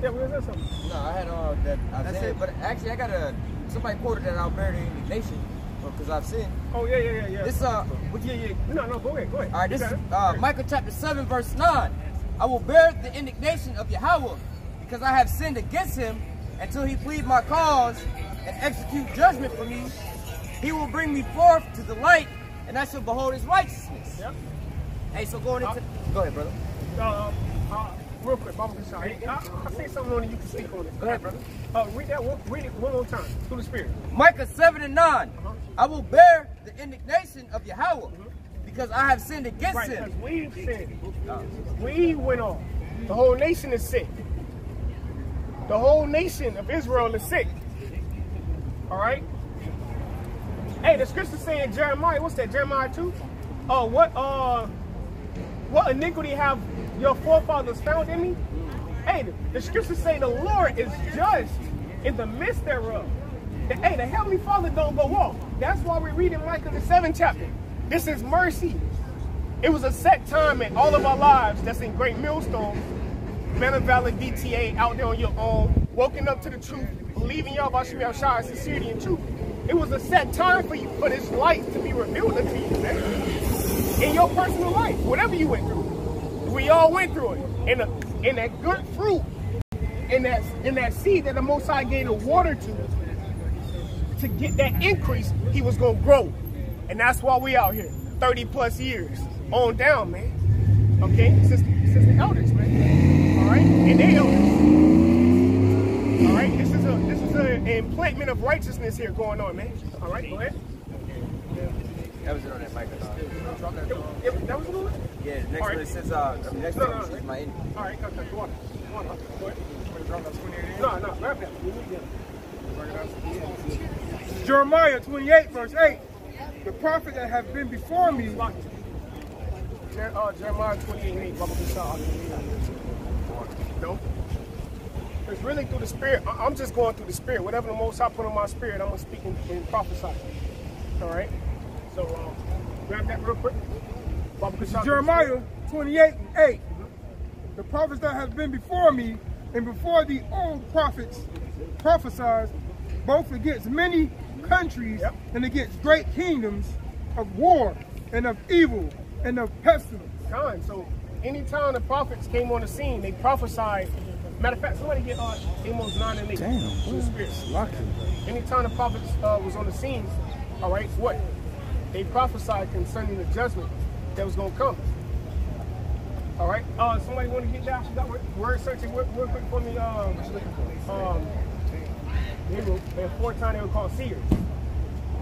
Yeah, where's that something? No, I had that Isaiah, but actually I got somebody quoted that I'll bear the indignation because I've sinned. Oh yeah. This No, go ahead. All right, this is Micah chapter 7 verse 9. "I will bear the indignation of Yahweh because I have sinned against him until he plead my cause and execute judgment for me. He will bring me forth to the light, and I shall behold his righteousness." Yep. Hey, so going into go ahead, brother. Real quick, I'll say something on it, you can speak on it. Go ahead, brother. Read it one more time, through the Spirit. Micah 7 and 9. "I will bear the indignation of Yahweh because I have sinned against him." Because we've sinned. We went off. The whole nation is sick. The whole nation of Israel is sick. All right? Hey, the scripture saying Jeremiah, what's that, Jeremiah 2? What iniquity have your forefathers found in me? Hey, the scriptures say the Lord is judged in the midst thereof. The Heavenly Father don't go off. That's why we read in Micah the 7th chapter. This is mercy. It was a set time in all of our lives that's in Great Millstone, Manor Valley, DTA, out there on your own, woken up to the truth, believing Yahweh Shai, sincerity and truth. It was a set time for you, for this light to be revealed unto you, man. In your personal life, whatever you went through. We all went through it. And that good fruit, in that seed that the Most High gave the water to get that increase, he was going to grow. And that's why we out here, 30 plus years on down, man. Okay? Since the elders, man. All right? And they elders. All right? This is an implantment of righteousness here going on, man. All right? Go ahead. That was it on that mic. That was the one? Yeah, next one says, next one says my enemy. All right, go on. Go ahead. No, grab that. Jeremiah 28, verse 8. "The prophet that have been before me." Jeremiah 28:8. No. It's really through the Spirit. I'm just going through the Spirit. Whatever the Most High put on my spirit, I'm going to speak and prophesy. All right? So, grab that real quick. Jeremiah 28:8. "The prophets that have been before me and before the old prophets prophesied both against many countries and against great kingdoms of war and of evil and of pestilence." So, anytime the prophets came on the scene, they prophesied. Matter of fact, somebody get Amos 9 and 8. Damn, lucky. Anytime the prophets was on the scene, all right, what? They prophesied concerning the judgment that was going to come. All right. Somebody want to get that? Word searching real quick for me. What you looking for? Before time they were called seers.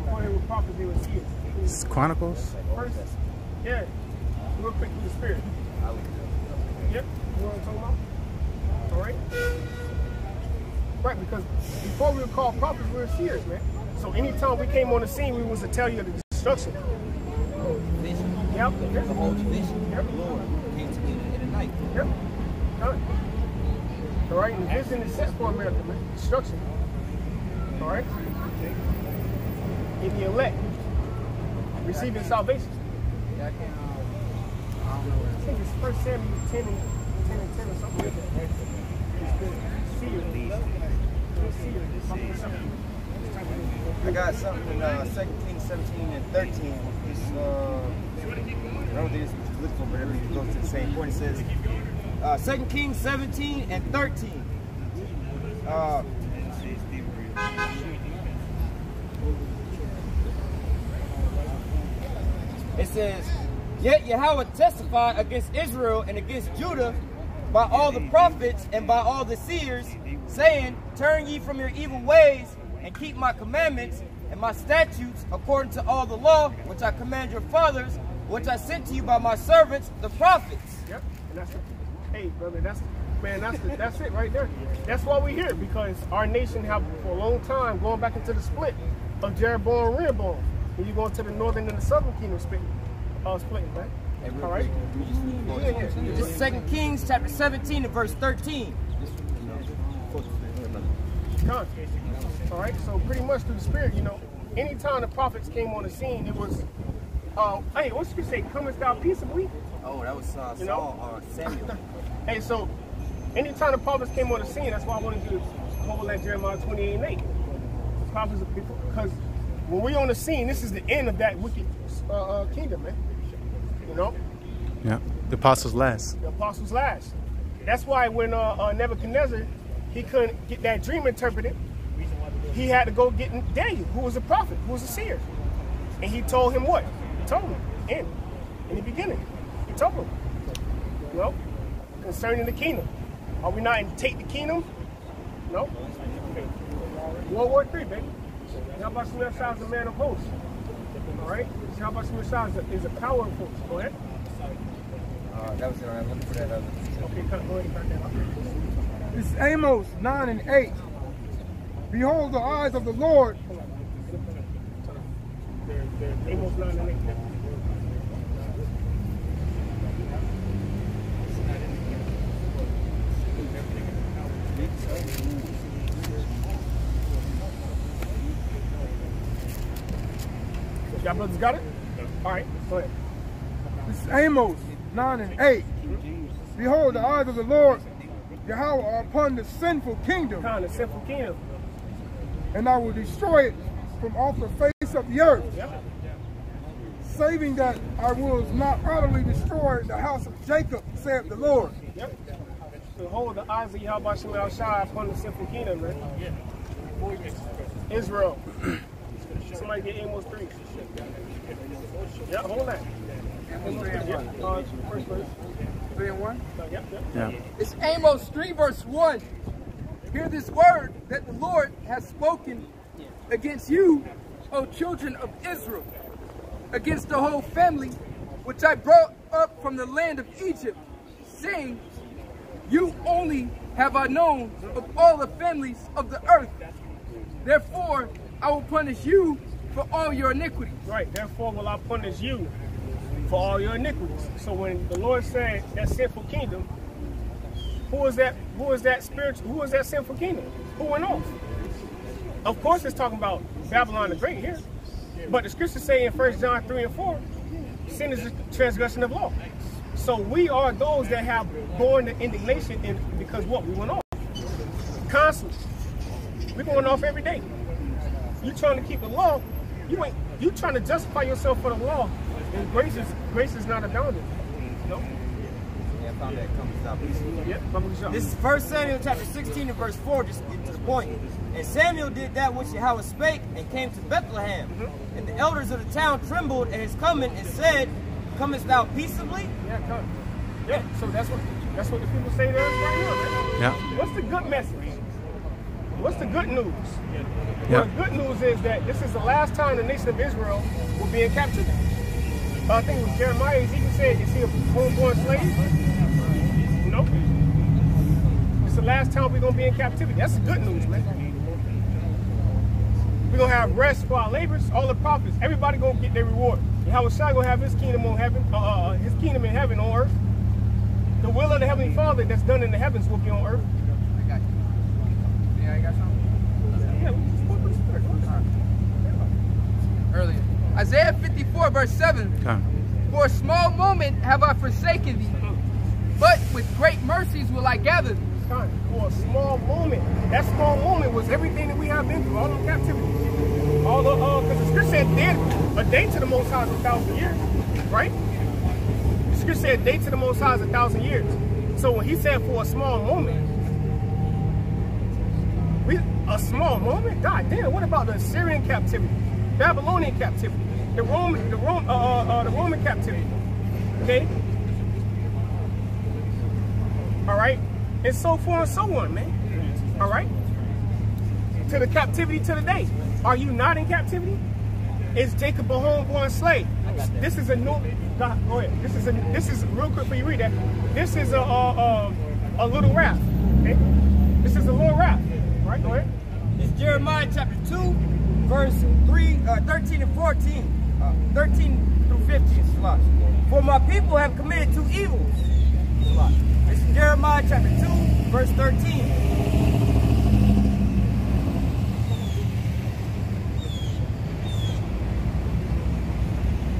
Before they were prophets, they were seers. Chronicles. First, yeah. Real quick through the Spirit. Yep. You know what I'm talking about? All right. right? Because before we were called prophets, we were seers, man. So anytime we came on the scene, we was to tell you the destruction. Vision. Yep. The whole vision. Yep. The Lord came to me in the night. Yep. Done. All right, and the vision is set for America, man. Destruction. All right. In the elect, receiving salvation. Yeah, I can't. I think it's 1 Samuel 10 and 10 or something like that. I got something in 2 Kings 17 and 13. It's, I don't think it's political, but everything goes to the same point. It says 2 Kings 17 and 13. It says, "Yet Yahweh testified against Israel and against Judah by all the prophets and by all the seers, saying, Turn ye from your evil ways and keep my commandments and my statutes according to all the law which I command your fathers, which I sent to you by my servants, the prophets." Yep. And that's hey, brother, that's it right there. That's why we're here, because our nation have for a long time going back into the split of Jeroboam and Rehoboam. And you're going to the northern and the southern kingdom splitting, right? All right. This is 2 Kings chapter 17 and verse 13. All right. So pretty much through the Spirit, you know, anytime the prophets came on the scene, it was, hey, what should you say? Comest thou peaceably? Oh, that was Saul, Samuel. Hey, so anytime the prophets came on the scene, that's why I wanted you to hold that Jeremiah 28 and 8. The prophets of people, because when we're on the scene, this is the end of that wicked kingdom, man. You know? Yeah, the apostles last. The apostles last. That's why when Nebuchadnezzar, he couldn't get that dream interpreted, he had to go get Daniel, who was a prophet, who was a seer. And he told him what? He told him in the beginning. He told him, you know, concerning the kingdom. Are we not in take the kingdom? No. World War III, baby. Yahweh Shai is a man of hosts. All right? Yahweh Shai is a power force. Go ahead. That was it. I'm looking for that other. Okay, go ahead and back that up. It's Amos 9 and 8. Behold, the eyes of the Lord. Amos 9 and 8. Y'all brothers got it? All right, go ahead. It's Amos 9 and 8. Behold, the eyes of the Lord Yahweh are upon the sinful kingdom. The sinful kingdom. And I will destroy it from off the face of the earth. Yep. Saving that I will not utterly destroy the house of Jacob, saith the Lord. Yep. Behold, the eyes of Yahweh Shai upon the sinful kingdom, man. Israel. Somebody get Amos 3. Yeah, hold that. First verse. 3 and 1? Yeah. It's Amos 3 verse 1. Hear this word that the Lord has spoken against you, O children of Israel, against the whole family which I brought up from the land of Egypt, saying, You only have I known of all the families of the earth. Therefore I will punish you for all your iniquities. Right, therefore will I punish you for all your iniquities. So when the Lord said that sinful kingdom, who is that spiritual, who is that sinful kingdom? Who went off? Of course it's talking about Babylon the Great here. But the scriptures say in 1 John 3 and 4, sin is a transgression of law. So we are those that have borne the indignation because what? We went off. Constantly. We're going off every day. You trying to keep the law, you trying to justify yourself for the law, and grace is not abounding. No? Yeah, I found that comes out. Yep, this is 1 Samuel chapter 16 and verse 4, just to get to the point. And Samuel did that which Yahweh spake, and came to Bethlehem. And the elders of the town trembled at his coming, and said, Comest thou peaceably? Yeah, come. Yeah, so that's what the people say to us right now, man. Yeah. What's the good message? What's the good news? Yeah. Well, the good news is that this is the last time the nation of Israel will be in captivity. I think it was Jeremiah, Ezekiel said, is he a homeborn slave? No. This the last time we're going to be in captivity. That's the good news, man. We're going to have rest for our labors, all the prophets. Everybody going to get their reward. And how Shai going to have his kingdom on heaven, his kingdom in heaven on earth. The will of the Heavenly Father that's done in the heavens will be on earth. I got you. Yeah, I got something? Yeah, we just spoke with the Spirit. Earlier. Isaiah 54, verse 7. For a small moment have I forsaken thee, but with great mercies will I gather thee. For a small moment. That small moment was everything that we have been through, all the captivity. All the, because the Scripture said a day to the Most High is 1,000 years, right? The Scripture said a day to the Most High is 1,000 years. So when he said for a small moment, a small moment? God damn, what about the Assyrian captivity, Babylonian captivity, the Roman captivity? Okay? All right? And so forth and so on, man. All right? To the captivity to the day. Are you not in captivity? Is Jacob a homeborn slave? This is a new. God, go ahead. This is real quick before you read that. This is a little wrath. Okay? This is a little wrath. Right? Go ahead. It's Jeremiah chapter 2, verse 13 and 14. 13 through 15. For my people have committed two evils. This is Jeremiah chapter 2, verse 13.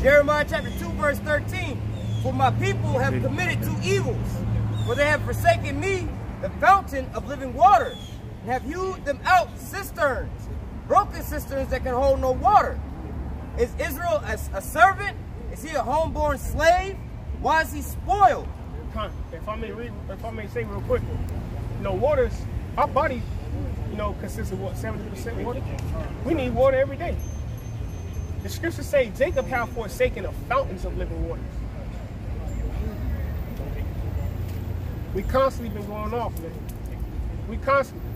Jeremiah chapter 2, verse 13. For my people have committed two evils, for they have forsaken me, the fountain of living water, and have hewed them out cisterns, broken cisterns that can hold no water. Is Israel a servant? Is he a homeborn slave? Why is he spoiled? If I may say real quick, you know, waters, our body, you know, consists of what, 70% water? We need water every day. The scriptures say Jacob have forsaken the fountains of living waters. We constantly been going off, man. We constantly.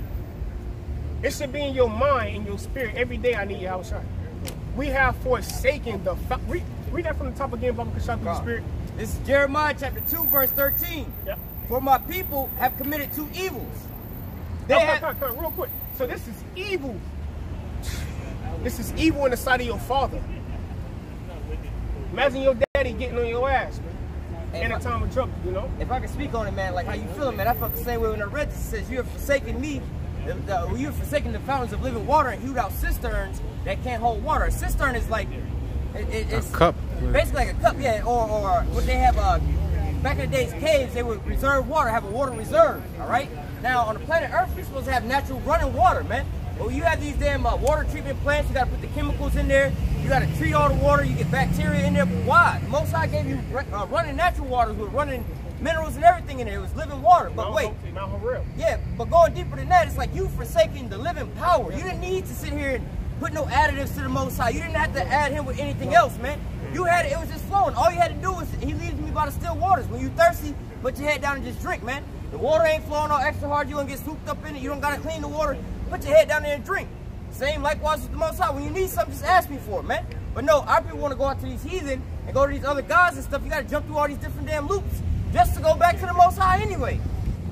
It should be in your mind, in your spirit. Every day I need your outside. We have forsaken the fountain. Read that from the top again, Baba Kashak, the spirit. This is Jeremiah chapter 2, verse 13. Yep. For my people have committed two evils. Real quick. So this is evil. This is evil in the sight of your father. Imagine your daddy getting on your ass, man. In a time of trouble, you know? If I can speak on it, man, like how you feeling, man, I felt the same way when I read this. It says, you have forsaken me, you have forsaken the fountains of living water and hewed out cisterns that can't hold water. A cistern is like, it's a cup. Basically like a cup, yeah, or what they have, back in the days, caves, they would reserve water, have a water reserve, all right? Now, on the planet Earth, we're supposed to have natural running water, man. Well, you have these damn water treatment plants, you got to put the chemicals in there, you got to treat all the water, you get bacteria in there. Why? The Most High gave you running natural waters with running minerals and everything in there. It was living water. But wait, yeah, but going deeper than that, it's like you forsaking the living power. You didn't need to sit here and put no additives to the Most High. You didn't have to add him with anything else, man. You had it was just flowing. All you had to do was, he leads me by the still waters. When you're thirsty, put your head down and just drink, man. The water ain't flowing all extra hard. You don't get swooped up in it. You don't got to clean the water. Put your head down there and drink. Same likewise with the Most High. When you need something, just ask me for it, man. But no, our people want to go out to these heathen and go to these other gods and stuff. You got to jump through all these different damn loops just to go back to the Most High anyway.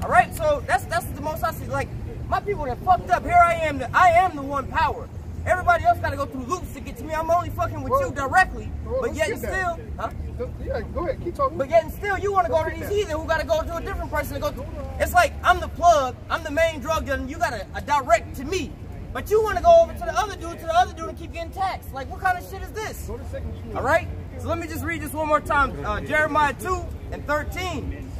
All right, so that's what the Most High says. Like, my people are fucked up. Here I am the one power. Everybody else got to go through loops to get to me. I'm only fucking with you directly, but yet and still, huh? Yeah, go ahead, keep talking. But yet and still, you want to go to these heathen who got to go to a different person to go through. It's like, I'm the plug, I'm the main drug dealer, and you got a direct to me. But you want to go over to the other dude and keep getting taxed. Like, what kind of shit is this? All right? So let me just read this one more time. Jeremiah 2 and 13.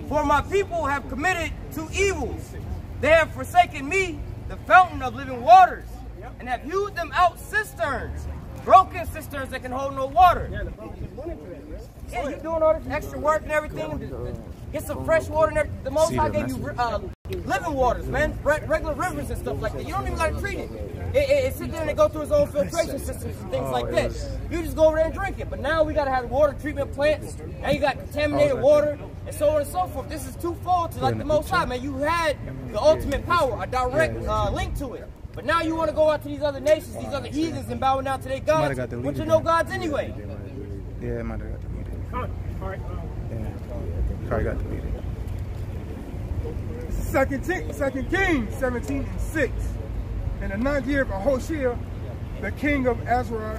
For my people have committed two evils. They have forsaken me, the fountain of living waters, and have hewed them out cisterns, broken cisterns that can hold no water. Yeah, you doing all this extra work and everything to get some fresh water and everything. The Most High gave you living waters, man, regular rivers and stuff like that. You don't even got to treat it. It sits there and it go through its own filtration systems and things like that. You just go over there and drink it. But now we got to have water treatment plants. Now you got contaminated water and so on and so forth. This is twofold to like the Most High, man. You had the ultimate power, a direct link to it. But now you want to go out to these other nations, these other heathens, and bow down to their gods, which are no gods anyway. Yeah, it might have got deleted. All right. Yeah, probably got deleted. 2 Kings 17:6. In the 9th year of Hoshea, the king of Azra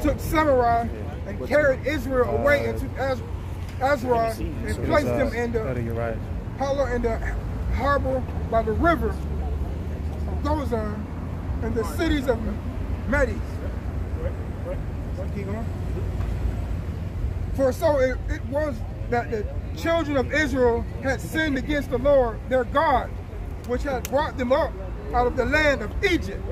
took Samurai and carried Israel away into Azra and placed them in the harbor by the river of Gozan and the cities of Medes. For so it was that the children of Israel had sinned against the Lord their God, which had brought them up out of the land of Egypt,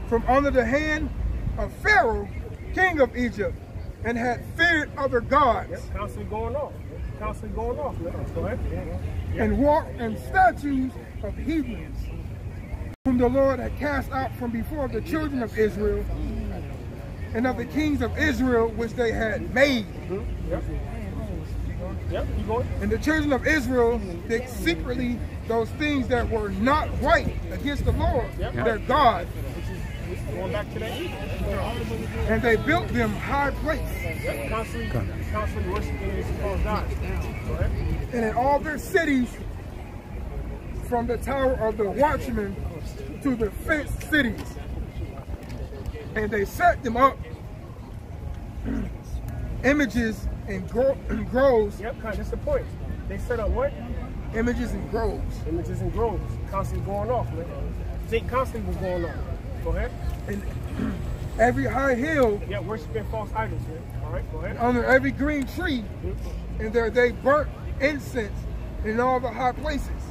from under the hand of Pharaoh, king of Egypt, and had feared other gods. Constantly going off. Go ahead. And walked in statues of heathens, whom the Lord had cast out from before the children of Israel, and of the kings of Israel which they had made. And the children of Israel did secretly those things that were not right against the Lord, their God. Going back to that. And they built them high places. Constantly worshiping these false gods. Go ahead. And in all their cities, from the tower of the watchmen to the fenced cities. And they set them up images and groves. Yep, that's the point. They set up what? Images and groves. Images and groves. Constantly going off, man. Jake constantly was going off. Go ahead. And every high hill. Yeah, worshiping false idols, man. All right, go ahead. Under every green tree. And there they burnt incense in all the high places,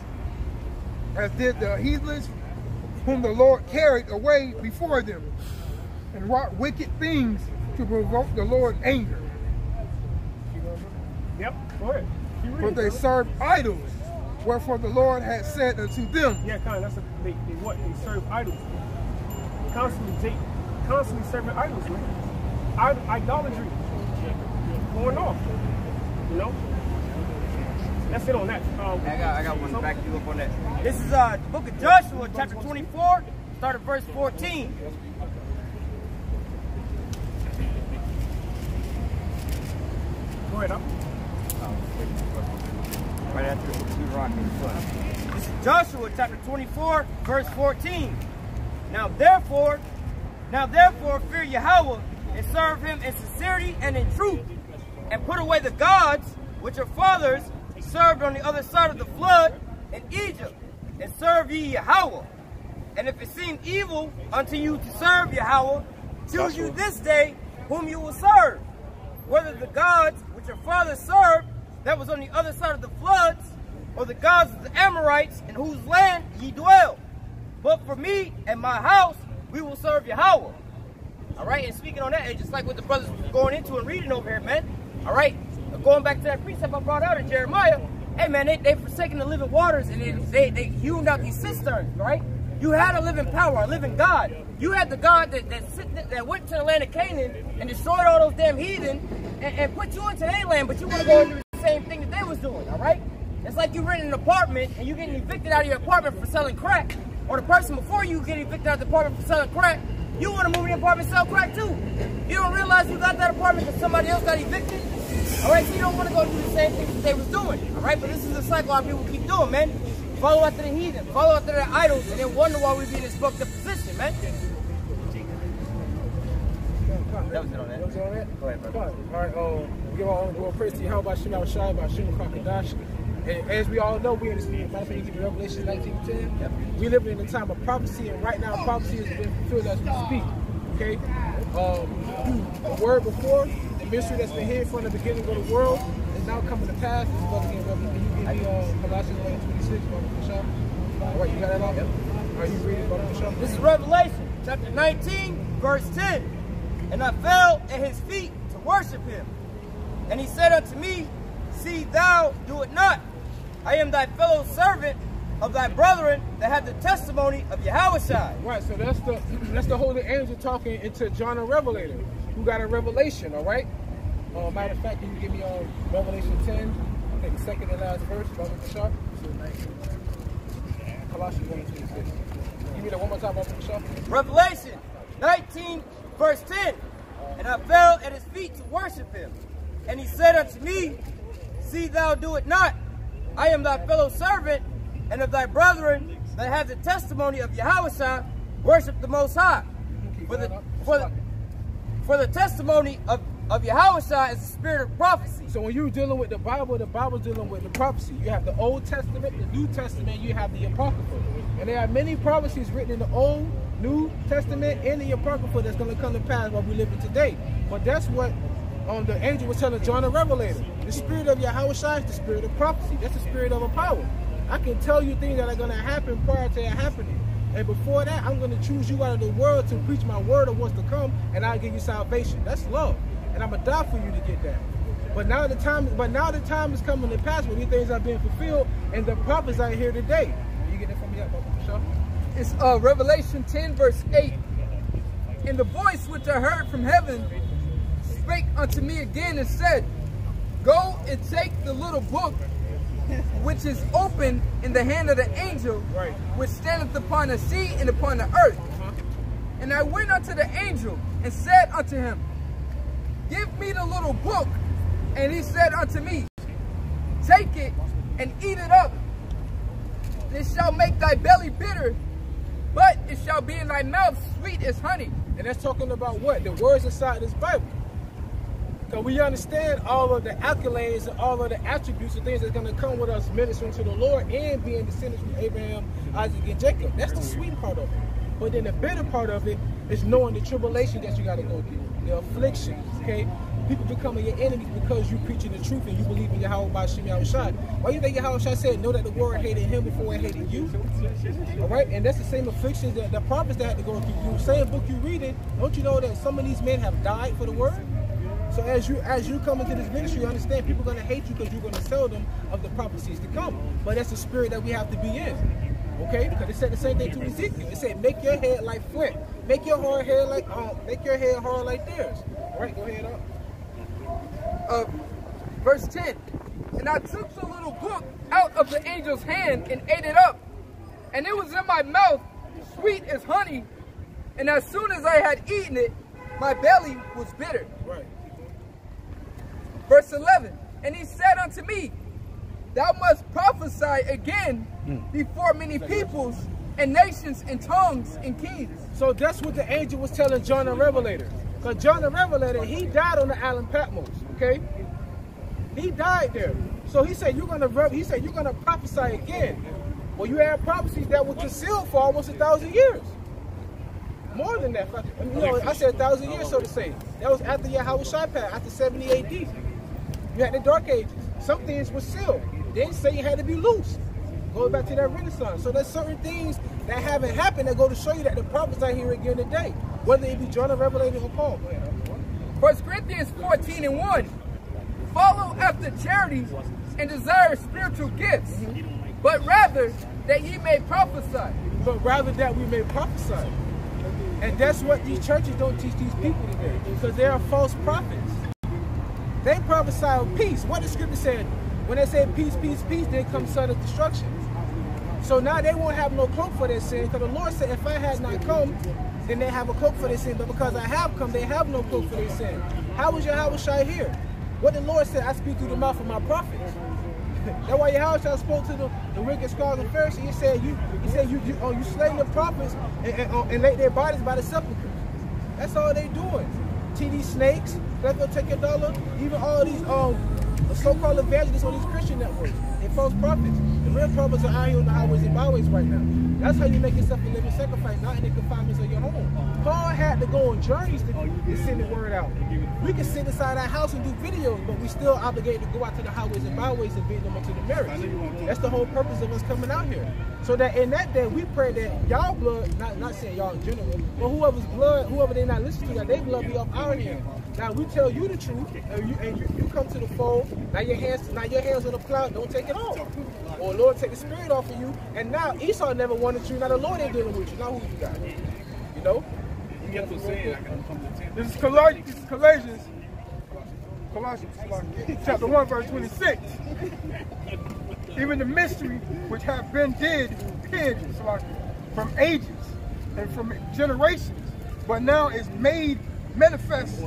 as did the heathens whom the Lord carried away before them, and wrought wicked things to provoke the Lord's anger. Yep, go ahead. For they served idols, wherefore the Lord had said unto them. Yeah, that's they what? They serve idols. Constantly serving idols, man. Idolatry. Going off. You know? That's it on that. I got one to back you up on that. This is the book of Joshua, chapter 24, start at verse 14. Go ahead, up. Right after Deuteronomy. This is Joshua, chapter 24, verse 14. Now therefore, fear Yahweh and serve him in sincerity and in truth, and put away the gods which your fathers served on the other side of the flood in Egypt, and serve ye Yahweh. And if it seem evil unto you to serve Yahweh, choose you this day whom you will serve, whether the gods which your fathers served that was on the other side of the floods, or the gods of the Amorites in whose land ye dwell. But for me and my house, we will serve Yahweh. All right, and speaking on that, it's just like what the brothers were going into and reading over here, man. All right, going back to that precept I brought out in Jeremiah, hey, man, they forsaken the living waters, and they hewed out these cisterns, right? You had a living power, a living God. You had the God that went to the land of Canaan and destroyed all those damn heathen and put you into their land, but you want to go and do the same thing that they was doing, all right? It's like you renting an apartment and you getting evicted out of your apartment for selling crack, or the person before you getting evicted out of the apartment for selling crack. You want to move in the apartment and sell crack too. You don't realize you got that apartment because somebody else got evicted. All right, so you don't want to go do the same thing that they was doing. All right, but this is a cycle our people keep doing, man. Follow after the heathen, follow after their idols, and then wonder why we be in this fucked up position, man. That was it on that. Go ahead, brother. All right, we give all praise to you. How about Shema Shai, about Shema Kakadash? And as we all know, we understand, matter of fact, in Revelation 19:10, yep. We live in a time of prophecy, and right now prophecy is being fulfilled as we speak. Okay? The word before, the mystery that's been hidden from the beginning of the world is now coming to pass. Can you give me Colossians 1:26, Brother Michelle? All right, you got that all? Yep. Are you reading, Brother Michelle? This is Revelation, chapter 19, verse 10. And I fell at his feet to worship him. And he said unto me, see thou do it not. I am thy fellow servant of thy brethren that have the testimony of Yahushua. Right, so that's the holy angel talking into John the Revelator, who got a revelation, all right? Matter of fact, can you give me Revelation 10, I think the second and last verse, Brother Bishop? Colossians 1:26. Give me that one more time, Brother Bishop. Revelation 19, verse 10. And I fell at his feet to worship him. And he said unto me, See thou do it not. I am thy fellow servant, and of thy brethren that have the testimony of Yahushua, worship the Most High. For the testimony of Yahushua is the spirit of prophecy. So when you're dealing with the Bible's dealing with the prophecy. You have the Old Testament, the New Testament, you have the Apocrypha. And there are many prophecies written in the Old, New Testament, and the Apocrypha that's going to come to pass while we live in today. But that's what the angel was telling John the Revelator. The spirit of Yahushua is the spirit of prophecy. That's the spirit of a power. I can tell you things that are going to happen prior to it happening. And before that, I'm going to choose you out of the world to preach my word of what's to come, and I'll give you salvation. That's love. And I'm going to die for you to get that. But now the time is coming to pass where these things are being fulfilled, and the prophets are here today. You get that from me, Michelle? It's Revelation 10, verse 8. And the voice which I heard from heaven spake unto me again and said, Go and take the little book which is open in the hand of the angel, which standeth upon the sea and upon the earth. And I went unto the angel and said unto him, Give me the little book. And he said unto me, Take it and eat it up. It shall make thy belly bitter, but it shall be in thy mouth sweet as honey. And that's talking about what? The words inside this Bible. So we understand all of the accolades and all of the attributes and things that's going to come with us ministering to the Lord and being descendants from Abraham, Isaac, and Jacob. That's the sweet part of it. But then the bitter part of it is knowing the tribulation that you got to go through, the afflictions, okay? People becoming your enemies because you preaching the truth and you believe in Yahweh by Shem Yahushua. Why you think Yahushua said, know that the world hated him before it hated you? All right? And that's the same afflictions that the prophets that had to go through. You same book you reading, don't you know that some of these men have died for the word? So as you come into this ministry, you understand people are going to hate you because you're going to tell them of the prophecies to come. But that's the spirit that we have to be in. Okay? Because it said the same thing to Ezekiel. It said, make your head like flint. Make your head hard like theirs. All right, go ahead up. Verse 10. And I took the little book out of the angel's hand and ate it up. And it was in my mouth, sweet as honey. And as soon as I had eaten it, my belly was bitter. Right. Verse 11. And he said unto me, Thou must prophesy again before many peoples and nations and tongues and kings. So that's what the angel was telling John the Revelator. Because John the Revelator, he died on the island Patmos, okay? He died there. So he said, you're gonna prophesy again. Well, you had prophecies that were concealed for almost 1,000 years. More than that. You know, I said 1,000 years, so to say. That was after Yahushua passed, after 70 AD. You had the Dark Ages. Some things were sealed. Then Satan had to be loose. Going back to that Renaissance. So there's certain things that haven't happened that go to show you that the prophets are here again today. Whether it be John the Revelator or Paul. 1 Corinthians 14:1. Follow after charity and desire spiritual gifts, but rather that ye may prophesy. But rather that we may prophesy. And that's what these churches don't teach these people today. Because they are false prophets. They prophesy of peace. What the scripture said, when they said peace, peace, peace, then comes sudden destruction. So now they won't have no cloak for their sin, because the Lord said, if I had not come, then they have a cloak for their sin. But because I have come, they have no cloak for their sin. How was Yahushua here? What the Lord said, I speak through the mouth of my prophets. That's why Yahushua spoke to the wicked scribes and Pharisees. He said, you slay the prophets and lay their bodies by the sepulchre. That's all they doing. TD snakes, let's go take your dollar. Even all these so-called evangelists on these Christian networks. They're false prophets. The real prophets are out here on the highways and byways right now. That's how you make yourself a living sacrifice, not in the confinements of your home. Paul had to go on journeys to send the word out. We can sit inside our house and do videos, but we still obligated to go out to the highways and byways and bring them up to the marriage. That's the whole purpose of us coming out here. So that in that day, we pray that y'all blood, not saying y'all in general, but whoever's blood, whoever they not listening to, that their blood be off our hands. Now we tell you the truth, and you come to the fold. Now your hands on the plow. Don't take it off, or Lord take the spirit off of you. And now Esau never wanted you. Now the Lord ain't dealing with you. Now who you got? You know. This is Colossians chapter 1, verse 26. Even the mystery which have been hid from ages and from generations, but now is made manifest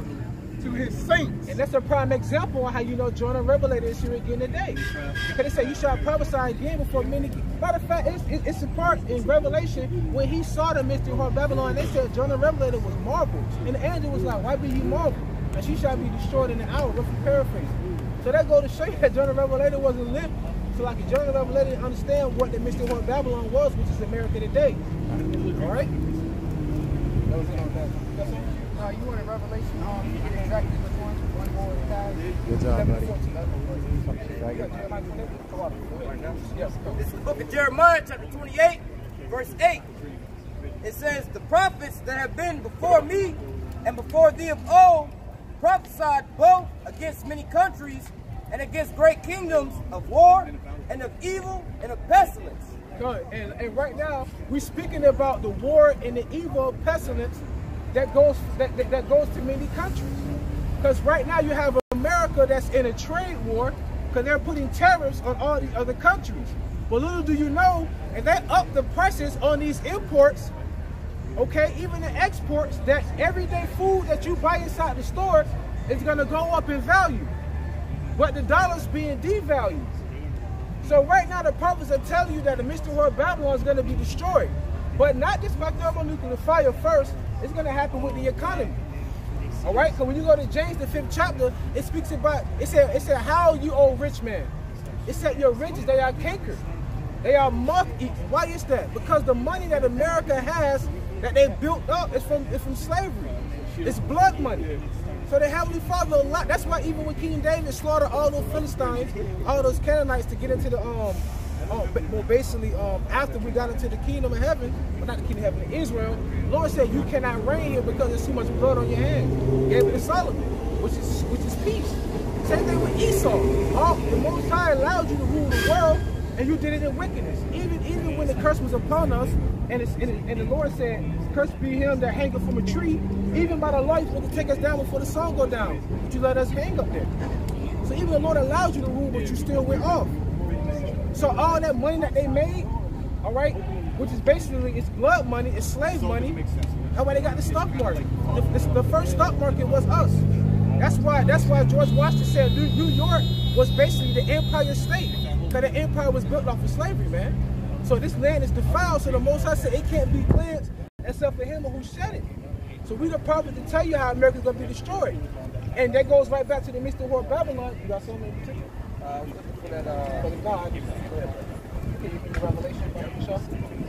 to his saints. And that's a prime example of how you know John the Revelator is here again today. Because they say you shall prophesy again before many. Matter of fact, it's a part in Revelation when he saw the mystery of Babylon. They said John the Revelator was marveled, and the angel was like, "Why be you marveled? And she shall be destroyed in an hour." Roughly paraphrasing. So that goes to show you that John the Revelator wasn't lit. So like John the Revelator didn't understand what the mystery of Babylon was, which is America today. All right. That was it on that. That's all. You wanted Revelation, exactly which one? One more guys. Good job, buddy. This is the book of Jeremiah, chapter 28, verse 8. It says, "The prophets that have been before me and before thee of old prophesied both against many countries and against great kingdoms of war and of evil and of pestilence." Good. And right now, we're speaking about the war and the evil of pestilence that goes to many countries. Because right now you have America that's in a trade war because they're putting tariffs on all these other countries. But little do you know, and they up the prices on these imports, okay, even the exports, that everyday food that you buy inside the store is going to go up in value. But the dollar's being devalued. So right now the prophets are telling you that the mystery of Babylon is going to be destroyed. But not just by thermonuclear fire first, it's going to happen with the economy. All right? Because when you go to James, the 5th chapter, it speaks about, it said, how you old rich man? It said your riches, they are cankered. They are moth-eaten. Why is that? Because the money that America has, that they built up, is from slavery. It's blood money. So the Heavenly Father, a lot. That's why even when King David slaughtered all those Philistines, all those Canaanites to get into the well, basically, after we got into the kingdom of heaven, well, not the kingdom of heaven, Israel, the Lord said, you cannot reign here because there's too much blood on your hands. He gave it to Solomon, which is peace. Same thing with Esau. The Most High allowed you to rule the world, and you did it in wickedness. Even when the curse was upon us, and the Lord said, "Cursed be him that hangeth from a tree." Even by the law, he's supposed to take us down before the sun go down. But you let us hang up there. So even the Lord allowed you to rule, but you still went off. So all that money that they made, all right, which is basically, it's blood money, it's slave money. That's why they got the stock market. The first stock market was us. That's why George Washington said New York was basically the Empire State, because the empire was built off of slavery, man. So this land is defiled. So the Most High said it can't be cleansed except for him who shed it. So we the prophet to tell you how America's gonna be destroyed, and that goes right back to the mystery of Babylon. You got something in particular? For that, for the God. Can you read Revelation,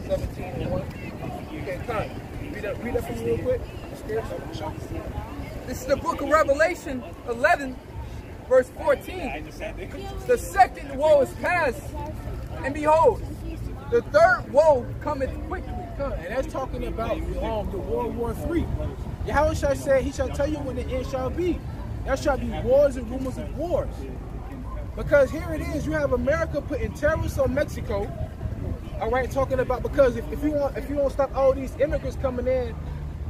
17 and 1? Okay, come. Read that for me real quick. This is the book of Revelation 11, verse 14. The second woe is past, and behold, the third woe cometh quickly. And that's talking about the World War III. Yahweh shall say, he shall tell you when the end shall be. There shall be wars and rumors of wars. Because here it is, you have America putting tariffs on Mexico. All right, talking about, because if you want to stop all these immigrants coming in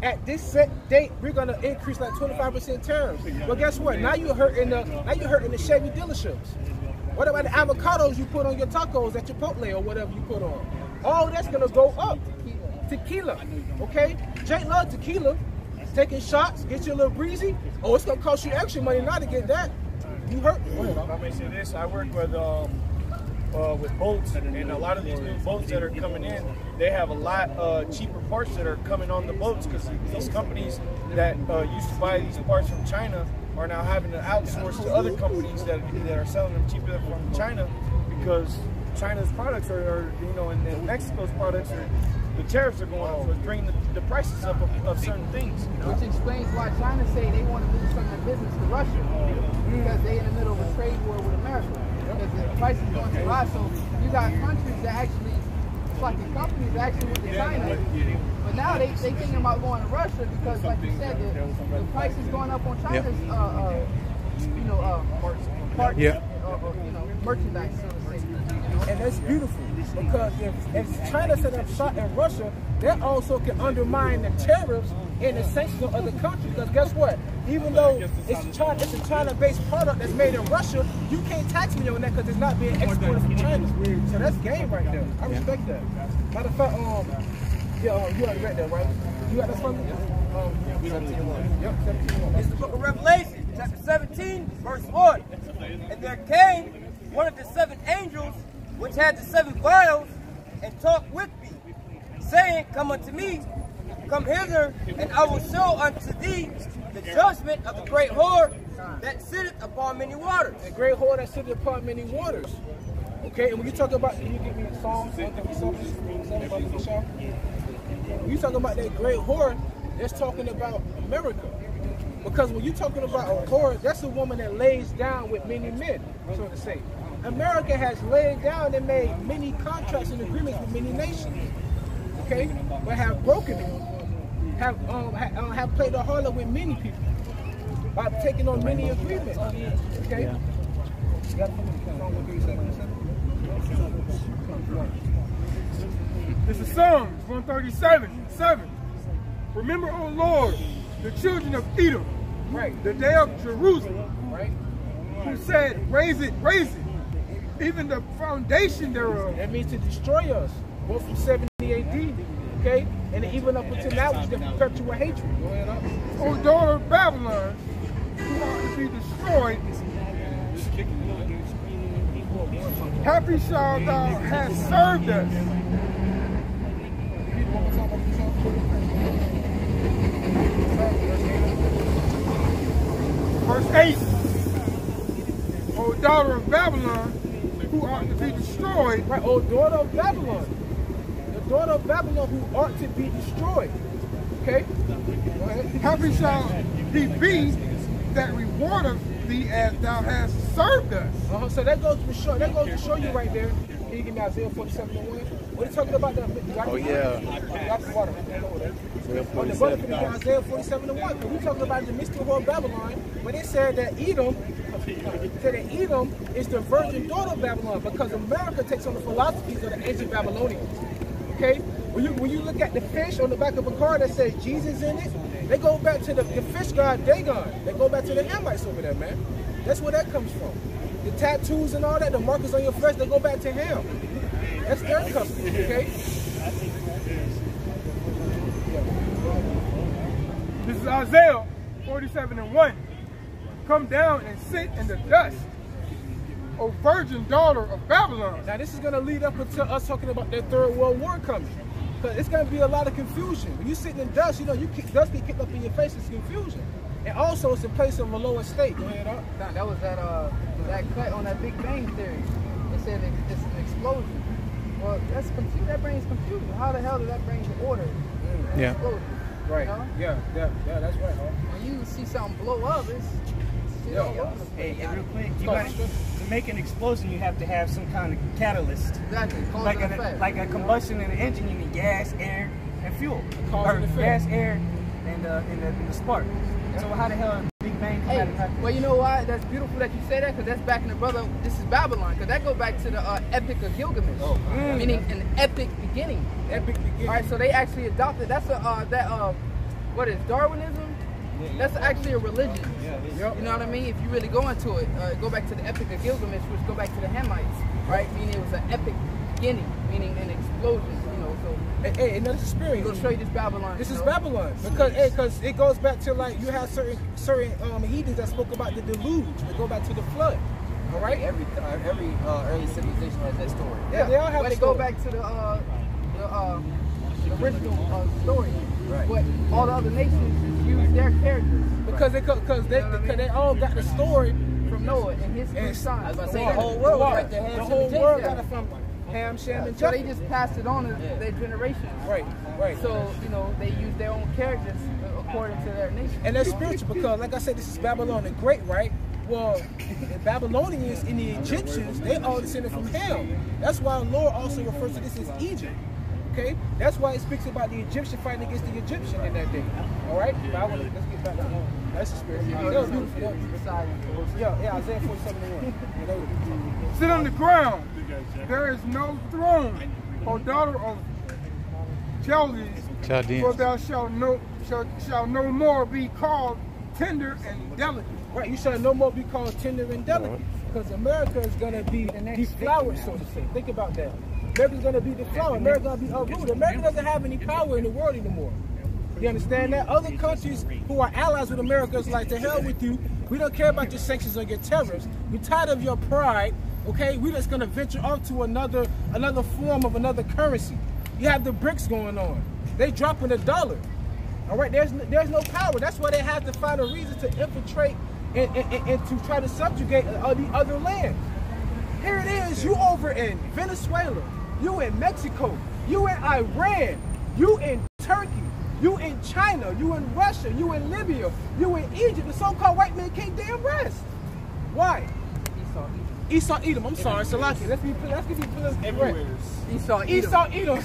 at this set date, we're gonna increase like 25% tariffs. But guess what? Now you're hurting the Chevy dealerships. What about the avocados you put on your tacos at Chipotle or whatever you put on? All that's gonna go up. Tequila, okay? Jake love tequila. Taking shots, get you a little breezy. Oh, it's gonna cost you extra money now to get that. You hurt. I may say this. I work with boats, and a lot of these new boats that are coming in, they have a lot cheaper parts that are coming on the boats, because these companies that used to buy these parts from China are now having to outsource to other companies that are selling them cheaper from China, because China's products are and Mexico's products are, the tariffs are going up, so it's bringing the prices up of certain things. Which explains why China say they want to move some of their business to Russia, because they in the middle of a trade war with America. Because the price is going to rise, so you got countries that actually, fucking companies that actually went to China, but now they thinking about going to Russia because, like you said, the price is going up on China's, merchandise, so to say. And that's beautiful, because if China set up shop in Russia, that also can undermine the tariffs and the sanctions of other countries. Because guess what? Even though it's a China-based product that's made in Russia, you can't tax me on that because it's not being exported from China. So that's game right there. I respect that. Matter of fact, you already read that, right? You got that from me? 17:1. Yep, 17:1. It's the book of Revelation, chapter 17, verse 1. And there came one of the 7 angels, which had the 7 vials, and talked with me, saying, Come unto me, come hither, and I will show unto thee the judgment of the great whore that sitteth upon many waters. The great whore that sitteth upon many waters. Okay, and when you talk about, can you give me Psalms 137, Brother Michelle? When you talking about that great whore, that's talking about America. Because when you're talking about a whore, that's a woman that lays down with many men, so to say. America has laid down and made many contracts and agreements with many nations, okay, but have broken it, have played a harlot with many people by taking on many agreements, okay. This is Psalms 137:7. Remember, O Lord, the children of Edom, right? The day of Jerusalem, right? Who said, raise it, even the foundation thereof. That means to destroy us, both from 70 AD, okay? And even up until now, it's the perpetual hatred. Go ahead, O daughter of Babylon, who ought to be destroyed, happy shall thou have served us. Verse 8, O daughter of Babylon, who ought to be destroyed. Right, O daughter of Babylon. The daughter of Babylon who ought to be destroyed. Okay? Go ahead. Happy shall he be that rewardeth thee as thou hast served us. So that goes to show you right there. Can you give me Isaiah 47:1? What are you talking about? Oh yeah. Isaiah 47:1. We're talking about the mystical whore of Babylon, when it said that Edom is the virgin daughter of Babylon, because America takes on the philosophies of the ancient Babylonians. Okay? When you look at the fish on the back of a car that says Jesus in it, they go back to the fish god Dagon. They go back to the Hamites over there, man. That's where that comes from. The tattoos and all that, the markers on your flesh, they go back to him. That's their custom, okay? This is Isaiah 47:1. Come down and sit in the dust, O virgin daughter of Babylon. Now this is going to lead up into us talking about that Third World War coming. Because it's going to be a lot of confusion. When you sit in dust, you know, dust get kicked up in your face, it's confusion. And also it's a place of a lower state. Go ahead, that was that cut on that Big Bang Theory. They said it's an explosion. Well, that's confusing. That brings confusion. How the hell did that bring order? Yeah. Explosion. Right. You know? Yeah, that's right. Huh? When you see something blow up, it's Hey, real quick, to make an explosion, you have to have some kind of catalyst. Exactly. Like a combustion in an engine, you need gas, air, and fuel. Or gas, air, and the spark. So how the hell Big Bang? Well, you know why? That's beautiful that you say that, because that's back in the brother. This is Babylon, because that go back to the Epic of Gilgamesh, meaning an epic beginning. Epic beginning. All right, so they actually adopted. That's what is Darwinism? That's actually a religion. You know what I mean? If you really go into it, go back to the Epic of Gilgamesh, which go back to the Hamites, right? Meaning it was an epic beginning, meaning an explosion. You know, so hey, and that's a spirit. I'm gonna show you this Babylon. This is Babylon, because it goes back to, like, you have certain heathens that spoke about the deluge. They go back to the flood. All right. Every early civilization has that story. Yeah, they all have. But they go back to the original story. Right. But all the other nations use their characters because they all got the story from Noah and his son. I was about to say the whole world got their The whole world got it from Ham, Shem, and so they just passed it on to their generation. Right. So, you know, they use their own characters according to their nation. And that's spiritual because, like I said, this is Babylon the Great, right? Well, the Babylonians and the Egyptians, they all descended from Ham. That's why the Lord also refers to this as Egypt. Okay? That's why it speaks about the Egyptian fighting against the Egyptian in that day. All right? Let's get back to that. That's the spirit. Yeah, Isaiah 47:1. Sit on the ground. There is no throne, O daughter of Chaldeans, for thou shalt no more be called tender and delicate. Right, you shall no more be called tender and delicate, because America is going to be deflowered, so to say. Think about that. America's going to be deflowered. America's going to be uprooted. America doesn't have any power in the world anymore. You understand that? Other countries who are allies with America is like, to hell with you. We don't care about your sanctions or your terrorists. We're tired of your pride. Okay, we're just gonna venture off to another form of another currency. You have the BRICS going on. They dropping the dollar. All right, there's no power. That's why they have to find a reason to infiltrate and to try to subjugate the other land. Here it is. You over in Venezuela. You in Mexico. You in Iran. You in Turkey. You in China. You in Russia. You in Libya. You in Egypt. The so-called white man can't damn rest. Why? Esau Edom. I'm sorry, Salaki. Let's be everywhere. Esau Edom.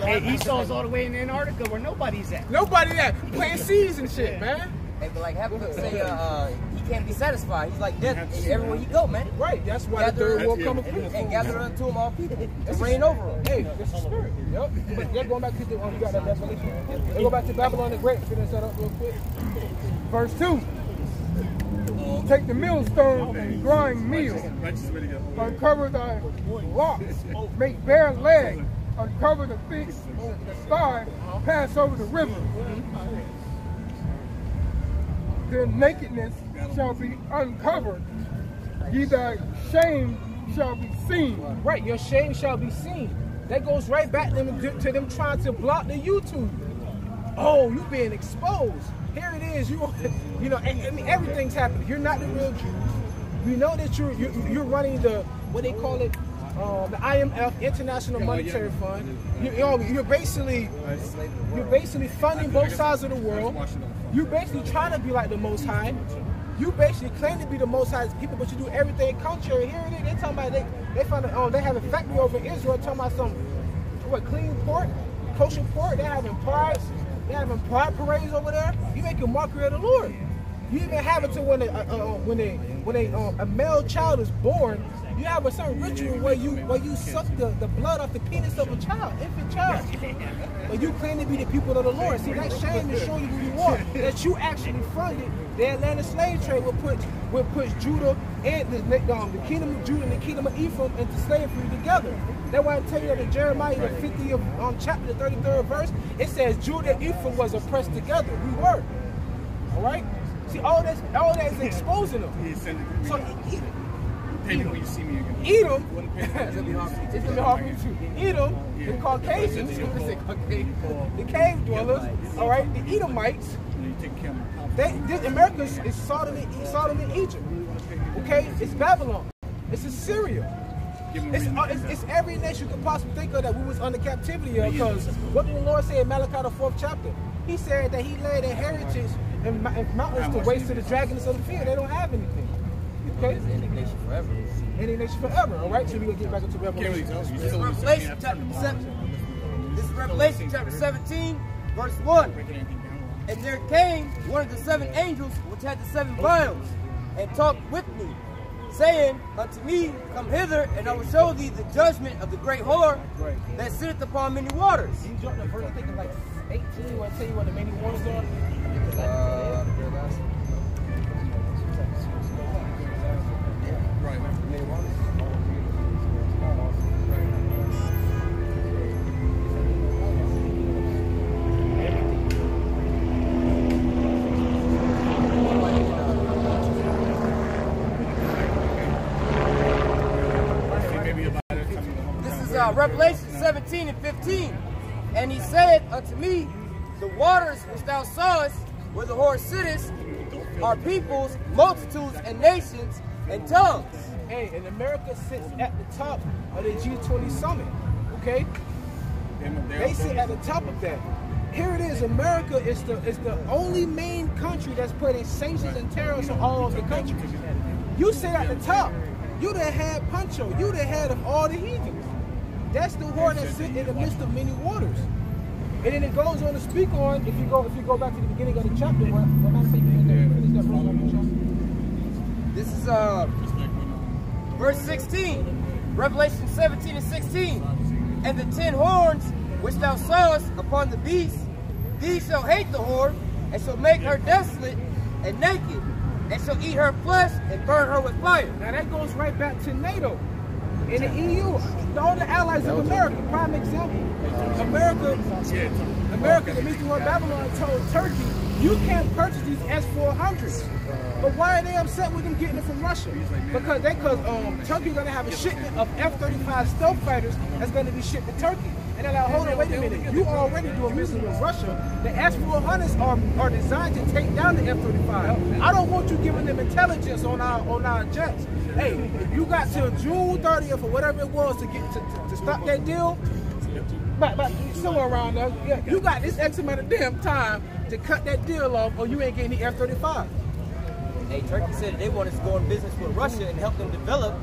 Hey, Esau's all the way in Antarctica where nobody's at. Nobody at. Playing seeds and shit, man. Hey, but like Habakkuk say, he can't be satisfied. He's like death everywhere he go, man. Right. That's why the third war coming through. And gather unto him all people to reign over them. Hey, that's the spirit. Yep. But they're going back to the you got that revelation. They go back to Babylon the Great. Finish that up real quick. Verse 2. Take the millstone and grind meal. Uncover thy locks. Make bare legs. Uncover the feet, the thigh. Pass over the river. Their nakedness shall be uncovered. Ye thy shame shall be seen. Right, your shame shall be seen. That goes right back to them trying to block the YouTube. Oh, you being exposed. Here it is. You know, I mean, everything's happening. You're not the real Jews. We know that you're running the, what they call it, the IMF, International Monetary Fund. You're basically funding both sides of the world. You're basically trying to be like the Most High. You basically claim to be the Most High's people, but you do everything contrary. Here it is. They're talking about they found they have a factory over in Israel talking about some clean pork, kosher pork. They're having pride. They're having pride parades over there. You make a mockery of the Lord. You even have it to when a male child is born, you have a certain ritual where you suck the blood off the penis of a child, infant child. But you claim to be the people of the Lord. See, that shame is showing you who you are. That you actually funded the Atlantic slave trade will put Judah and the kingdom of Judah and the kingdom of Ephraim into slavery together. That's why I tell you that in Jeremiah the 50th chapter, the 33rd verse, it says Judah and Ephraim was oppressed together. We were. All right. See, all that is exposing them. So when you see me again. Edom, it's gonna be hard for you too. Edom, the Caucasians, the cave dwellers, all right, the Edomites. America is Sodom and Egypt. Okay, it's Babylon, it's Assyria. It's every nation you could possibly think of that we was under captivity of. Because what did the Lord say in Malachi the 4th chapter? He said that He laid their heritage in mountains to waste to the dragons of the field. They don't have anything. Okay? Indignation forever. Indignation forever. All right. So we're gonna get back into Revelation. This is Revelation chapter 7. This is Revelation chapter 17, verse 1. And there came one of the 7 angels which had the 7 vials, and talked with me, saying unto me, Come hither, and I will show thee the judgment of the great whore that sitteth upon many waters. You dropped the verse, I think, like 18. Want to tell you what the many waters are? Revelation 17 and 15. And he said unto me, The waters which thou sawest, where the whore sitteth, are peoples, multitudes, and nations, and tongues. Hey, and America sits at the top of the G20 summit. Okay? They sit at the top of that. Here it is. America is the only main country that's putting sanctions and tariffs on all of the countries. You sit at the top. You the head Pancho. You the head of all the heathens. That's the whore that sits in the midst of many waters. And then it goes on to speak on, if you go back to the beginning of the chapter, this is verse 16, Revelation 17 and 16. And the 10 horns which thou sawest upon the beast, these shall hate the whore, and shall make her desolate and naked, and shall eat her flesh and burn her with fire. Now that goes right back to NATO. In the EU, all the allies of America, prime example, America, the Middle East Babylon told Turkey, you can't purchase these S-400s. But why are they upset with them getting it from Russia? Because Turkey's going to have a shipment of F-35 stealth fighters that's going to be shipped to Turkey. And they're like, hold on, wait a minute. You already doing business with Russia. The S-400s are designed to take down the F-35. I don't want you giving them intelligence on our jets. Hey, you got till June 30th or whatever it was to get to stop that deal. But somewhere around there, yeah, you got this X amount of damn time to cut that deal off, or you ain't getting the F-35. Hey, Turkey said they want us to go in business with Russia and help them develop,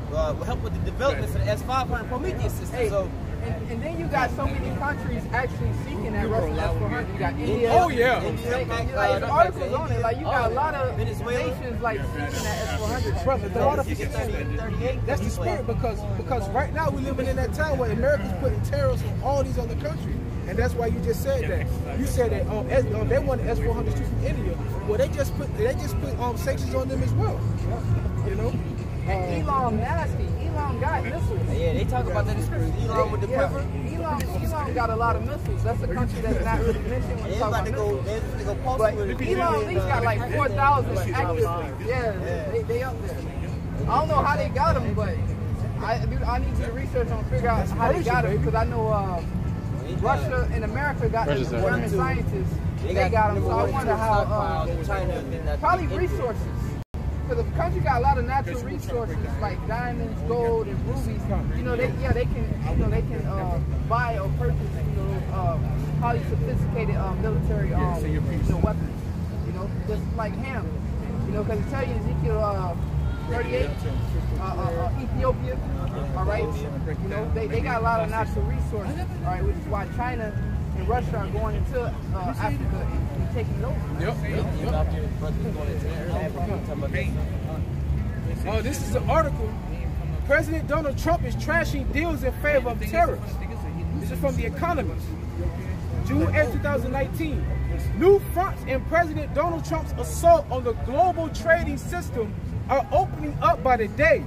help with the developments of the S-500 Prometheus system. Hey, so. And then you got so many countries actually seeking that Russian S-400. You got India. Oh yeah. The articles on it, like you got a lot of nations like seeking that S-400. Brother, that's the spirit because right now we're living in that time where America's putting tariffs on all these other countries. And that's why you just said that. You said that they want S-400s too from India. Well, they just put sanctions on them as well. You know. Elon nasty. Elon got missiles. Yeah, they talk about that in scripture. Elon with the quiver. Elon got a lot of missiles. That's a country that's not really mentioned when you talk about missiles. They go post but with Elon at least got like 4,000 active. Yeah, they up there. I don't know how they got them, but I need to research and figure out how they got them because I know Russia and America got them German scientists. They got them, so I wonder how China probably resources. Because the country got a lot of natural resources like diamonds, gold, and rubies. You know, they can buy or purchase highly sophisticated military weapons. You know, just like him. You know, because it tells you Ezekiel 38, Ethiopia. All right, you know they got a lot of natural resources. All right, which is why China and Russia are going into Africa and taking it over. Oh, this is an article. President Donald Trump is trashing deals in favor of tariffs. This is from The Economist. June 8, 2019. New fronts in President Donald Trump's assault on the global trading system are opening up by the day.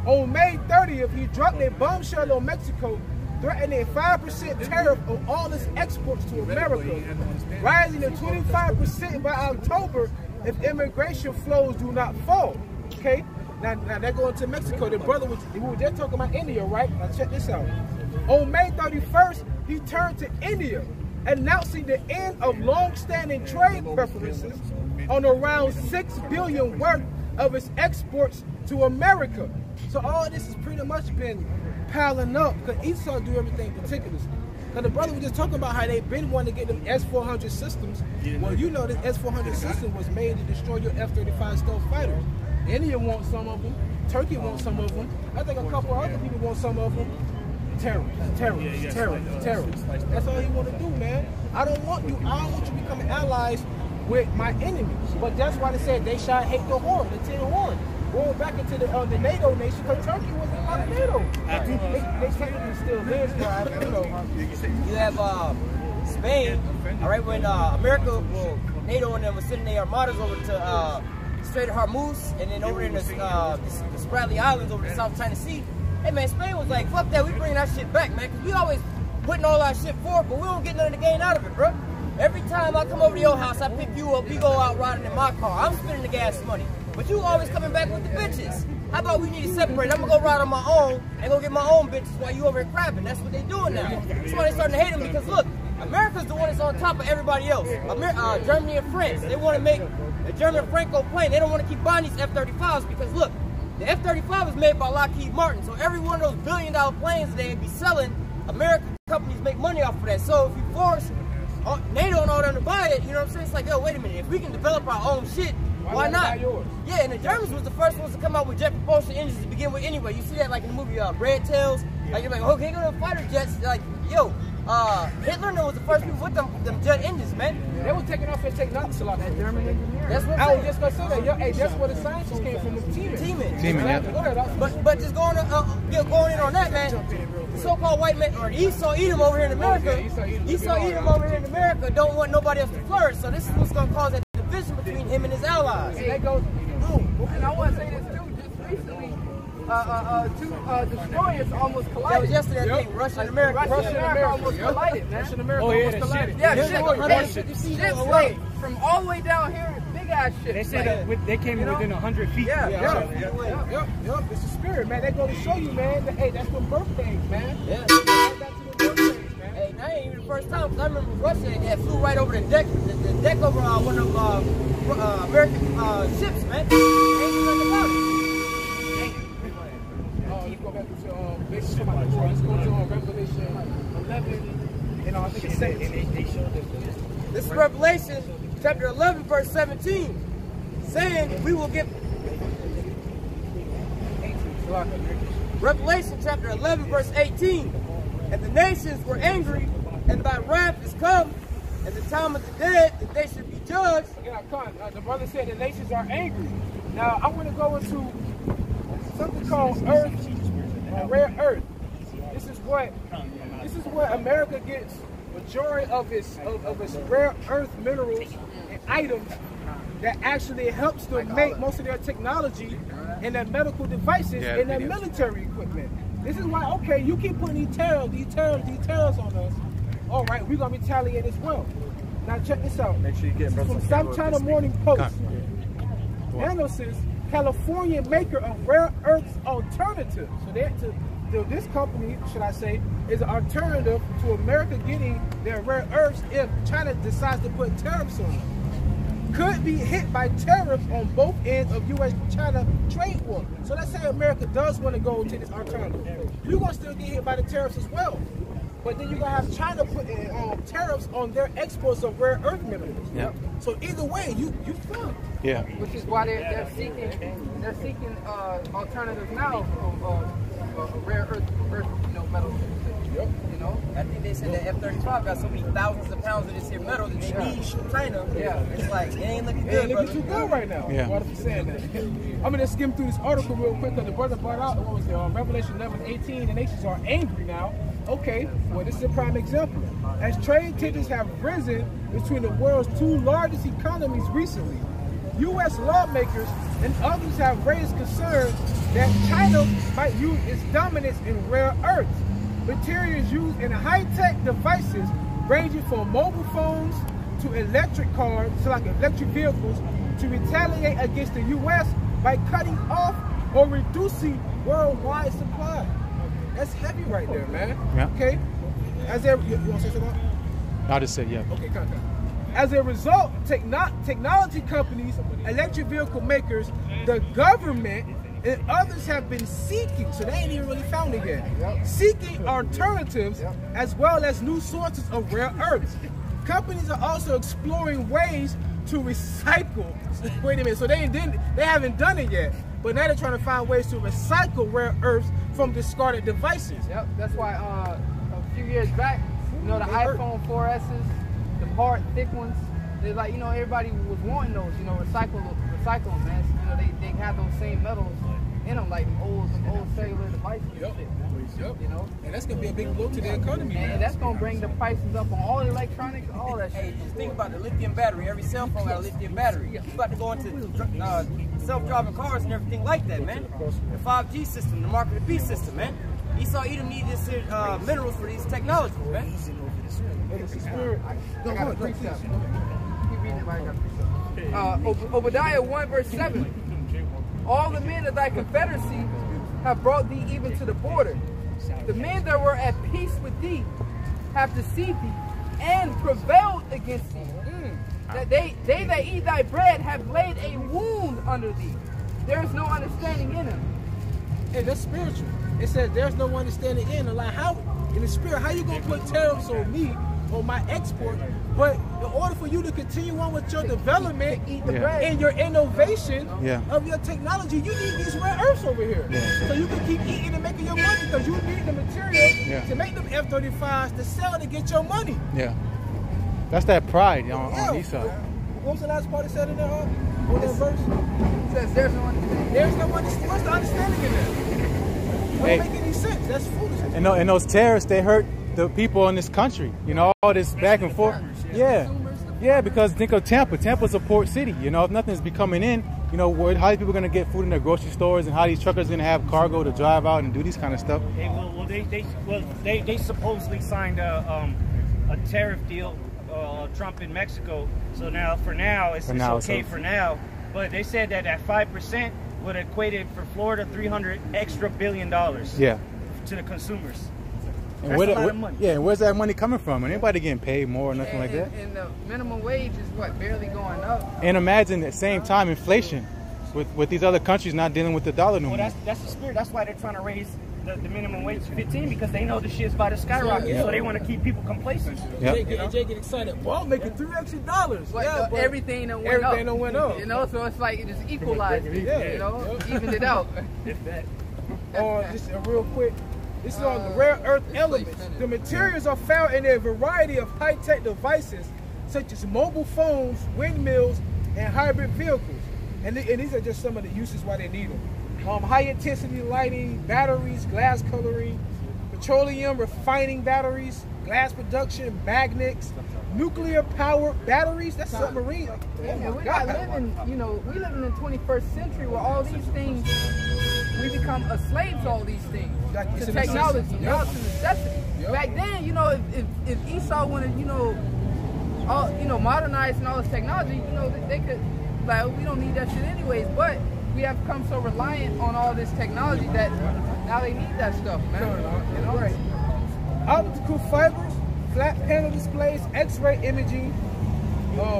On May 30th, he dropped a bombshell on Mexico, threatening a 5% tariff on all its exports to America, rising to 25% by October if immigration flows do not fall. Okay? Now they're going to Mexico. The brother they're talking about India, right? Now check this out. On May 31st, he turned to India, announcing the end of long-standing trade preferences on around $6 billion worth of its exports to America. So all this has pretty much been piling up because Esau do everything meticulously. Now the brother was just talking about how they've been wanting to get them S-400 systems. Well, you know this S-400 system was made to destroy your F-35 stealth fighters. India wants some of them. Turkey wants some of them. I think a couple other people want some of them. Terrorists. That's all he want to do, man. I don't want you becoming allies with my enemies. But that's why they said they shall hate the horn, the tin horn. Going back into the NATO nation, because Turkey wasn't part of NATO. They technically still live, you know. You have Spain, all right, when America, NATO and them were sending their armadas over to Strait of Hormuz and then over in the Spratly Islands over the South China Sea. Hey man, Spain was like, fuck that, we bringing that shit back, man, because we always putting all our shit forward, but we don't get none of the gain out of it, bro. Every time I come over to your house, I pick you up, we go out riding in my car. I'm spending the gas money. But you always coming back with the bitches. How about we need to separate? I'm gonna go ride on my own and go get my own bitches while you over here crapping. That's what they doing now. That's why they starting to hate them because look, America's the one that's on top of everybody else. Germany and France, they want to make the German Franco plane. They don't want to keep buying these F-35s because look, the F-35 is made by Lockheed Martin. So every one of those billion-dollar planes they'd be selling, American companies make money off of that. So if you force NATO and all them to buy it, you know what I'm saying? It's like, yo, wait a minute, if we can develop our own shit, why not? Yeah, and the Germans was the first ones to come out with jet propulsion engines to begin with anyway. You see that like in the movie Red Tails. Like you're like, okay, go to fighter jets. Like, yo, Hitler was the first people with them jet engines, man. They were taking off their technology a lot. That German engineer. That's what I was just gonna say that. Yo, hey, that's where the scientists came from. Teaming, yeah. But just going in on that, man. The so-called white man or Esau Edom over here in America. Esau Edom over here in America don't want nobody else to flourish. So this is what's gonna cause that division between him and his allies. And they go, and I want to say this too. Just recently, two destroyers almost collided. That was yesterday, I think. Russia and America. Russia and America almost collided, man. Russia and America almost collided. Yeah, ships like from all the way down here, big ass ships. They said that they came within 100 feet. Yep. It's the spirit, man. They go to show you, man. That, hey, that's the birthdays, man. Yeah. Back to the birthdays, man. Hey, that ain't even the first time, because I remember Russia had flew right over the deck over one of American ships, man. Ain't even nothing about it. Let's go back to let's go to Revelation 11, and I think it's 17. This is Revelation chapter 11, verse 17, saying we will get. Revelation chapter 11, verse 18. And the nations were angry, and thy wrath is come, and the time of the dead, that they should be judged. Yeah, the brother said the nations are angry. Now, I want to go into something called earth, rare earth. This is what America gets majority of its rare earth minerals and items that actually helps them make most of their technology and their medical devices and their military equipment. This is why, okay, you keep putting these tariffs on us. All right, we're gonna retaliate as well. Now check this out. Make sure you get from South China Morning Post. Analysis, California maker of rare earths alternative. So this company, should I say, is an alternative to America getting their rare earths if China decides to put tariffs on them. Could be hit by tariffs on both ends of U.S.-China trade war. So let's say America does want to go to this alternative. You're going to still get hit by the tariffs as well. But then you're going to have China putting tariffs on their exports of rare earth minerals. Yep. So either way, you fucked. Yeah. Which is why they're seeking alternatives now of rare earth metals. Yep. You know, I think they said that F-35 got so many thousands of pounds of this here metal that they need from China. Yeah. It's like, it ain't looking good, It ain't looking too good right now. Yeah. What I'm saying that. I'm going to skim through this article real quick because the brother brought out, what was it, Revelation 11:18, the nations are angry now. Okay, well, this is a prime example. As trade tensions have risen between the world's two largest economies recently, U.S. lawmakers and others have raised concerns that China might use its dominance in rare earths, materials used in high-tech devices ranging from mobile phones to electric cars, to like electric vehicles, to retaliate against the U.S. by cutting off or reducing worldwide supply. That's heavy right there, man. Yeah. Okay? You want to say something? I just said yeah. Okay, come. As a result, technology companies, electric vehicle makers, the government, and others have been seeking, so they ain't even really found it yet, seeking alternatives as well as new sources of rare earths. Companies are also exploring ways to recycle. Wait a minute, so they haven't done it yet, but now they're trying to find ways to recycle rare earths from discarded devices. Yep, that's why a few years back, you know, the iPhone 4S's, the hard, thick ones, they're like, you know, everybody was wanting those, you know, recycle them, man. You know, they have those same metals in them, like old cellular devices. Yep. You know, and that's gonna be a big blow to the economy. And that's gonna bring the prices up on all the electronics, all that shit. Hey, just think about the lithium battery. Every cell phone got a lithium battery. You about to go into self-driving cars and everything like that, man. The 5G system, the Mark of the Beast system, man. Esau Edom need this minerals for these technologies, man. Obadiah 1 verse 7. All the men of thy confederacy have brought thee even to the border. The men that were at peace with thee have deceived thee and prevailed against thee. That they that eat thy bread have laid a wound under thee. There is no understanding in them. Hey, that's spiritual. It says there's no understanding in them. Like how, in the spirit, how you gonna put tariffs on me, on my export, but in order for you to continue on with your development and your innovation of your technology, you need these rare earths over here. So you can keep eating and making your money because you need the material to make them F-35s to sell to get your money. Yeah. That's that pride on Esau. What was the last part it said in there, on that verse? It says there's no understanding. There's no understanding. What's the understanding in there? Don't make any sense. That's foolishness. And those tariffs, they hurt the people in this country. You know, all this back and forth. Yeah, because think of Tampa. Tampa's a port city. You know, if nothing's be coming in, You know, how are people going to get food in their grocery stores, and how these truckers going to have cargo to drive out and do these kind of stuff? They supposedly signed a tariff deal, Trump in Mexico. So now, for now, it's okay for now. But they said that at 5% would equate it for Florida $300 extra billion. Yeah. To the consumers. And that's a lot of money. Yeah, where's that money coming from? Anybody getting paid more or nothing like that? And the minimum wage is what, barely going up. And imagine at the same time inflation with these other countries not dealing with the dollar no more. Well, that's the spirit. That's why they're trying to raise the minimum wage to 15, because they know the shit's about to skyrocket. So they want to keep people complacent. Jay get excited. Well, I'm making $3 extra. But everything done went up. You know, so it's like it just equalized it. You know, evened it out. Just real quick. This is on the rare earth elements. The materials are found in a variety of high-tech devices, such as mobile phones, windmills, and hybrid vehicles. And these are just some of the uses why they need them. High-intensity lighting, batteries, glass coloring, petroleum refining batteries, glass production, magnets, nuclear-powered batteries. That's submarine. Yeah, we're not living, you know, we living in the 21st century where all these things, we become a slave to all these things. To technology, to necessity. Back then, you know, if Esau wanted, you know, modernize and all this technology, you know, they could, like, we don't need that shit anyways, but we have become so reliant on all this technology that now they need that stuff, man. You know? Right. Optical fibers, flat panel displays, X-ray imaging,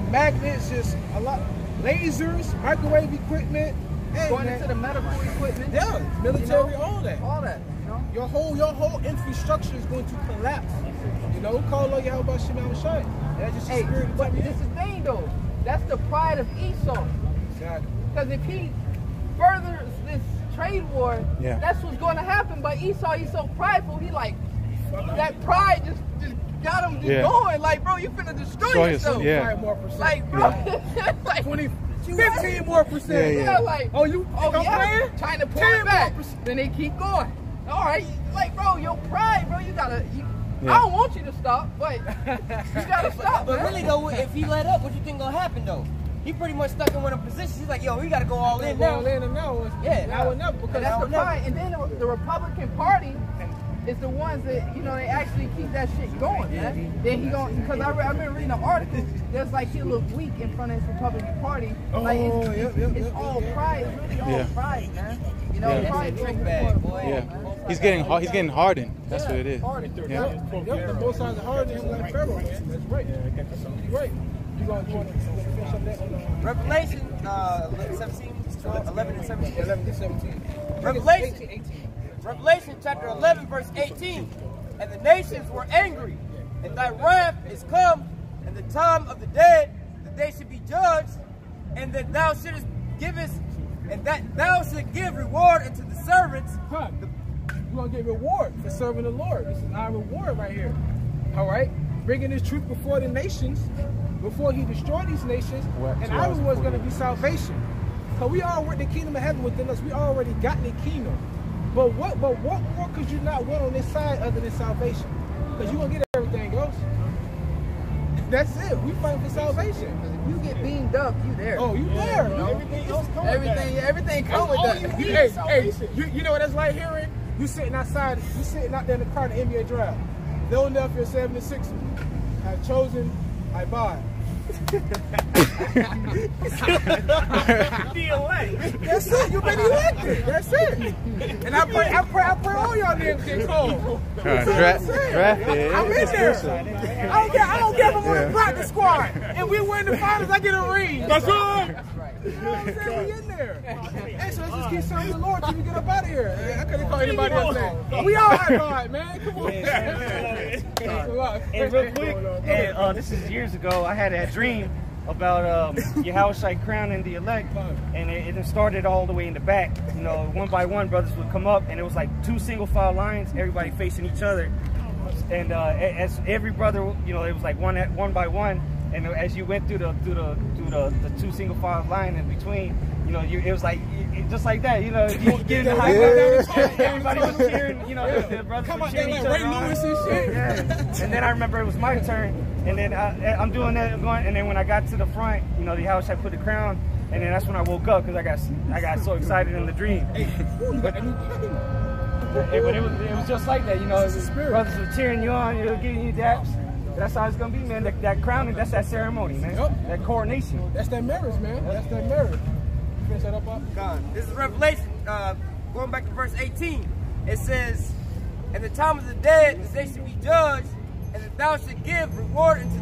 magnets, just a lot, lasers, microwave equipment. Hey, going into the medical equipment. Yeah, military, you know, all that. All that. You know? Your whole infrastructure is going to collapse. You know, call on Yahweh Shema Shai. That's just the spirit. But this is the thing though. That's the pride of Esau. Exactly. Because if he furthers this trade war, that's what's going to happen. But Esau, he's so prideful. He like that pride just got him going. Like, bro, you finna destroy yourself. Yeah. More percent. Like, bro, like 15 more percent. Yeah, like, playing? Trying to pull it back. Then they keep going. All right, like, bro, your pride, bro, you gotta. I don't want you to stop, but you gotta stop. But really though, if he let up, what you think gonna happen though? He pretty much stuck in one of the positions. He's like, yo, we gotta go all in now. All in and now. Now and never, because that's the pride. And then the Republican Party is the ones that, you know, they actually keep that shit going, man. Then he going, because I remember reading an article, there's like he look weak in front of his Republican Party. Like it's all pride. It's really all pride, man. You know, pride trick bag, boy. Yeah. He's getting hardened. That's what it is. Hardened. The both sides are hardened him like Pharaoh, man. That's right. Right. You want to finish up that? Revelation 11 and 17. 11 to 17. Revelation 18. Revelation chapter 11 verse 18. And the nations were angry, and thy wrath is come, and the time of the dead, that they should be judged, and that thou shouldest givest, and that thou should give reward unto the servants. You're going to get reward for serving the Lord. This is our reward right here. All right? Bringing this truth before the nations, before he destroyed these nations, and our reward is going to be salvation. So we all want the kingdom of heaven within us. We already got the kingdom. But what more could you not want on this side other than salvation? Because you're going to get everything else. That's it. We fight for salvation. If you get beamed up, you there. Oh, you there. You know? Everything comes with that. You know what that's like hearing? You sitting outside, you sitting out there in the car in the NBA drive. Philadelphia 76 have chosen, I buy. That's it. You've been elected. That's it. And I pray all y'all names get called. Drafted. I'm in there. I don't care if I'm on the practice squad. And we win the finals, I get a ring. That's right. You know what I'm saying? We in there. Hey, so let's just keep serving the Lord till we get up out of here. I couldn't call anybody else that. We all have God, man. Come on. And real quick, this is years ago, I had a dream about Yahweh crowning the elect, and it started all the way in the back. You know, one by one, brothers would come up, and it was like 2 single file lines, everybody facing each other. And as every brother, you know, it was like one by one. And as you went through the 2 single file line in between, you know, it was like just like that, you know, you get in the high everybody was cheering, you know, the brothers were cheering each other on. Ray Lewis and shit. Yeah. And then I remember it was my turn, and then I'm doing that, and then when I got to the front, you know, the Yahweh put the crown And then that's when I woke up because I got so excited in the dream. But it was just like that, you know. Brothers were cheering you on, you know, giving you daps. That's how it's gonna be, man. That crowning, that's that ceremony, man. Yep. That coronation. That's that marriage, man. That's that marriage. Finish that up, God. This is Revelation, going back to verse 18. It says, "In the time of the dead, they shall be judged, and that thou shalt give reward unto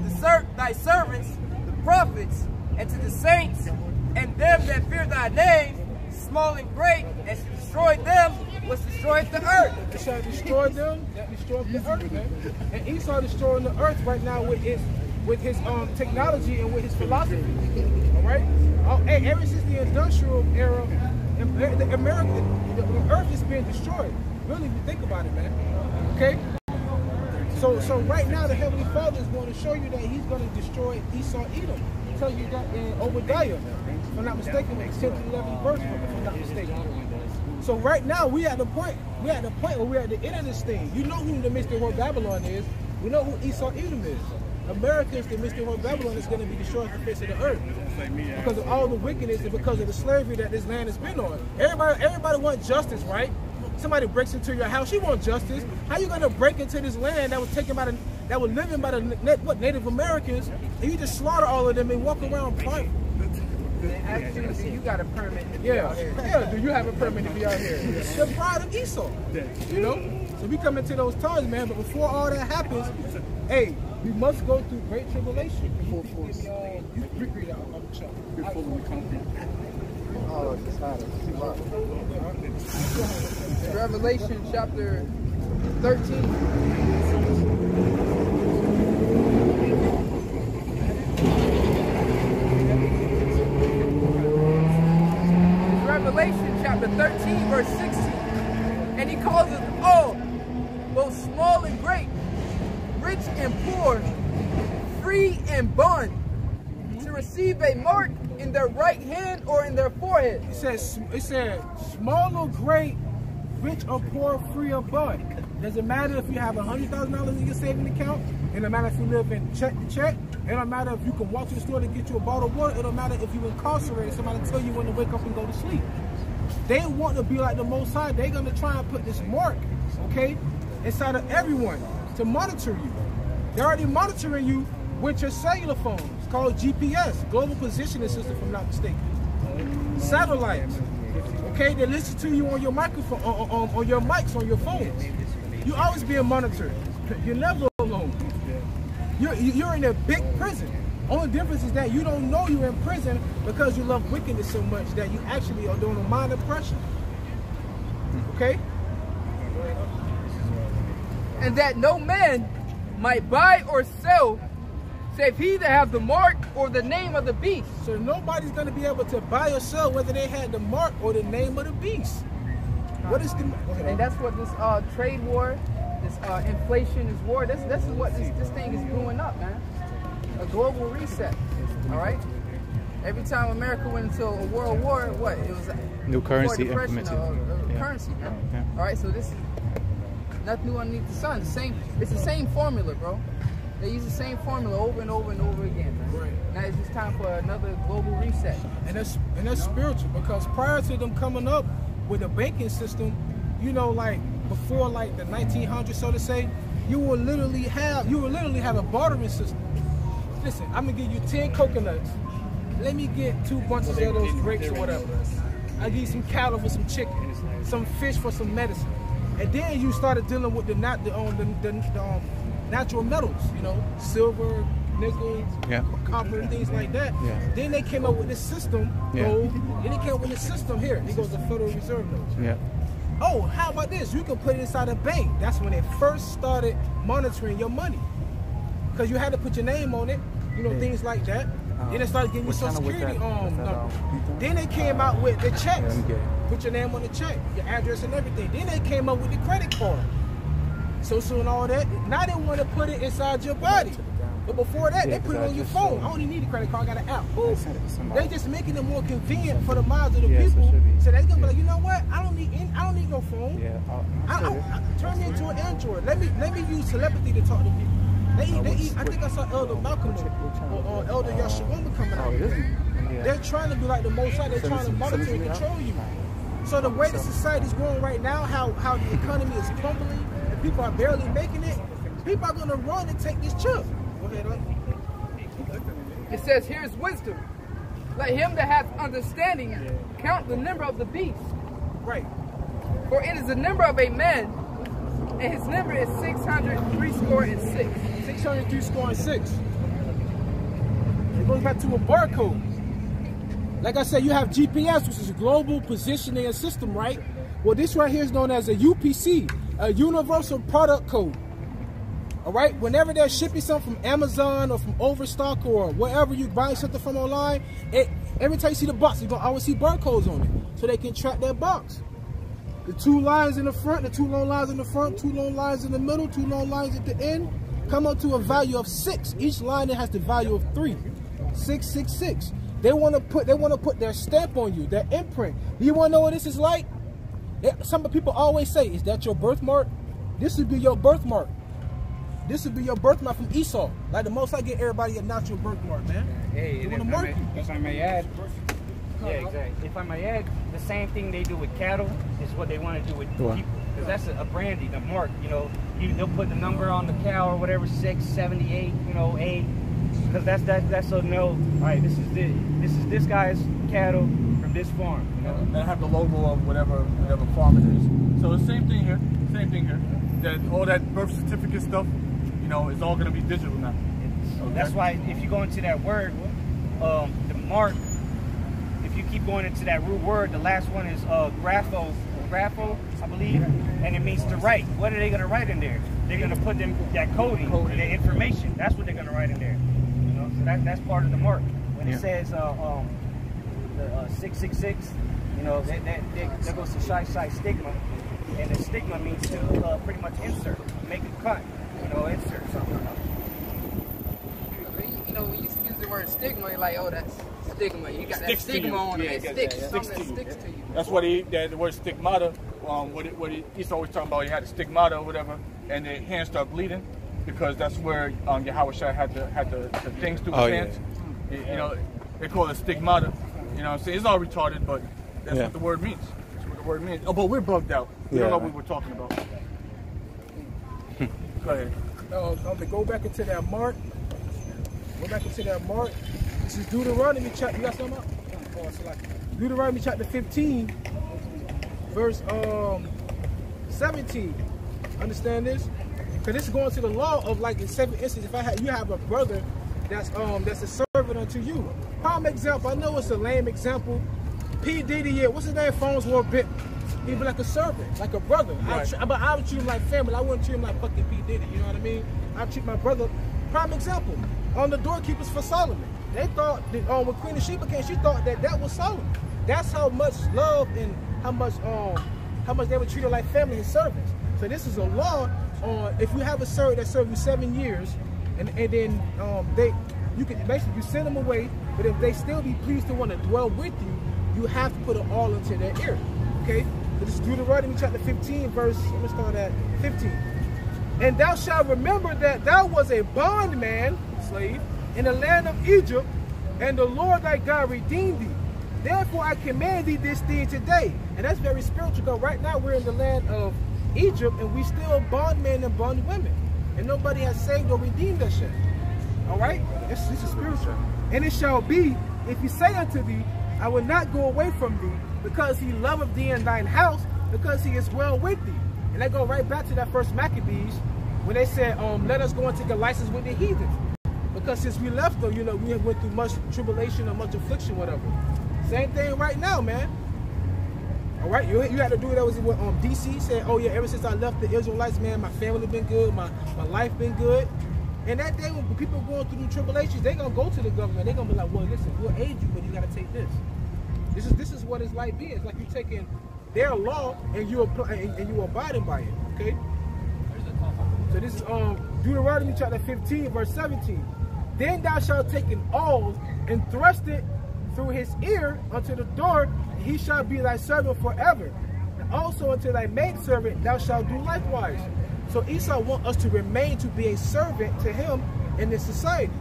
thy servants, the prophets, and to the saints, and them that fear thy name, small and great, and shall destroy them which destroyeth the earth." It shall destroy them that destroy the earth, man. And Esau destroying the earth right now with his technology and with his philosophy. All right. Hey, ever since the industrial era, the earth is being destroyed. Really, if you think about it, man. Okay. So right now, the Heavenly Father is going to show you that He's going to destroy Esau, Edom. He tells you that in Obadiah, if I'm not mistaken, the 10th to 11th verse, if I'm not mistaken. So right now, we at the point where we're at the end of this thing. You know who the mystery word Babylon is. We know who Esau, Edom is. Americans, the mystery word Babylon is going to be destroyed off the face of the earth because of all the wickedness and because of the slavery that this land has been on. Everybody wants justice, right? Somebody breaks into your house, you want justice. How you gonna break into this land that was taken by that was living by the Native Americans, and you just slaughter all of them and walk around prideful? Actually, do you got a permit to be Yeah, out here? yeah. Do you have a permit to be out here? The pride of Esau, you know. So we come into those times, man. But before all that happens, hey, we must go through great tribulation. Before we come through. Oh, Revelation chapter 13. Revelation chapter 13, verse 16. And he calls us all, both small and great, rich and poor, free and bond, to receive a mark in their right hand or in their forehead. It said small or great, rich or poor, free or bond. Doesn't matter if you have $100,000 in your saving account. It don't matter if you live in check to check. It don't matter if you can walk to the store to get you a bottle of water. It don't matter if you're incarcerated. Somebody tell you when to wake up and go to sleep. They want to be like the Most High. They're going to try and put this mark, okay, inside of everyone to monitor you. They're already monitoring you with your cellular phones. It's called GPS, Global Positioning System, if I'm not mistaken. Satellites, okay, they listen to you on your microphone, on your mics, on your phones. You always being monitored. You're never alone. You're in a big prison. Only difference is that you don't know you're in prison because you love wickedness so much that you actually are doing a mind oppression. Okay? And that no man might buy or sell save he that have the mark or the name of the beast. So nobody's going to be able to buy or sell whether they had the mark or the name of the beast. What is the... And that's what this trade war, this inflation, this war, this is what this thing is brewing up, man. A global reset, all right? Every time America went into a world war, what? It was a new currency implemented. Currency, man. Yeah. All right, so this is nothing new underneath the sun. It's the same formula, bro. They use the same formula over and over and over again, man. Right. Now it's just time for another global reset. And that's spiritual, because prior to them coming up with a banking system, you know, like before like the 1900s, so to say, you will literally have a bartering system. Listen, I'm gonna give you 10 coconuts. Let me get 2 bunches of those grapes or whatever. I give you some cattle for some chicken, some fish for some medicine. And then you started dealing with the natural metals, you know, silver, nickel, copper, and things like that. Yeah. Then they came up with this system, gold. Then they came up with this system here. It goes the Federal Reserve notes. Yeah. Oh, how about this? You can put it inside a bank. That's when they first started monitoring your money, because you had to put your name on it, you know, things like that. Then they started giving you Social Security number. Then they came out with the checks. Put your name on the check, your address and everything. Then they came up with the credit card. Social and all that. Now they want to put it inside your body. But before that, they put it on your phone. I don't even need a credit card, I got an app. They just making it more convenient for the minds of the people. So they're gonna be like, you know what? I don't need no phone. Turn me into an Android. Let me use telepathy to talk to people. They eat. I think I saw Elder Malcolm or Elder Yashawama coming out. They're trying to be like the Most High. They're trying to monitor and control you. So the way the society is going right now, how the economy is crumbling and people are barely making it, people are going to run and take this chip. Go ahead, It says, here's wisdom. Let him that hath understanding count the number of the beast. Right. For it is the number of a man, and his number is 666. 666. It goes back to a barcode. Like I said, you have GPS, which is a global positioning system, right? Well, this right here is known as a UPC, a Universal Product Code. All right? Whenever they're shipping something from Amazon or from Overstock or wherever you buy something from online, every time you see the box, you're going to always see barcodes on it so they can track that box. The 2 lines in the front, the 2 long lines in the front, 2 long lines in the middle, 2 long lines at the end, come up to a value of 6. Each line has the value of 3. 666. They want to put their stamp on you, their imprint. Do you want to know what this is like? Some people always say, "Is that your birthmark?" This would be your birthmark. This would be your birthmark from Esau. Like the Most I get everybody a natural birthmark, man. Hey, they want to mark you. If I may add, yeah, exactly. If I may add, the same thing they do with cattle is what they want to do with people. Because that's a branding, a mark. You know, they'll put the number on the cow or whatever, 678, you know, 8. Because that's so no. All right, this is this guy's cattle from this farm. You know, and have the logo of whatever farm it is. So the same thing here. That all that birth certificate stuff, you know, is all going to be digital now. Okay. That's why if you go into that word, the mark. If you keep going into that root word, the last one is grapho, I believe, and it means to write. What are they going to write in there? They're going to put that coding, the information. That's what they're going to write in there. You know, so that's part of the mark. When it says 666, you know, that goes to shy stigma, and the stigma means to pretty much insert, make a cut, you know, insert something. You know, we used to use the word stigma, you're like, oh, that's stigma. You got that stigma on it. It sticks. Something that sticks to you. That's what the word stigmata. He's always talking about. He had a stigmata or whatever, and the hands start bleeding because that's where Yahushua had the things through his hands. Yeah. You know, they call it stigmata. You know what I'm saying? It's all retarded, but that's what the word means. That's what the word means. Oh, but we're bugged out. We don't know what we're talking about. Go ahead. Go back into that mark. Go back into that mark. This is Deuteronomy chapter. You got something up? Deuteronomy chapter 15, verse 17. Understand this? Because this is going to the law of, like, in 7 instances. If you have a brother that's a servant unto you. Prime example. I know it's a lame example. P. Diddy, what's his name? Phones were bit. He'd be like a servant, like a brother. Right. I would treat him like family. I wouldn't treat him like fucking P. Diddy. You know what I mean? I treat my brother. Prime example. On the doorkeepers for Solomon. They thought that when Queen of Sheba came, she thought that was Solomon. That's how much love and how much they would treat her like family and servants. So this is a law on if you have a servant that served you 7 years, and then you send them away, but if they still be pleased to want to dwell with you, you have to put an all into their ear. Okay? So this is Deuteronomy chapter 15, verse. Let me start at 15. And thou shalt remember that thou was a bondman, slave, in the land of Egypt, and the Lord thy God redeemed thee. Therefore I command thee this thing today. And that's very spiritual, because right now we're in the land of Egypt, and we still bondmen and bondwomen. And nobody has saved or redeemed us yet. Alright? This is spiritual. And it shall be, if he say unto thee, I will not go away from thee, because he loveth thee in thine house, because he is well with thee. And they go right back to that first Maccabees, when they said, let us go and take a license with the heathens. Because since we left them, you know, we have went through much tribulation or much affliction, whatever. Same thing right now, man. All right, you had to do that was what DC said, oh yeah, ever since I left the Israelites, man, my family been good, my life been good. And that day when people are going through tribulations, they're gonna go to the government. They're gonna be like, well, listen, we'll aid you, but you gotta take this. This is what it's like being. It's like you're taking their law and you abiding by it. Okay. So this is Deuteronomy chapter 15, verse 17. Then thou shalt take an awl and thrust it through his ear unto the door, and he shall be thy servant forever. And also unto thy maidservant thou shalt do likewise. So Esau wants us to remain to be a servant to him in this society,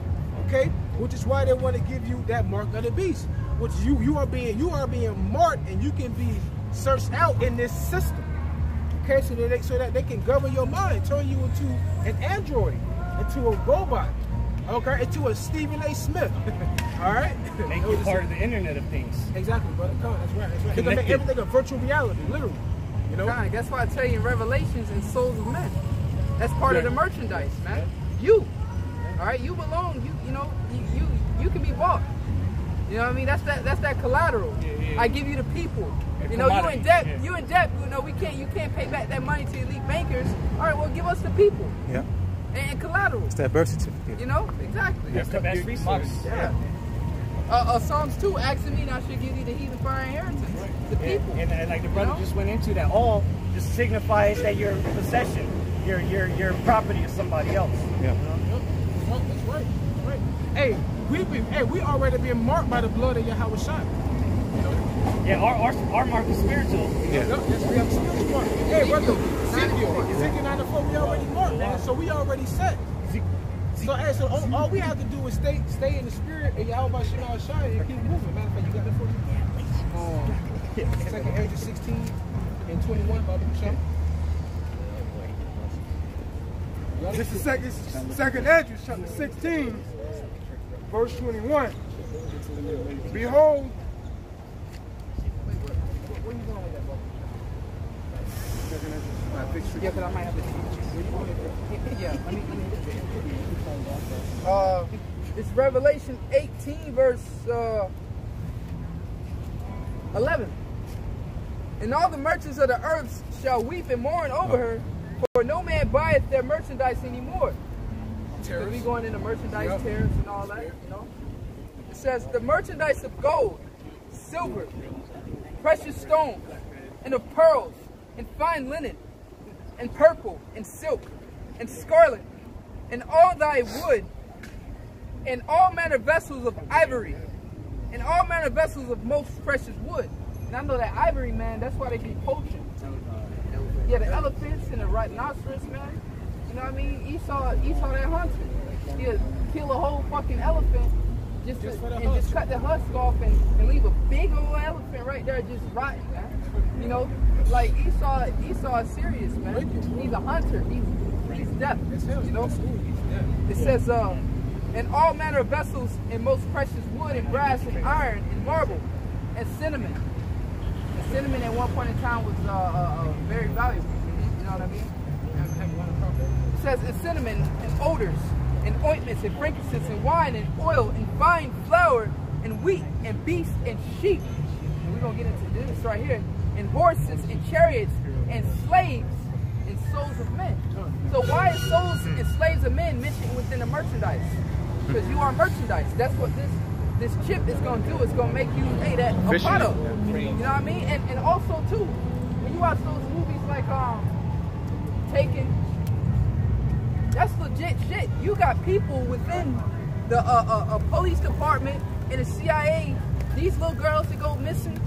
okay? Which is why they want to give you that mark of the beast, which you are being marked, and you can be searched out in this system, okay? So that they can govern your mind, turn you into an android, into a robot, okay, into a Stephen A. Smith. All right, make you part of the Internet of Things. Exactly, brother. That's right. That's right. They're gonna make everything a virtual reality, literally. You know, that's why I tell you in Revelations and Souls of Men. That's part of the merchandise, man. You, all right, you belong. You can be bought. You know what I mean? That's that collateral. I give you the people. You know, you in debt. You in debt. You know, you can't pay back that money to elite bankers. All right, well, give us the people. Yeah. And collateral. It's that birth certificate. You know, exactly. That's the best resource. Yeah. Psalms 2 asking me, I should give you the heathen for our inheritance. The people. And like the brother just went into, that all just signifies that your possession, your property is somebody else. Yeah. That's right. Hey, we already been marked by the blood of Yahweh Shai. Yeah, our mark is spiritual. Yeah. Yes, we have a spiritual mark. Hey, brother, Ezekiel 94, we already marked, man. So we already set. So all we have to do is stay in the spirit of Yahweh Shai and keep moving. Matter of fact, you got that for me? 2nd Ezra 16 and 21, Bible show. This is 2nd Ezra chapter 16, verse 21. Behold, yeah, because I might have to yeah, it's Revelation 18, verse 11. And all the merchants of the earth shall weep and mourn over her, for no man buyeth their merchandise anymore. So we going into merchandise tariffs and all that, you know. It says the merchandise of gold, silver, precious stones, and of pearls, and fine linen, and purple, and silk, and scarlet, and all thy wood, and all manner vessels of ivory, and all manner vessels of most precious wood. And I know that ivory, man, that's why they be poaching. Yeah, the elephants and the rhinoceros, man. You know what I mean? Esau that hunter. He'll kill a whole fucking elephant just cut the husk off and leave a big old elephant right there just rotting, man. You know, like Esau is serious, man. He's a hunter. He's deaf. You know? It says, and all manner of vessels and most precious wood and brass and iron and marble and cinnamon. And cinnamon at one point in time was very valuable. You know what I mean? It says, and cinnamon and odors and ointments and frankincense and wine and oil and fine flour and wheat and beasts and sheep. And we're going to get into this right here. And horses and chariots and slaves and souls of men. So why is souls and slaves of men mentioned within the merchandise? Because you are merchandise. That's what this chip is going to do. It's going to make you a part of. You know what I mean? And also too, when you watch those movies like Taken, that's legit shit. You got people within the police department and the CIA, these little girls that go missing,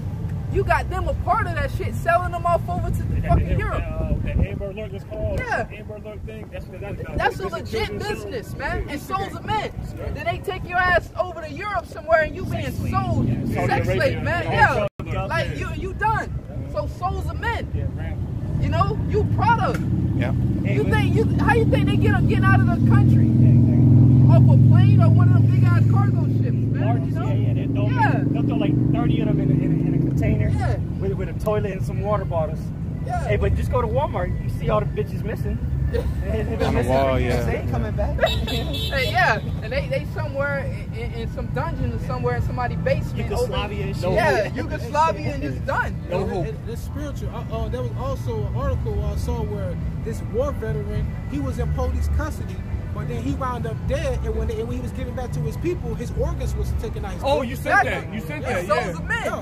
you got them a part of that shit, selling them off over to the fucking Europe. That Amber Alert was called. Yeah. Amber Alert thing. That's a legit business, man. And souls of men. Then they take your ass over to Europe somewhere and you being sold sex slave, man. Yeah. Like you done. So souls of men. You know, you product. Yeah. How you think they get out of the country? Off a plane or one of them big ass cargo ships, man. You know? They'll throw like 30 of them in a container with a toilet and some water bottles. Yeah. Hey, but just go to Walmart, you see all the bitches missing. On the wall, yeah. They ain't coming back. Hey, yeah, and they somewhere in some dungeon or somewhere in somebody's basement. Yugoslavia and shit. Yeah, Yugoslavia and it's done. No hope. It's spiritual. There was also an article I saw where this war veteran, he was in police custody, but then he wound up dead, and when he was getting back to his people, his organs was taken out. Oh, you said that. You said that, yeah. Souls of men.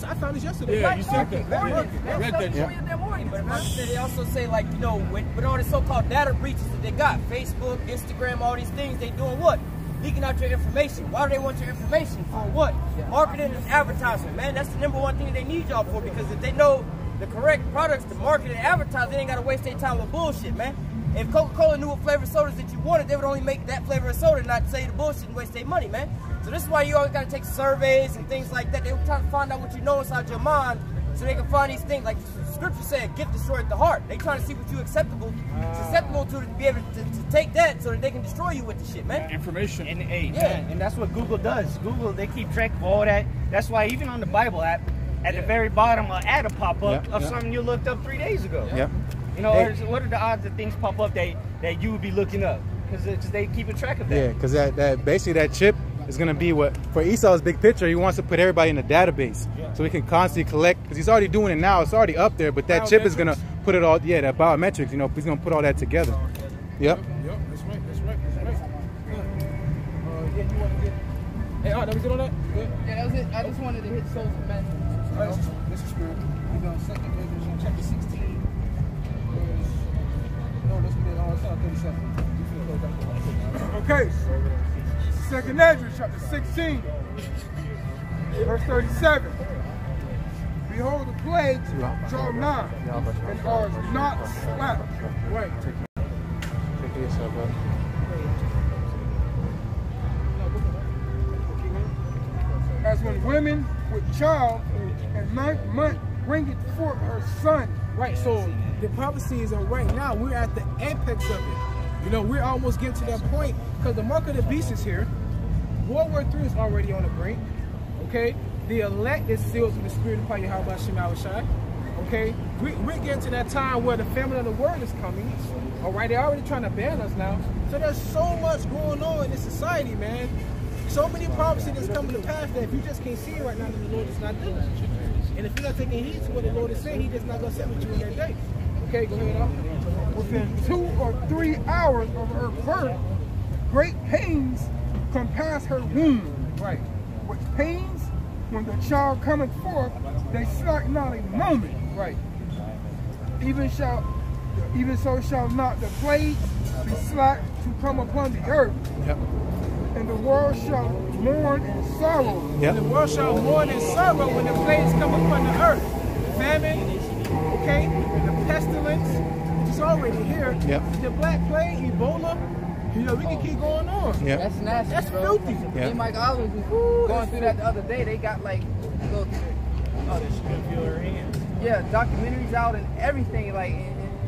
I found this yesterday. Yeah, you said that. I read that. But they also say, like, you know, with all the so-called data breaches that they got, Facebook, Instagram, all these things, they doing what? Leaking out your information. Why do they want your information? For what? Marketing and advertising, man. That's the #1 thing they need y'all for, because if they know the correct products to market and advertise, they ain't got to waste their time with bullshit, man. If Coca-Cola knew what flavor sodas that you wanted, they would only make that flavor of soda, not say the bullshit and waste their money, man. So this is why you always got to take surveys and things like that. They were trying to find out what you know inside your mind so they can find these things. Like the scripture said, gift destroyeth the heart. They trying to see what you susceptible to be able to take that so that they can destroy you with the shit, man. Information. And that's what Google does. Google, they keep track of all that. That's why even on the Bible app, at the very bottom, an ad will pop up of something you looked up 3 days ago. You know, what are the odds that things pop up that you would be looking up? Because they keep a track of that. Yeah, because that basically that chip is going to be what, for Esau's big picture, he wants to put everybody in a database. So he can constantly collect, because he's already doing it now, it's already up there, but that chip is going to put it all, that biometrics, you know, he's going to put all that together. Yep. Yep, that's right. Yeah, you want to get... Hey, all right, let me get on that? Good. Yeah, that was it. I just wanted to hit souls and men. This is good. We're going to 2 Ezra chapter 16. No, let's get on 37. Okay. 2 Ezra chapter 16, verse 37. Behold, the plagues draw nigh, and are not slack. Right. Take it yourself, brother. As when women with child and 9th month bringeth forth her son. Right, so the prophecy is right now. We're at the apex of it. You know, we're almost getting to that point because the mark of the beast is here. World War III is already on the brink. Okay, the elect is sealed through the spirit of Yahweh Shema Shai. Okay, we're getting to that time where the family of the word is coming. All right, they're already trying to ban us now. So there's so much going on in this society, man. So many prophecies that's coming to pass that if you just can't see it right now, then the Lord is not doing it. And if you're not taking heed to what the Lord is saying, He's just not going to sit with you in that day. Okay, go ahead, Within 2 or 3 hours of her birth, great pains compass her womb. Right. With pains, when the child cometh forth, they slack not a moment. Right. Even so shall not the plagues be slack to come upon the earth. Yep. And the world shall mourn in sorrow. Yep. And the world shall mourn in sorrow when the plagues come upon the earth. Famine, okay, the pestilence, which is already here. Yep. The Black Plague, Ebola, you know, we can keep going on. Yep. That's nasty, That's bro. filthy. Me and Mike Oliver was going through that the other day. They got like little, documentaries out and everything. Like,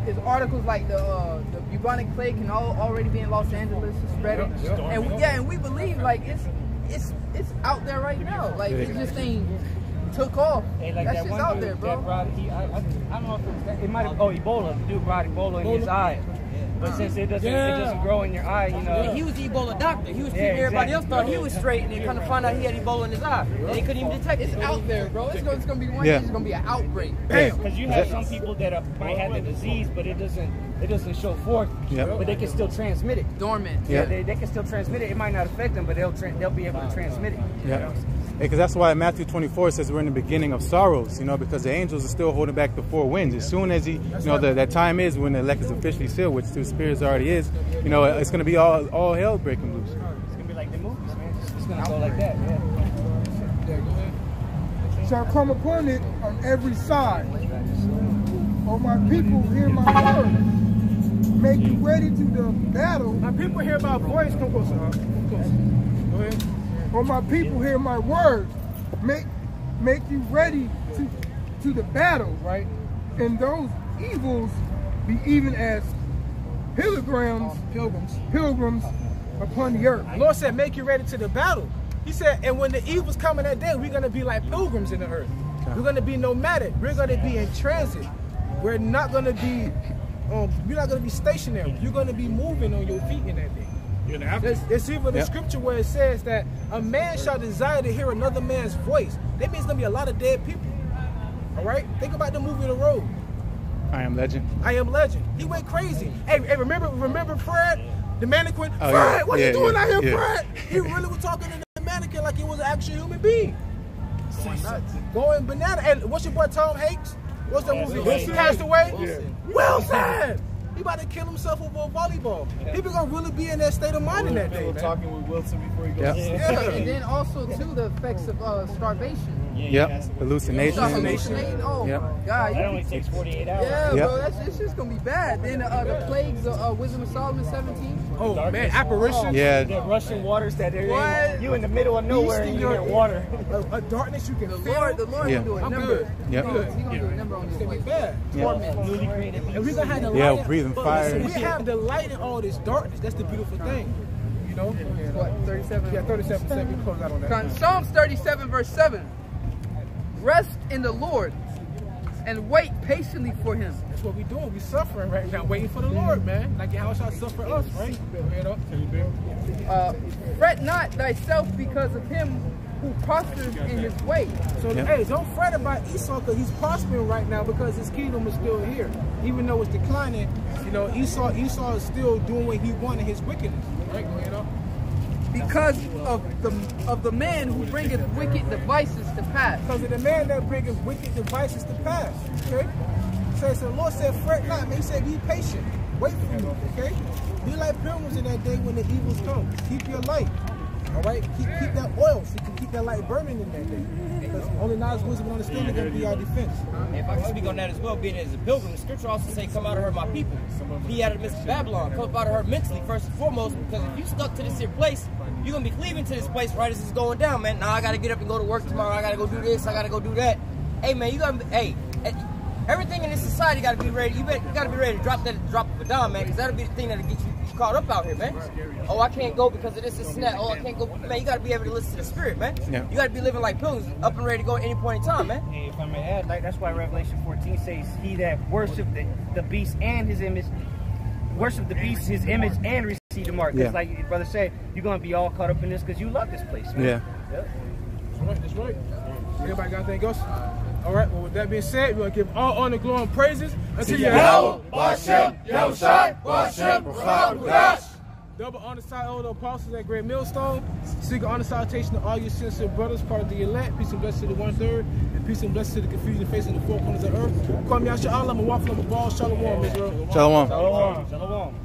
there's articles like the bubonic plague can already be in Los Angeles, spreading. And we believe like it's out there right now. Like it just ain't took off. Hey, like that that shit's one out dude there, bro. that brought, I don't know if it was that, it might have, Ebola. The dude brought Ebola in his eye. But since it doesn't grow in your eye, you know. He was the Ebola doctor. He was treating everybody else thought he was straight, and they kind of found out he had Ebola in his eye. And they couldn't even detect it. It's out there, bro. It's gonna be one day. It's gonna be an outbreak. Because you have some people that might have the disease, but it doesn't show forth. But they can still transmit it. Dormant. Yeah, they can still transmit it. It might not affect them, but they'll be able to transmit it. Yeah. Because that's why Matthew 24 says we're in the beginning of sorrows, you know, because the angels are still holding back the 4 winds. As soon as that time is when the elect is officially sealed, which the spirits already is, you know, it's going to be all hell breaking loose. It's going to be like the movies, man. It's going to go like that, Shall come upon it on every side. O my people, hear my word. Make you ready to the battle. My people hear my voice. Come closer, huh? Come closer. Go ahead. O my people, hear my word. Make you ready to the battle. Right. And those evils be even as pilgrims upon the earth. The Lord said, make you ready to the battle. He said, and when the evil's coming that day, we're going to be like pilgrims in the earth. We're going to be nomadic. We're going to be in transit. We're not going to be, you're not going to be stationary. You're going to be moving on your feet in that day. It's even the scripture where it says that a man shall desire to hear another man's voice. That means there's going to be a lot of dead people. All right? Think about the movie The Road. I Am Legend. I Am Legend. He went crazy. Hey, remember Fred? The mannequin? Oh, Fred, what are you doing out here, yeah. Fred? He really was talking to the mannequin like he was an actual human being. Going banana. And what's your boy Tom Hanks? What's that movie? He passed away? Wilson! he about to kill himself over a volleyball. People gonna really be in that state of mind in that day, man. Talking with Wilson before he goes. Yeah. And then also too the effects of starvation. Hallucination. Oh my God. That only takes 48 hours. Yeah, bro, it's just gonna be bad. Then the plagues of Wisdom of Solomon 17. Oh man, apparitions. Yeah. The rushing waters that they're in. You in the middle of nowhere and you get water. A darkness you can feel. The Lord will do a number. Yep. He's gonna do a number on this place. Bad. And we gonna have the light. Yeah, breathing fire. We have the light in all this darkness. That's the beautiful thing. You know? What, 37? Yeah, 37%. We close out on that. Psalms 37 verse 7. Rest in the Lord and wait patiently for him. That's what we doing. We suffering right now, waiting for the Lord, man. Like how shall suffer us, right? Fret not thyself because of him who prospers in his way. So hey, don't fret about Esau because he's prospering right now because his kingdom is still here. Even though it's declining, you know, Esau is still doing what he wanted, his wickedness. Right? You know? Because of the man who bringeth wicked devices to pass. Because of the man that bringeth wicked devices to pass. Okay? So the Lord said, fret not, man. He said, be patient. Wait for me. Okay? Be like pilgrims in that day when the evils come. Keep your light. All right? Keep that oil so you can keep that light burning in that day. Because only knowledge, wisdom, and understanding are going to be our defense. If I can speak on that as well, being as a pilgrim, the scripture also say, come out of her, my people. Be out of the midst of Babylon. Come out of her mentally, first and foremost, because if you stuck to this here place, you're going to be cleaving to this place right as it's going down, man. Now I got to get up and go to work tomorrow. I got to go do this. I got to go do that. Hey, man, you got to, everything in this society got to be ready. You got to be ready to drop of a dime, man, because that'll be the thing that'll get you caught up out here, man. Oh, I can't go because of this and that. Oh, I can't go. Man, you got to be able to listen to the spirit, man. Yeah. You got to be living like pilgrims, up and ready to go at any point in time, man. Hey, if I may add, like that's why Revelation 14 says, he that worship the beast and his image, worship the beast, his image, and receive the mark. Because like your brother said, you're going to be all caught up in this because you love this place, man. Yeah. Yep. That's right. Everybody got anything else? All right, well, with that being said, we're going to give all honor, glory, and praises unto Yahweh, Bashem, Yahushai, Bashem, Rahash. Double honor side all the apostles at Great Millstone. Seek honor salutation to all your sincere brothers, part of the elect. Peace and blessings to the 1/3, and peace and blessings to the confusion facing the four corners of the earth. Kwame Yasha Allah, I'm a waffle on the ball. Shalom, Israel. Shalom. Shalom. Shalom.